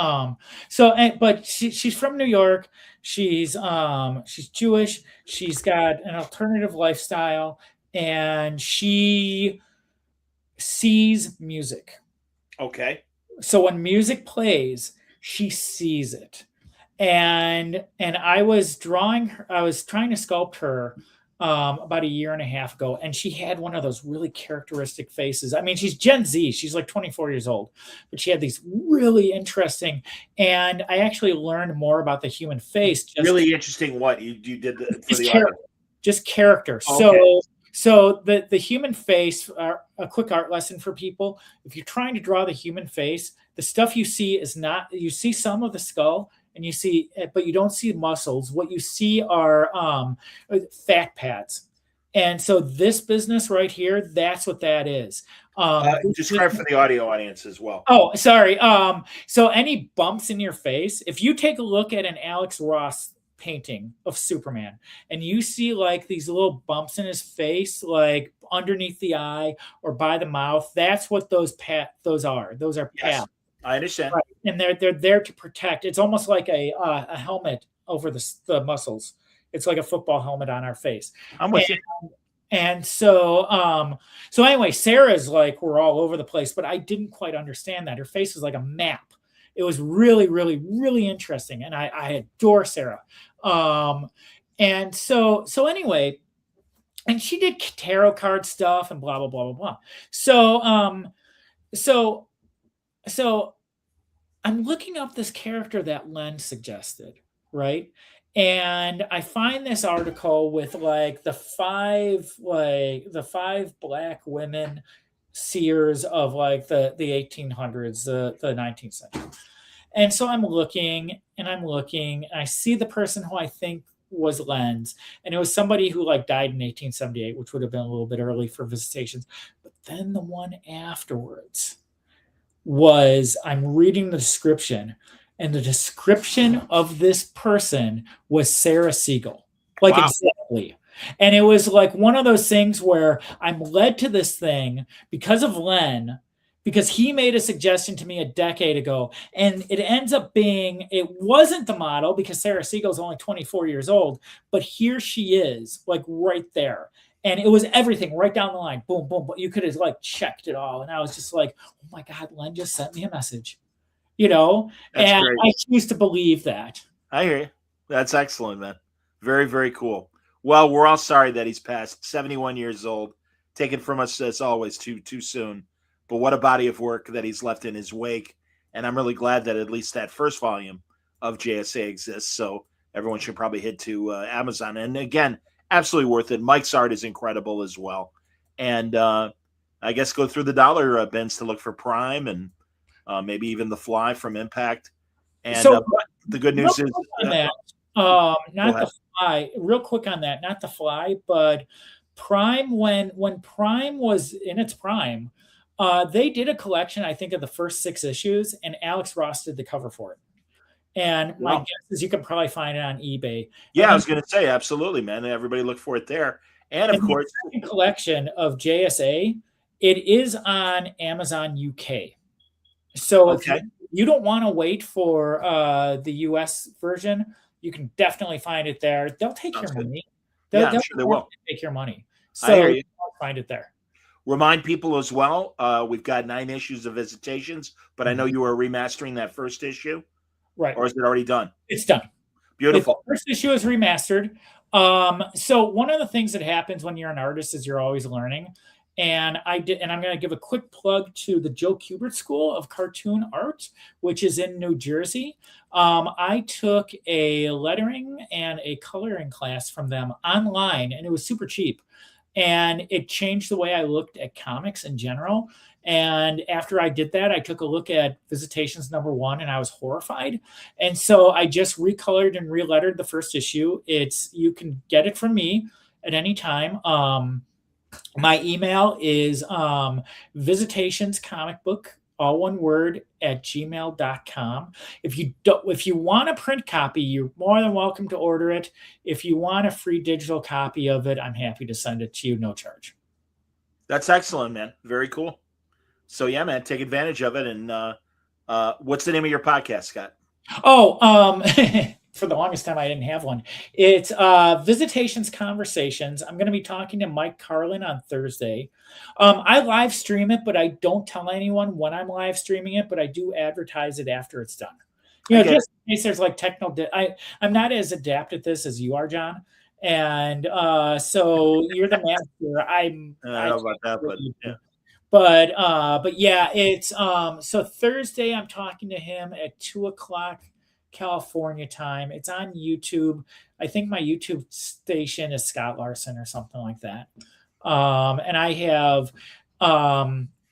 she's from New York. She's Jewish. She's got an alternative lifestyle, and she sees music. Okay. So when music plays, she sees it. And I was trying to sculpt her about a year and a half ago, and she had one of those really characteristic faces. I mean, she's Gen Z. She's like 24 years old, but she had these really interesting, and I actually learned more about the human face. Really interesting what you did for the character. Just character. Okay. So the human face, a quick art lesson for people. If you're trying to draw the human face, the stuff you see is not, you see some of the skull, and you see, but you don't see muscles. What you see are fat pads. And so this business right here, that's what that is. Describe for the audio audience as well. Oh, sorry. So any bumps in your face, if you take a look at an Alex Ross painting of Superman, and you see like these little bumps in his face, like underneath the eye or by the mouth, that's what those are. Those are pads. Yes, I understand. Right. And they're there to protect. It's almost like a helmet over the muscles. It's like a football helmet on our face. I'm with you. And so anyway, Sarah's like, we're all over the place, but I didn't quite understand that. Her face was like a map. It was really, really, really interesting. And I adore Sarah. And so anyway, and she did tarot card stuff and blah, blah, blah, blah, blah. So I'm looking up this character that Len suggested, right? And I find this article with like the five black women seers of like the 1800s, the 19th century. And so I'm looking and I'm looking, and I see the person who I think was Len's, and it was somebody who like died in 1878, which would have been a little bit early for Visitations. But then the one afterwards was, I'm reading the description, and the description of this person was Sarah Siegel, like Wow. exactly. And it was like one of those things where I'm led to this thing because of Len, because he made a suggestion to me a decade ago, and it ends up being, it wasn't the model because Sarah Siegel's only 24 years old, but here she is, like right there. And it was everything right down the line. Boom, boom, boom. You could have like checked it all. And I was just like, oh my God, Len just sent me a message, you know? That's and great. I choose to believe that. I hear you. That's excellent, man. Very, very cool. Well, we're all sorry that he's passed. 71 years old. Taken from us as always too soon. But what a body of work that he's left in his wake. And I'm really glad that at least that first volume of JSA exists. So everyone should probably head to Amazon. And again, absolutely worth it. Mike's art is incredible as well. And I guess go through the dollar bins to look for Prime and maybe even The Fly from Impact. And So, but the good news is on that, not the Fly. Real quick on that, not the Fly, but Prime. When Prime was in its prime, they did a collection, I think, of the first 6 issues, and Alex Ross did the cover for it. And my guess is you can probably find it on eBay. Yeah, and I was going to say, absolutely, man. Everybody look for it there. And of course, the second collection of JSA, it is on Amazon UK. So okay. if you don't want to wait for the US version, you can definitely find it there. They'll take your money. Yeah, I'm sure they will. Take your money. I So hear you. I'll find it there. Remind people as well, we've got 9 issues of Visitations, but I know you were remastering that first issue. Right. Or is it already done? It's done. Beautiful. The first issue is remastered. So one of the things that happens when you're an artist is you're always learning. And I'm going to give a quick plug to the Joe Kubert School of Cartoon Art, which is in New Jersey. I took a lettering and a coloring class from them online, and it was super cheap. And it changed the way I looked at comics in general. And after I did that, I took a look at Visitations #1, and I was horrified. And so I just recolored and relettered the first issue. You can get it from me at any time. My email is visitationscomicbook, all one word, @gmail.com. If you want a print copy, you're more than welcome to order it. If you want a free digital copy of it, I'm happy to send it to you, no charge. That's excellent, man. Very cool. So yeah, man, take advantage of it. And what's the name of your podcast, Scott? For the longest time, I didn't have one. It's Visitations Conversations. I'm going to be talking to Mike Carlin on Thursday. I live stream it, but I don't tell anyone when I'm live streaming it, but I do advertise it after it's done. Just in case there's like I'm not as adept at this as you are, John. And so you're the master. I don't know about that, but yeah. But yeah, it's so Thursday I'm talking to him at 2:00 California time. It's on YouTube. I think my YouTube station is Scott Larson or something like that. And I have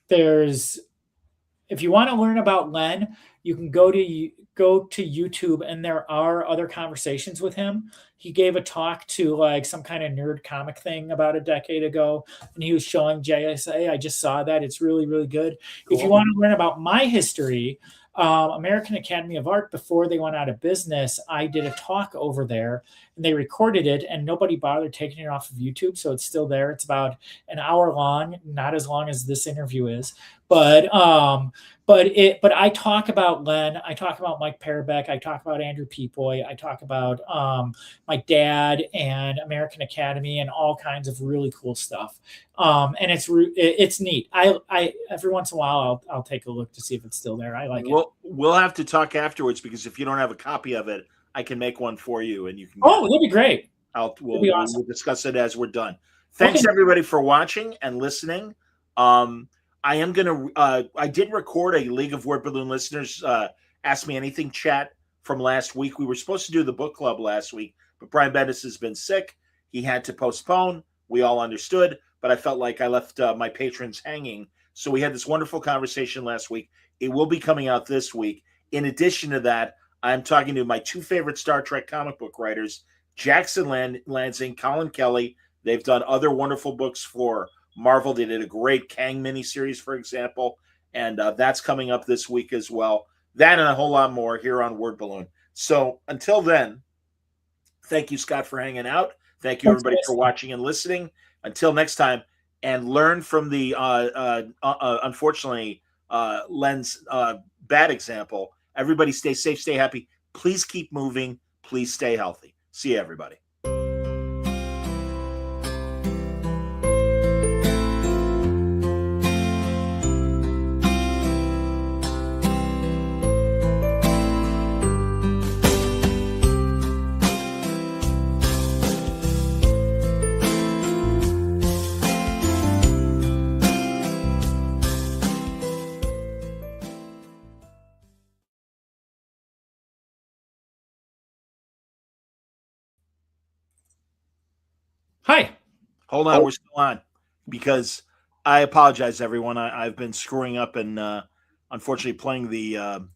if you want to learn about Len, you can go to YouTube, and there are other conversations with him. He gave a talk to like some kind of nerd comic thing about a decade ago, and he was showing JSA. I just saw that. It's really, really good. Cool. If you want to learn about my history, American Academy of Art, before they went out of business, I did a talk over there, and they recorded it, and nobody bothered taking it off of YouTube, so it's still there. It's about an hour long, not as long as this interview is, but I talk about Len, I talk about Mike Parabeck, I talk about Andrew Peepoy, I talk about my dad and American Academy and all kinds of really cool stuff. And it's neat. I every once in a while I'll take a look to see if it's still there. I like it. We'll have to talk afterwards, because if you don't have a copy of it, I can make one for you, and you can. That'd be great. We'll discuss it as we're done. Thanks everybody for watching and listening. I am gonna. I did record a League of Word Balloon listeners Ask Me Anything chat from last week. We were supposed to do the book club last week, but Brian Bendis has been sick. He had to postpone. We all understood, but I felt like I left my patrons hanging. So we had this wonderful conversation last week. It will be coming out this week. In addition to that, I'm talking to my two favorite Star Trek comic book writers, Jackson Lansing, Colin Kelly. They've done other wonderful books for Marvel. They did a great Kang miniseries, for example, and that's coming up this week as well. That and a whole lot more here on Word Balloon. So until then, thank you, Scott, for hanging out. Thank you, everybody, for watching and listening. Until next time, and learn from the, unfortunately, Len's bad example. Everybody stay safe, stay happy. Please keep moving. Please stay healthy. See you, everybody. Hi. Hold on, we're still on because I apologize, everyone. I've been screwing up and unfortunately playing the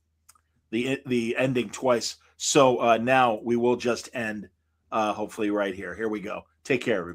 ending twice. So now we will just end hopefully right here. Here we go. Take care, everybody.